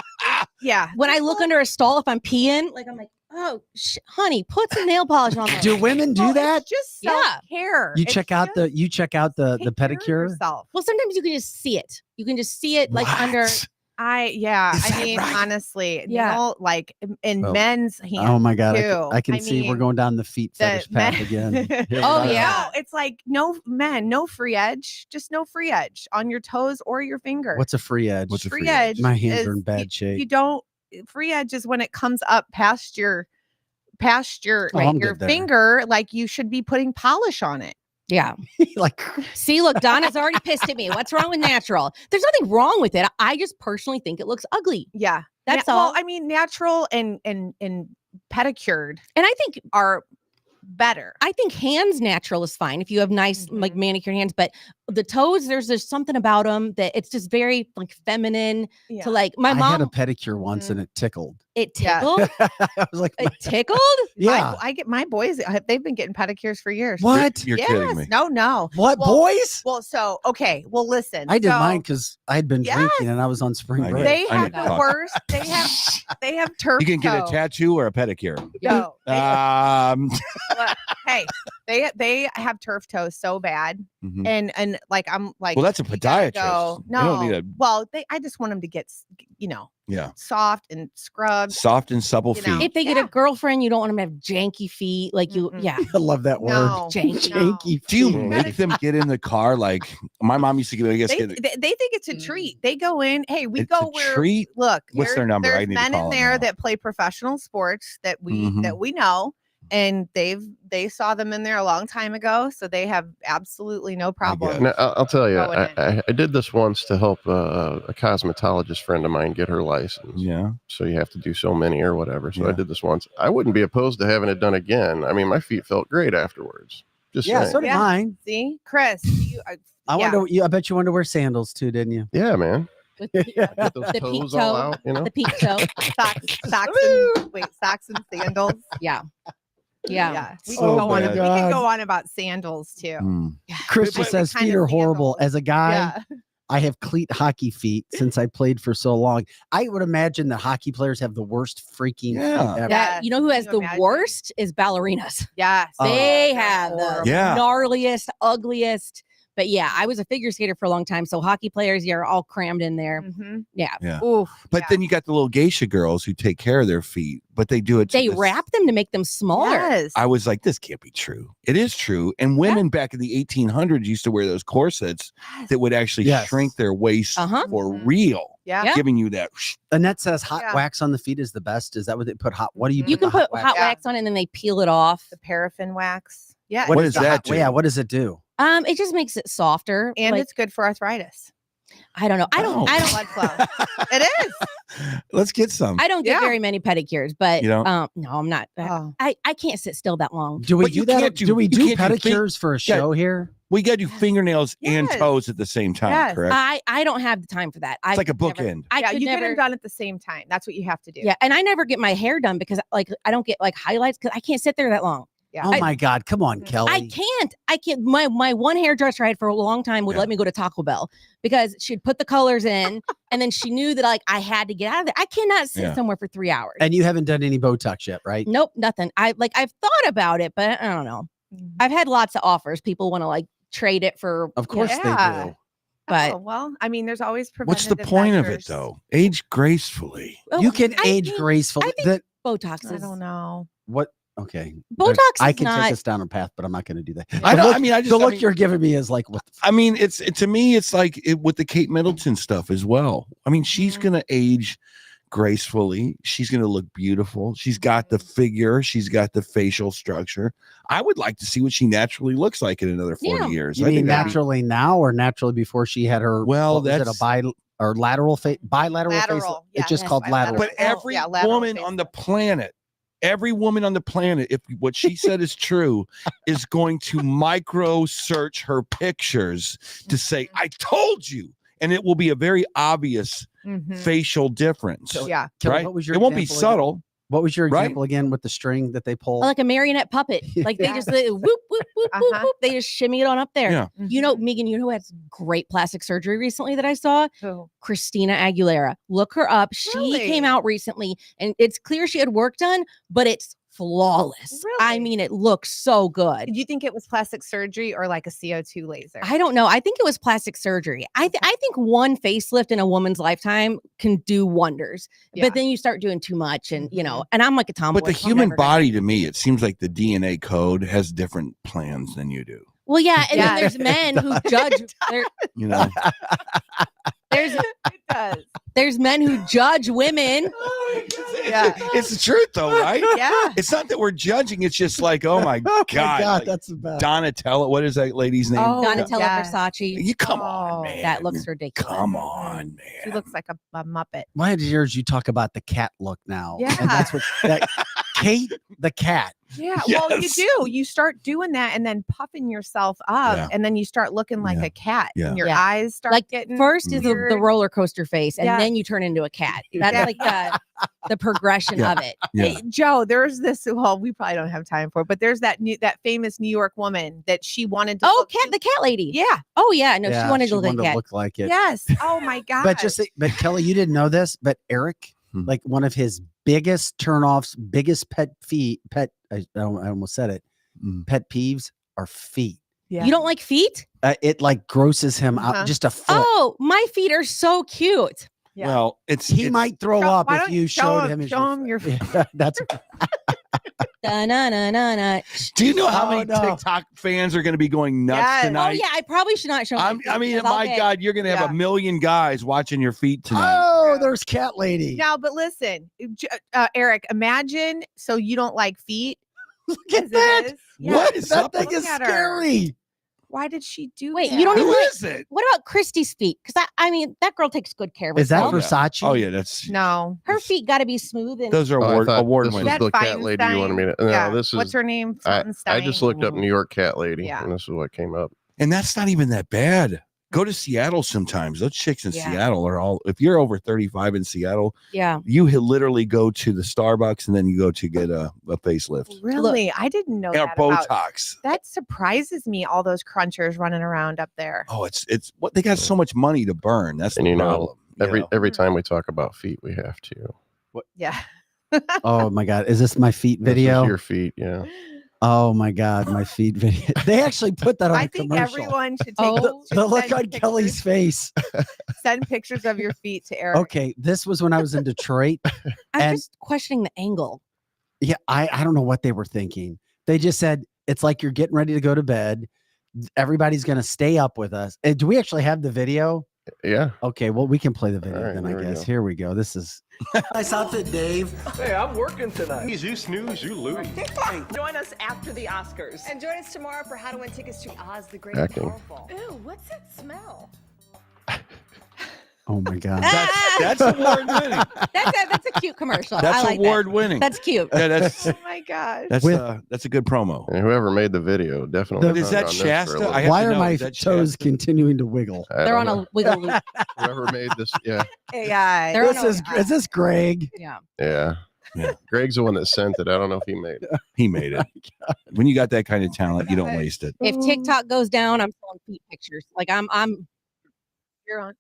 Yeah. When I look under a stall, if I'm peeing, like, I'm like, oh, honey, put some nail polish on there. Do women do Well, that? It's just Yeah. self-care. You It's check out the take care of pedicure. yourself. Well, sometimes you can just see it. You can just see it like What? under. Is I that mean, right? honestly, Yeah. nail, like in Well, men's hands. Oh my God. too. I can see we're mean, going down the feet fetish path again. Here we Oh, go. yeah. No, it's like no free edge, just no free edge on your toes or your finger. What's a free edge? What's a free free edge? edge? My hands is are in bad you shape. don't free edge is when it comes up past your Oh, I'm your good there. finger, like you should be putting polish on it. Yeah. Like, See, look, Donna's already pissed at me. What's wrong with natural? There's nothing wrong with it. I just personally think it looks ugly. Yeah. That's Well, all. I mean, natural and pedicured And I think are better. hands natural is fine if you have nice like manicured hands, but the toes, there's something about them that it's just very like feminine Yeah. to like my I had mom. a pedicure once and it tickled. It Yeah. tickled. I was like, It tickled. yeah. I get my boys. They've been getting pedicures for years. What? You're Yes. kidding me. No. What, Well, boys? Well, so okay. Well, listen. I did so mine because I had been Yes. drinking and I was on spring I break. know. They I have need to the talk. worst. They have turf. You can get a toe. tattoo or a pedicure. No. Um, Hey, they have turf toes so bad, mhm. and like I'm like. Well, that's a you gotta podiatrist. go- They don't No. need a- Well, I just want them to get Yeah. soft and scrubbed. Soft and supple You know. feet. If they get a girlfriend, you don't want them to have janky feet. Like you, Mm-mm. yeah. I love that word. No, Janky. no. Janky Do you feet. make them get in the car? Like my mom used to get, I guess, They get think it's a treat. They go in. Hey, we It's go a where treat? look. What's their number? I There's need to men call in 'em there now. that play professional sports that we Mhm. know, and they saw them in there a long time ago, so they have absolutely no problem. Now, I'll tell you, Going I did this once to help a cosmetologist friend of mine get her license. Yeah. So you have to do so many or whatever. So I Yeah. did this once. I wouldn't be opposed to having it done again. I mean, my feet felt great afterwards. Just Yeah, saying. so did Yeah. mine. See, Chris, I yeah. wonder. I bet you wanted to wear sandals too, didn't you? Yeah, man. With Get those the toes peep all toe. out, you know? the peep toe. socks and sandals. Yeah. Yeah. We Oh can go on. my We God. can go on about sandals too. Mm. Chris But says kind feet of are horrible. sandals. As a guy, Yeah. I have cleat hockey feet since I played for so long. I would imagine that hockey players have the worst freaking Yeah. feet ever. Yeah. You know who has Can you the imagine? worst is ballerinas. Yes. Oh. They they're have the horrible. Yeah. gnarliest, ugliest. But yeah, I was a figure skater for a long time. So hockey players, you're all crammed in there. Mm-hmm. Yeah. Yeah. Oof, But then you got the little geisha girls who take care of their feet, but they do it. They wrap them to make them smaller. Yes. I was like, this can't be true. It is true. And women back in the 1800s used to wear those corsets that would actually shrink their waist for real. Yeah. Giving you that. Annette says hot wax on the feet is the best. Is that what they put hot? What do you? You can put hot wax on it and then they peel it off. The paraffin wax. Yeah. What does that do? Yeah. What does it do? It just makes it softer. And it's good for arthritis. I don't know. I don't blood flow. It is. Let's get some. I don't get very many pedicures, but You don't? no, I'm not. I can't sit still that long. Do we But do you that? can't Do we you do can't do pedicures for a show here? We got to do fingernails and toes at the same time, correct? I don't have the time for that. It's like a never- bookend. I Yeah, could you never get them done at the same time. That's what you have to do. Yeah, and I never get my hair done because like I don't get like highlights because I can't sit there that long. Yeah. Oh my God! Come on, Kelly. I can't. My one hairdresser I had for a long time would let me go to Taco Bell because she'd put the colors in, and then she knew that like I had to get out of there. I cannot sit somewhere for 3 hours. And you haven't done any Botox yet, right? Nope, nothing. I've thought about it, but I don't know. I've had lots of offers. People want to like trade it for. Of course they do. But well, I mean, there's always What's the point of it though? Age gracefully. You can age gracefully. Botox I is. don't know. What? Okay. Botox I is can not- take us down a path, but I'm not going to do that. I The know. look- I mean, the look you're giving me is like, what? I mean, to me, it's like with the Kate Middleton stuff as well. I mean, she's gonna age gracefully. She's gonna look beautiful. She's got the figure. She's got the facial structure. I would like to see what she naturally looks like in another 40 years. You I mean think that'd be- naturally now or naturally before she had her? Well, what was it, that's- a bilateral face. Lateral, It's just called lateral. But every woman on the planet, if what she said is true, is going to micro search her pictures to say, I told you. And it will be a very obvious facial difference. Yeah. Kelly, Right? what was your It won't be example subtle. What was your Right? example again with the string that they pull? Like a marionette puppet. Like they just whoop, whoop, whoop, whoop, whoop. They just shimmy it on up there. Yeah. You know, Megan, you know who had great plastic surgery recently that I saw? Who? Christina Aguilera. Look her up. She came out recently and it's clear she had work done, but it's flawless. I mean, it looks so good. Do you think it was plastic surgery or like a CO2 laser? I don't know. I think it was plastic surgery. I think one facelift in a woman's lifetime can do wonders. Yeah. But then you start doing too much and, you know, and I'm like a tomboy. But the so I'm human never gonna- body, to me, it seems like the DNA code has different plans than you do. Well, yeah. And Yeah. then there's men who judge. You know? There's It does. There's men who judge women. Yeah. It's the truth, though, right? Yeah. It's not that we're judging. It's just like, oh my God, like that's the best. Donatella. What is that lady's name? Oh, Donatella yeah. Versace. You come on, man. That looks ridiculous. Come on, man. She looks like a Muppet. Why did yours you talk about the cat look now? Yeah. And that's what that Kate the cat. Yeah. Well, you Yes. do. You start doing that and then puffing yourself up, Yeah. and then you start looking like Yeah. a cat, Yeah. and your Yeah. eyes start Like getting first is the weird. roller coaster face, and Yeah. then you turn into a cat. That's Yeah. like the progression Yeah. of it. Yeah. Hey, Joe, there's this. Well, we probably don't have time for it, but there's that famous New York woman that she wanted to. Oh, look cat, the cat lady. Yeah. Oh yeah, no, Yeah, she wanted to look like a cat. look like it. Yes. Oh my God. But Kelly, you didn't know this, but Eric, like one of his biggest turnoffs, biggest I almost said it, pet peeves are feet. Yeah. You don't like feet? It like grosses him Uh-huh. out just a foot. Oh, my feet are so cute. Yeah. Well, He might throw Show- up why if don't you you showed him his show him your Yeah, that's Da-na-na-na-na. Do you know how Oh, many no. TikTok fans are going to be going nuts Yes. Oh tonight? yeah, I probably should not show. my feet I mean, because I'll my get- God, you're going to have Yeah. 1 million guys watching your feet tonight. Oh, there's cat lady. Now, but listen, Eric, imagine. So you don't like feet? Look as at it that. is? What is That up thing with is Look at her. scary. Why did she do Wait, that? you don't Who even like- is it? What about Christy's feet? Because I mean, that girl takes good care of Is that herself. Versace? Oh, yeah, that's No. Her feet got to be smooth and those are Oh, I award thought award this was winners. That the cat lady you wanted me to. No, yeah. this is. What's her name? I just looked up Feinstein? New York cat lady, Yeah. and this is what came up. And that's not even that bad. Go to Seattle sometimes. Those chicks in Yeah. Seattle are all, if you're over 35 in Seattle, yeah. you literally go to the Starbucks and then you go to get a facelift. Really? I didn't know Or that about. Botox. That surprises me. All those crunchers running around up there. Oh, it's what they got so much money to burn. That's And the you know, problem. you Every know? time we talk about feet, we have to. Yeah. Oh my God. Is this my feet This is video? your feet, yeah. Oh my God, my feet video. They actually put that on I a think commercial. everyone should take the look send on Kelly's face. Send pictures of your feet to Eric. Okay, this was when I was in Detroit. I'm just questioning the angle. Yeah, I don't know what they were thinking. They just said it's like you're getting ready to go to bed. Everybody's going to stay up with us. And do we actually have the video? Yeah. Okay, well, we can play the video All right, then, I here we guess. go. Here we go. This is Nice outfit, Dave. Hey, I'm working tonight. You snooze, you lose. Join us after the Oscars. And join us tomorrow for How to Win Tickets to Oz the Great Acting. and Powerful. Ew, what's that smell? oh my God. That's award winning. That's a cute commercial. That's I like award that. winning. That's cute. Yeah, that's Oh my gosh. that's a good promo. And whoever made the video definitely. But is hung that on this Shasta? for a little I bit. have Why to are know, my is that toes Shasta? continuing to wiggle? I They're on don't a know. wiggle loop. Whoever made this, yeah, AI. They're on This is this Greg? Yeah. yeah. Yeah. Greg's the one that sent it. I don't know if he made it. He made it. When you got that kind of talent, you don't waste it. If TikTok goes down, I'm selling feet pictures. Like I'm You're on.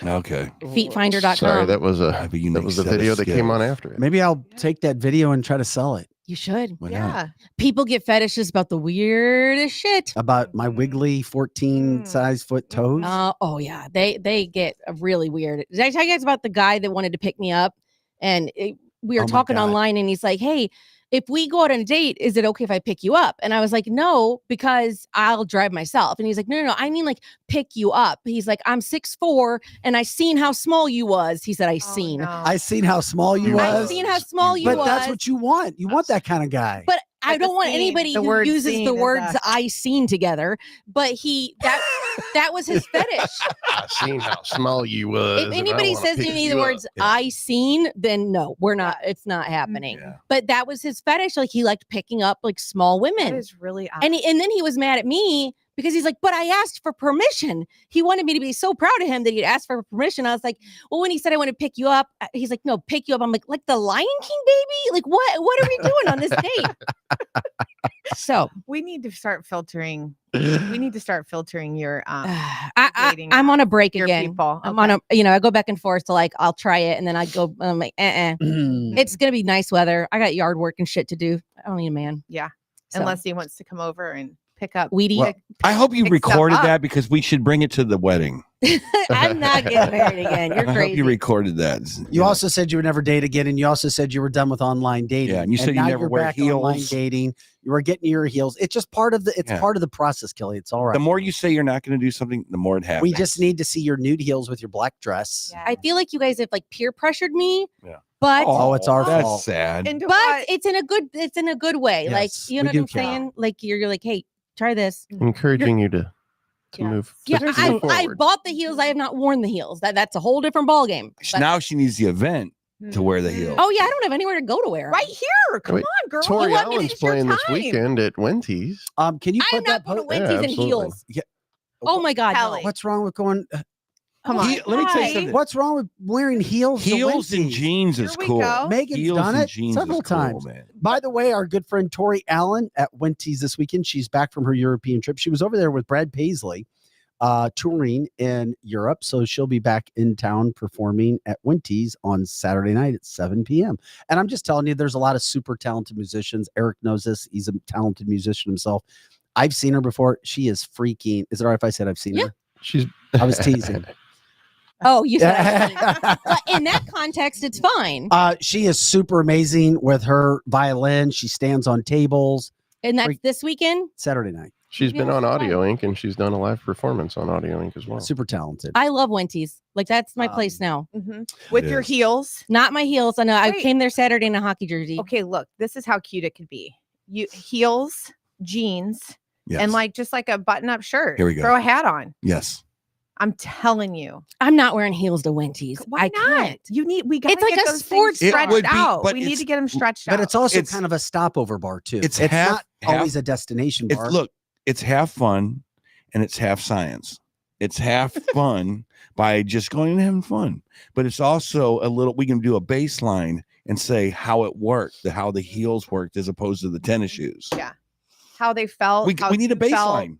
Okay. feetfinder.com. Sorry, that was Have a unique that was the set of video that came on skills. after it. Maybe I'll take that video and try to sell it You should. Why not? Yeah. People get fetishes about the weirdest shit. about my wiggly 14 size foot toes. Oh yeah, they get really weird. Did I tell you guys about the guy that wanted to pick me up? And we were Oh my talking God. online, and he's like, "Hey, if we go out on a date, is it okay if I pick you up?" And I was like, "No, because I'll drive myself." And he's like, "No, I mean like pick you up." He's like, "I'm 6'4", and I seen how small you was." He said, "I seen." I seen how small you I was. seen how small you but was. that's what you want. You want that kind of guy. But I Like don't the want scene, anybody the who word uses scene the is words a- "I seen" together. But that was his fetish. I seen how small you was. If and I anybody wanna says to pick me you the up. words "I seen," then no, we're not. It's not happening. Yeah. But that was his fetish. Like he liked picking up like small That women, is really odd. and then he was mad at me because he's like, "But I asked for permission." He wanted me to be so proud of him that he'd asked for permission. I was like, "Well, when he said I want to pick you up," he's like, "No, pick you up." I'm like the Lion King, baby. Like what are we doing on this date? So we need to start filtering. We need to start filtering your dating I'm on a break your again. people. I'm on a, I go back and forth to like, I'll try it. And then I go, I'm like, it's going to be nice weather. I got yard work and shit to do. I don't need a man. Yeah. So. Unless he wants to come over and pick up Weedy. Well, I hope you pick stuff recorded up. that because we should bring it to the wedding. I'm not getting married again. You're I hope crazy. you recorded that. You also said you would never date again, and you also said you were done with online dating. Yeah, and you said you now never you're wear back online heels. dating. You are getting your heels. It's just part of the. It's Yeah. part of the process, Kelly. It's all right. The more you say you're not going to do something, the more it happens. we just need to see your nude heels with your black dress. I feel like you guys have like peer pressured me. Yeah. But Oh, it's our that's fault. sad. into but what? it's in a good way. Yes, like, you know we what do I'm care. saying? Like you're like, hey, try this. encouraging you to Yeah. move. Yeah, to move I forward. bought the heels. I have not worn the heels. That's a whole different ball game. But- Now she needs the event to wear the heel. oh yeah, I don't have anywhere to go to wear 'em. Right here. Come Wait, on, girl. Tori You want me to Allen's take your playing this time. weekend at Wendy's. Can you I put am that? not going to po- Wendy's in absolutely. heels. Yeah. Oh my God, Kelly. no. What's wrong with going? Come on. Let me tell you Why? something. What's wrong with wearing heels? to Heels and Wendy's? jeans Here is we cool. go. Megan's Heels done and it jeans several is cool, times. man. By the way, our good friend Tori Allen at Wendy's this weekend. She's back from her European trip. She was over there with Brad Paisley, touring in Europe. So she'll be back in town performing at Wendy's on Saturday night at 7 p.m. And I'm just telling you, there's a lot of super talented musicians. Eric knows this. He's a talented musician himself. I've seen her before. She is freaking. Is it all right if I said I've seen Yeah. her? She's. I was teasing. Oh, you said but in that context, it's fine. She is super amazing with her violin. She stands on tables. And that's this weekend. Saturday night. She's been Yeah, on it's Audio Inc. and she's done a live performance on Audio Inc. as well. Super talented. I love Wendy's. Like that's my place now. With It your is. heels. Not my heels. I know. I Wait. came there Saturday in a hockey jersey. Okay, look, this is how cute it could be. You heels, jeans, Yes. and like just like a button-up shirt. Here we go. Throw a hat on. Yes. I'm telling you. I'm not wearing heels to Wendy's. Why I not? can't. We got It's like get a those sports things bra. It would stretched be- out. but We need it's- to get them stretched But out. it's also It's- kind of a stopover bar too. it's not half- always a destination bar. Look, it's half fun and it's half science. It's half fun by just going and having fun, but it's also a little. We can do a baseline and say how it worked, how the heels worked as opposed to the tennis shoes. Yeah. How they felt. We how need a you felt. baseline.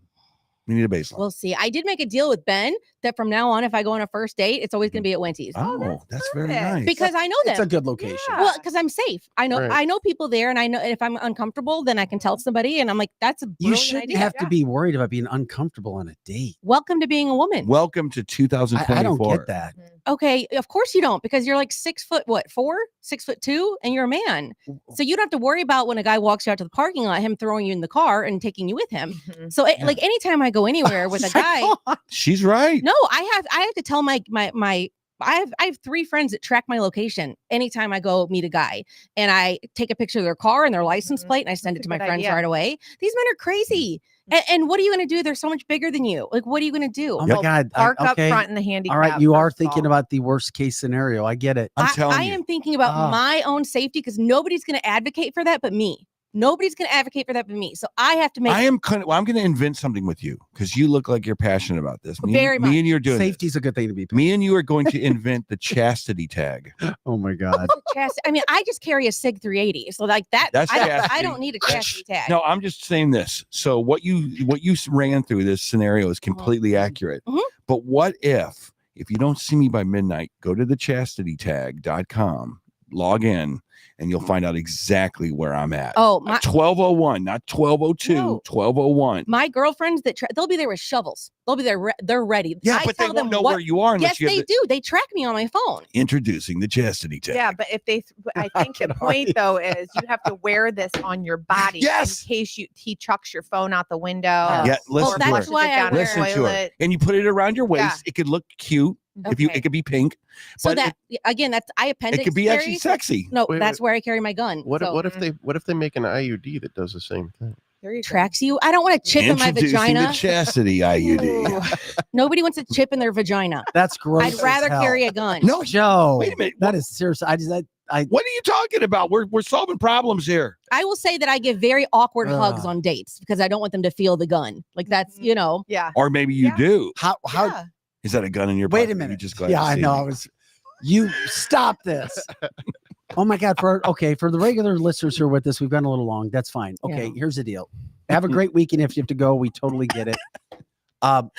We need a baseline. We'll see. I did make a deal with Ben that from now on, if I go on a first date, it's always going to be at Winty's. Oh, that's very nice. Because I know them. It's a good location. Well, because I'm safe. I know Right. I know people there, and I know if I'm uncomfortable, then I can tell somebody, and I'm like, that's a You brilliant shouldn't idea. have to be worried about being uncomfortable on a date. Welcome to being a woman. Welcome to 2024. I don't get that. Okay, of course you don't, because you're like 6'2", and you're a man. So you don't have to worry about when a guy walks you out to the parking lot, him throwing you in the car and taking you with him. So like anytime I go anywhere with a guy, She's right. no, I have to tell my I have 3 friends that track my location anytime I go meet a guy, and I take a picture of their car and their license plate, and I send it to my friends right away. These men are crazy. And what are you going to do? They're so much bigger than you. Like, what are you going to do? Oh my God. Park okay. up front in the handicap. All right. You are first of thinking all. about the worst case scenario. I get it. I'm telling I you. am thinking about my own safety, because nobody's going to advocate for that but me. Nobody's going to advocate for that but me. So I have to make. I'm going to invent something with you, because you look like you're passionate about this. Very much. Me and you are doing Safety's this. a good thing to be. Me and you are going to invent the chastity tag. Oh my God. I mean, I just carry a Sig 380, so like that. That's I chastity. don't need a chastity tag. No, I'm just saying this. So what you ran through this scenario is completely accurate. But what if you don't see me by midnight, go to the chastitytag.com, log in, and you'll find out exactly where I'm at. Oh, my 1201, not 1202, No. 1201. My girlfriends they'll be there with shovels. They'll be there. They're ready. Yeah, I but they tell won't them know where you are unless Yes, you have they the- do. They track me on my phone. Introducing the chastity tag. Yeah, but if I think the point though is you have to wear this on your body Yes. in case he chucks your phone out the window. Yeah, listen to that's her. flushes why it I down the Listen to her. toilet. And you put it around your waist. Yeah. It could look cute. If you, Okay. it could be pink. So But that again, that's I appendix. it could be actually carry, sexy. No, Wait, that's where I carry my gun. What so, if they make an IUD that does the same thing? There you go. tracks you? I don't want a chip in my Introducing vagina. the chastity IUD. Nobody wants a chip in their vagina. That's gross. I'd as rather hell. carry a gun. No, Joe. Wait a minute. That is serious. I What are you talking about? We're solving problems here. I will say that I give very awkward hugs Ugh. on dates because I don't want them to feel the gun. Like that's Yeah. Or maybe you Yeah. do. how Yeah. Is that a gun in your wait pocket? a You minute. just glad Yeah, to I see know. me? You stop this. Oh my God. For the regular listeners who are with us, we've gone a little long. That's fine. Okay, Yeah. here's the deal. Have a great weekend. If you have to go, we totally get it.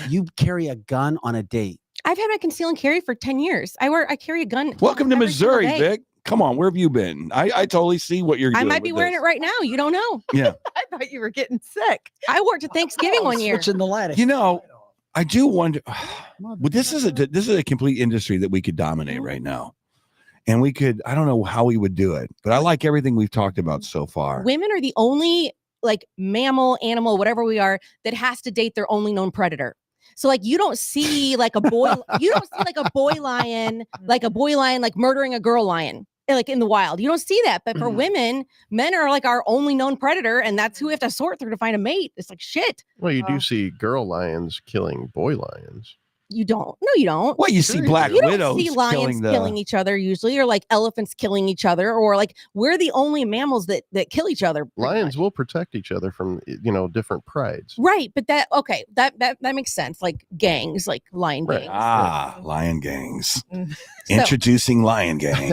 You carry a gun on a date. I've had my conceal and carry for 10 years. I carry a gun. Welcome to every single Missouri, day. Vic. Come on, where have you been? I totally see what you're doing. I might be wearing it right now. You don't know. Yeah. I thought you were getting sick. I worked at Thanksgiving one year. Switching the lattice. You know, I do wonder. Well, this is a complete industry that we could dominate right now, and we could. I don't know how we would do it, but I like everything we've talked about so far. Women are the only like mammal, animal, whatever we are, that has to date their only known predator. So like you don't see like a boy, you don't see like a boy lion like murdering a girl lion like in the wild. You don't see that. But for women, men are like our only known predator, and that's who we have to sort through to find a mate. It's like shit. Well, you do see girl lions killing boy lions. You don't. No, you don't. Well, you see Black You don't Widows see lions killing each other usually, or like elephants killing each other, or like we're the only mammals that kill each other. Lions will protect each other from different prides. Right, but that makes sense. Like gangs, like lion Right. gangs. Lion gangs. So- Introducing Lion Gang.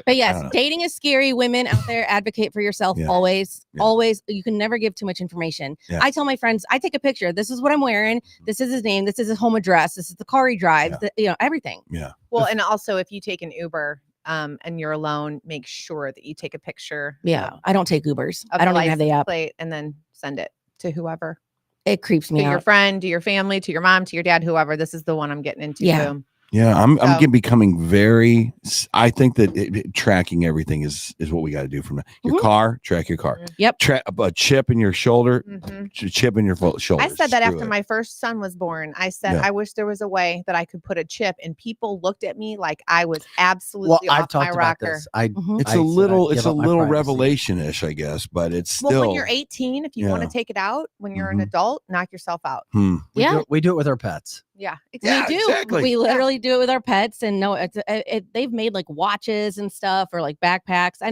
But I yes, don't know. dating is scary. Women out there, advocate for yourself Yeah. always. Yeah. Always. You can never give too much information. Yeah. I tell my friends, I take a picture. This is what I'm wearing. This is his name. This is his home address. This is the car he drives. Everything. Yeah. Well, and also if you take an Uber and you're alone, make sure that you take a picture. Yeah. I don't take Ubers. Of I don't even have the license app. plate and then send it to whoever. It creeps To me your out. friend, to your family, to your mom, to your dad, whoever. This is the one I'm getting into. Yeah. Boom. Yeah, I'm So- becoming very. I think that tracking everything is what we got to do from now. Your Mhm. car, track your car. Yep. A chip in your shoulder, Mhm. chip in your shoulder. I said that Screw after it. my first son was born. I said, Yeah. I wish there was a way that I could put a chip, and people looked at me like I was absolutely Well, off I've my talked about rocker. this. It's It's I a said little, I'd it's give a up my little privacy. revelation-ish, I guess, but it's still. Well, when you're 18, if you want Yeah. to take it out, when you're an Mhm. adult, knock yourself out. Hmm. We do it with our pets. Yeah, Yeah, We do. exactly. We literally do it with our pets, and no, they've made like watches and stuff, or like backpacks. I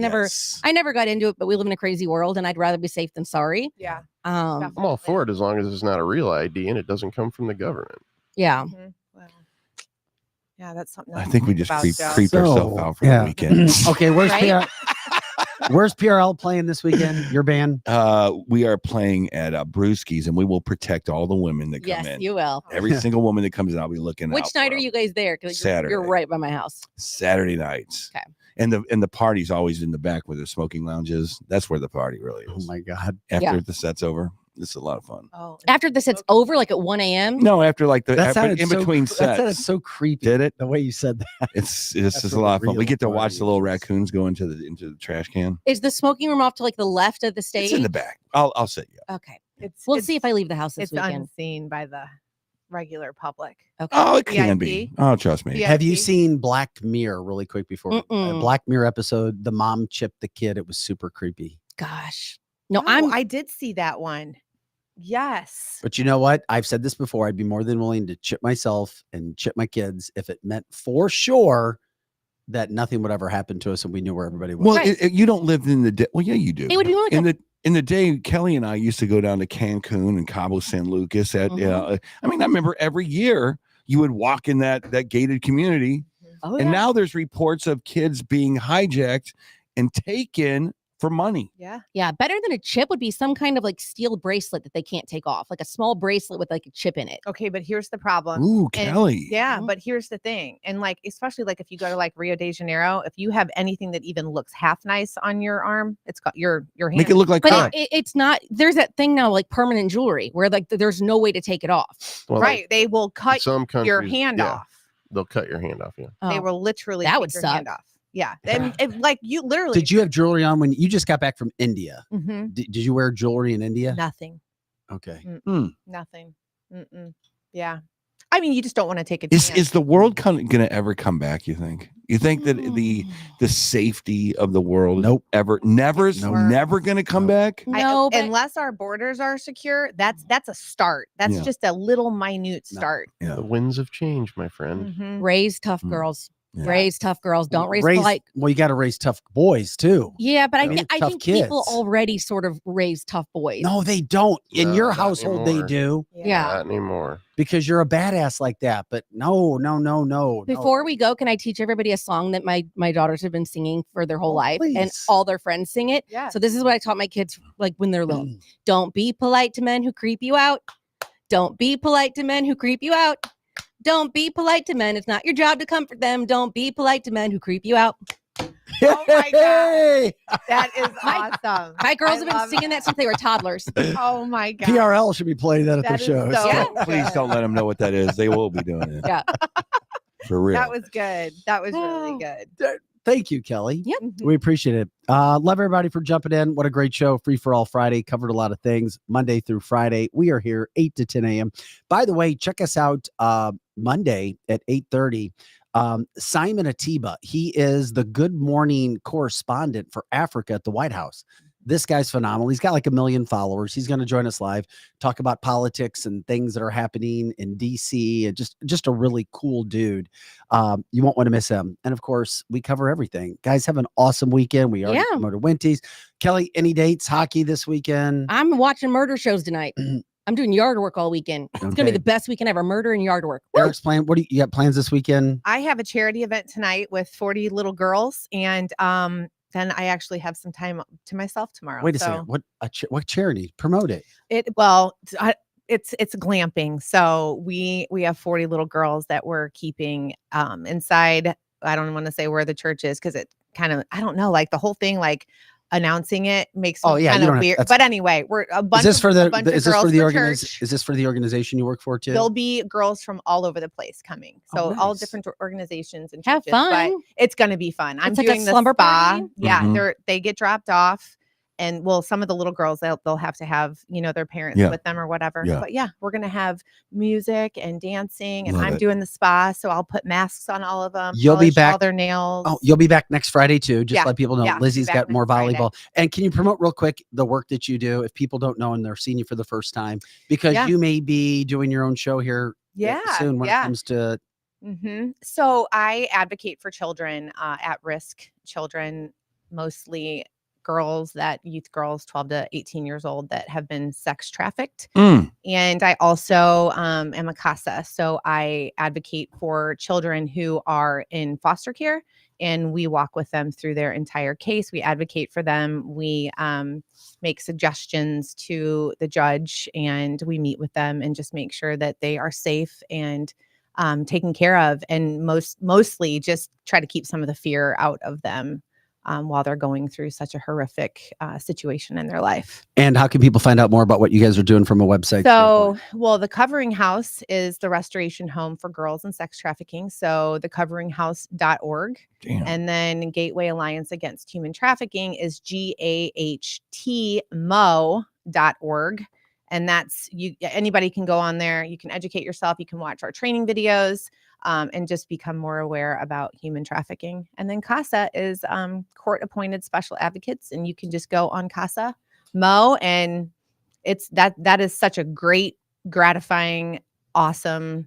never got into it, but we live in a crazy world, and I'd rather be safe than sorry. Yeah. Um, I'm all for it as long as it's not a real ID and it doesn't come from the government. yeah. Mhm. Well, yeah, that's something. I to think we just about, creep Joe. ourselves out for the weekend. Okay, where's Right? Where's PRL playing this weekend? Your band? We are playing at Brewski's, and we will protect all the women that come in. Yes, you will. Every single woman that comes in, I'll be looking out. Which night are you guys there? Because you're right by my house. Saturday nights. Okay. And the party's always in the back where the smoking lounge is. That's where the party really is. Oh my God. After the set's over. It's a lot of fun. Oh, after the set's over, like at 1 a.m. No, after like the sounded in between That sets. sounded so creepy. Did it? The way you said that. It's just a lot of fun. We get to watch the little raccoons go into the trash can. Is the smoking room off to like the left of the stage? It's in the back. I'll set you up. Okay. We'll see if I leave the house this it's weekend. unseen by the regular public. Okay. Oh, it can be. Oh, trust me. Have you seen Black Mirror really quick before? Black Mirror episode, the mom chipped the kid. It was super creepy. Gosh. No, I did see that one. Yes. But you know what? I've said this before. I'd be more than willing to chip myself and chip my kids if it meant for sure that nothing would ever happen to us and we knew where everybody was. Well, you don't live in the day. Well, yeah, you do. It would be like in the day, Kelly and I used to go down to Cancun and Cabo San Lucas. I remember every year you would walk in that gated community, and now there's reports of kids being hijacked and taken for money. Yeah. Better than a chip would be some kind of like steel bracelet that they can't take off, like a small bracelet with like a chip in it. Okay, but here's the problem. Ooh, Kelly. Yeah, but here's the thing. And like, especially like if you go to like Rio de Janeiro, if you have anything that even looks half nice on your arm, it's got your hand. Make it look like but it's not. There's that thing now, like permanent jewelry, where like there's no way to take it off. Well, right. They will cut some countries, your hand off. They'll cut your hand off. Yeah. They will literally that take would your suck. hand off. Yeah. And like you literally. Did you have jewelry on when you just got back from India? Mm-hmm. Did you wear jewelry in India? Nothing. Okay. Nothing. Yeah. I mean, you just don't want to take a Is chance. the world going to ever come back? You think? You think that the safety of the world never going to come back? No, unless our borders are secure. That's a start. That's just a little minute start. Yeah. The winds of change, my friend. Mm-hmm. Raise tough girls. Yeah. Raise tough girls. Don't raise polite. Well, you got to raise tough boys too. Yeah, but I think kids. people already sort of raise tough boys. No, they don't. In your household, they anymore. do. Yeah. Not anymore. Because you're a badass like that. But no. Before we go, can I teach everybody a song that my daughters have been singing for their whole life, please. and all their friends sing it? Yeah. So this is what I taught my kids, like when they're little. Don't be polite to men who creep you out. Don't be polite to men who creep you out. Don't be polite to men. It's not your job to comfort them. Don't be polite to men who creep you out. Oh my God. That is awesome. My girls have been singing that since they were toddlers. Oh my God. PRL should be playing that at their shows. Please don't let them know what that is. They will be doing it. Yeah. For real. That was good. That was really good. Thank you, Kelly. Yep. We appreciate it. Love everybody for jumping in. What a great show. Free for All Friday. Covered a lot of things Monday through Friday. We are here 8 to 10 a.m. By the way, check us out Monday at 8:30. Simon Atiba. He is the Good Morning correspondent for Africa at the White House. This guy's phenomenal. He's got like 1 million followers. He's going to join us live, talk about politics and things that are happening in DC, and just a really cool dude. You won't want to miss him. And of course, we cover everything. Guys, have an awesome weekend. We already promoted Winties. Kelly, any dates? Hockey this weekend? I'm watching murder shows tonight. I'm doing yard work all weekend. It's gonna be the best weekend ever. Murder and yard work. Eric's playing. What do you got plans this weekend? I have a charity event tonight with 40 little girls, and then I actually have some time to myself tomorrow. Wait a second. What charity? Promote it. It's glamping. So we have 40 little girls that we're keeping inside. I don't want to say where the church is because it kind of, I don't know, like the whole thing, like announcing it makes me kind of weird. But anyway, we're a bunch. Is this for the church. Is this for the organization you work for too? There'll be girls from all over the place coming. So all different organizations and have churches, fun. But it's going to be fun. I'm like doing a the slumber spa. party? Yeah, they get dropped off. And some of the little girls, they'll have to have, their parents with them or whatever. Yeah. But yeah, we're going to have music and dancing, and Love I'm it. doing the spa. So I'll put masks on all of them. You'll be polish back. all their nails. Oh, you'll be back next Friday too. Just let people know. Yeah, Lizzie's back got more next Friday. volleyball. And can you promote real quick the work that you do if people don't know and they're seeing you for the first time? Because you may be doing your own show here soon when it comes to. So I advocate for children, at risk children, mostly youth girls 12 to 18 years old that have been sex trafficked. Mm. And I also am a CASA. So I advocate for children who are in foster care, and we walk with them through their entire case. We advocate for them. We make suggestions to the judge, and we meet with them and just make sure that they are safe and taken care of, and mostly just try to keep some of the fear out of them while they're going through such a horrific situation in their life. And how can people find out more about what you guys are doing from a website So, standpoint? well, the Covering House is the restoration home for girls in sex trafficking. So thecoveringhouse.org. Damn. And then Gateway Alliance Against Human Trafficking is GAHTMO.org. And that's anybody can go on there. You can educate yourself. You can watch our training videos. And just become more aware about human trafficking. And then CASA is court-appointed special advocates, and you can just go on CASA Mo, and it's that is such a great, gratifying, awesome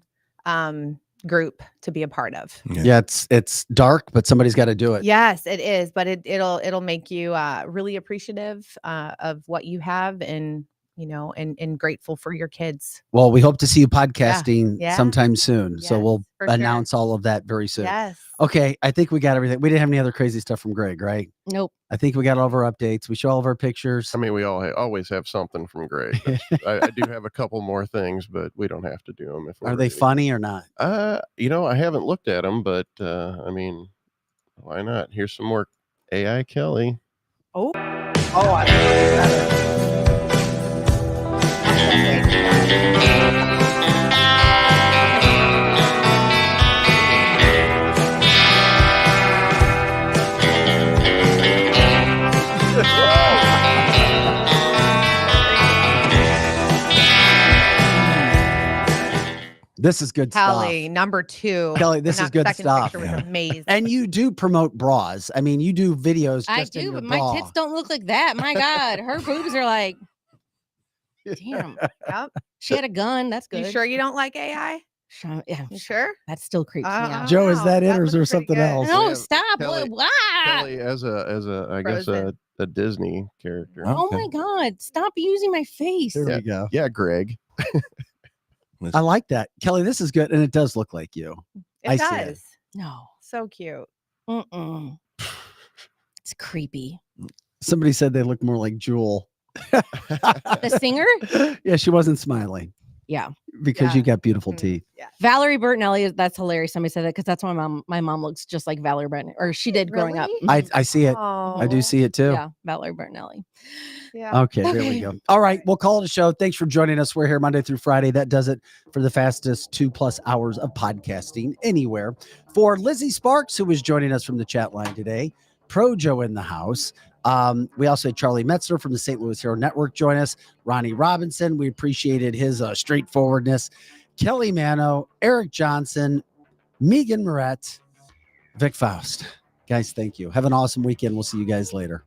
group to be a part of. Yeah, it's dark, but somebody's got to do it. Yes, it is, but it'll make you really appreciative of what you have, and and grateful for your kids. Well, we hope to see you podcasting Yeah. sometime soon. Yes, So we'll for announce all of that very soon. Yes. Okay. I think we got everything. We didn't have any other crazy stuff from Greg, right? Nope. I think we got all of our updates. We show all of our pictures. I mean, we always have something from Greg. I do have a couple more things, but we don't have to do them. Are they funny or not? I haven't looked at them, but I mean, why not? Here's some more AI Kelly. Oh, This is good Kelly, stuff. number 2. Kelly, this is good second stuff. picture was amazing. And you do promote bras. I mean, you do videos. I Just in do, your but my bra. tits don't look like that. My God, her boobs are like, damn. Yep. She had a gun. That's good. You sure you don't like AI? Yeah, You sure? that still creeps me out. Joe, is that it, or is looks there pretty something good. else? No, Yeah, stop. Kelly- Why? Kelly as I guess Frozen. a Disney character. Oh my God, stop using my face. There we go. Yeah, Greg. I like that. Kelly, this is good. And it does look like you. It I does. see it. No. So cute. Mm-mm. It's creepy. Somebody said they look more like Jewel. The singer? Yeah, she wasn't smiling Yeah. because you got beautiful teeth. Yeah. Valerie Bertinelli, that's hilarious. Somebody said that because that's my mom looks just like Valerie Bertinelli, or she did growing up. Really? I see it. Oh. I do see it too. Yeah, Valerie Bertinelli. Yeah. Okay, there we go. All right, we'll call it a show. Thanks for joining us. We're here Monday through Friday. That does it for the fastest 2+ hours of podcasting anywhere. For Lizzie Sparks, who was joining us from the chat line today, Pro Joe in the house. We also had Charlie Metzner from the St. Louis Hero Network join us. Ronnie Robinson, we appreciated his straightforwardness. Kelly Manno, Eric Johnson, Meghan Marie, Vic Faust. Guys, thank you. Have an awesome weekend. We'll see you guys later.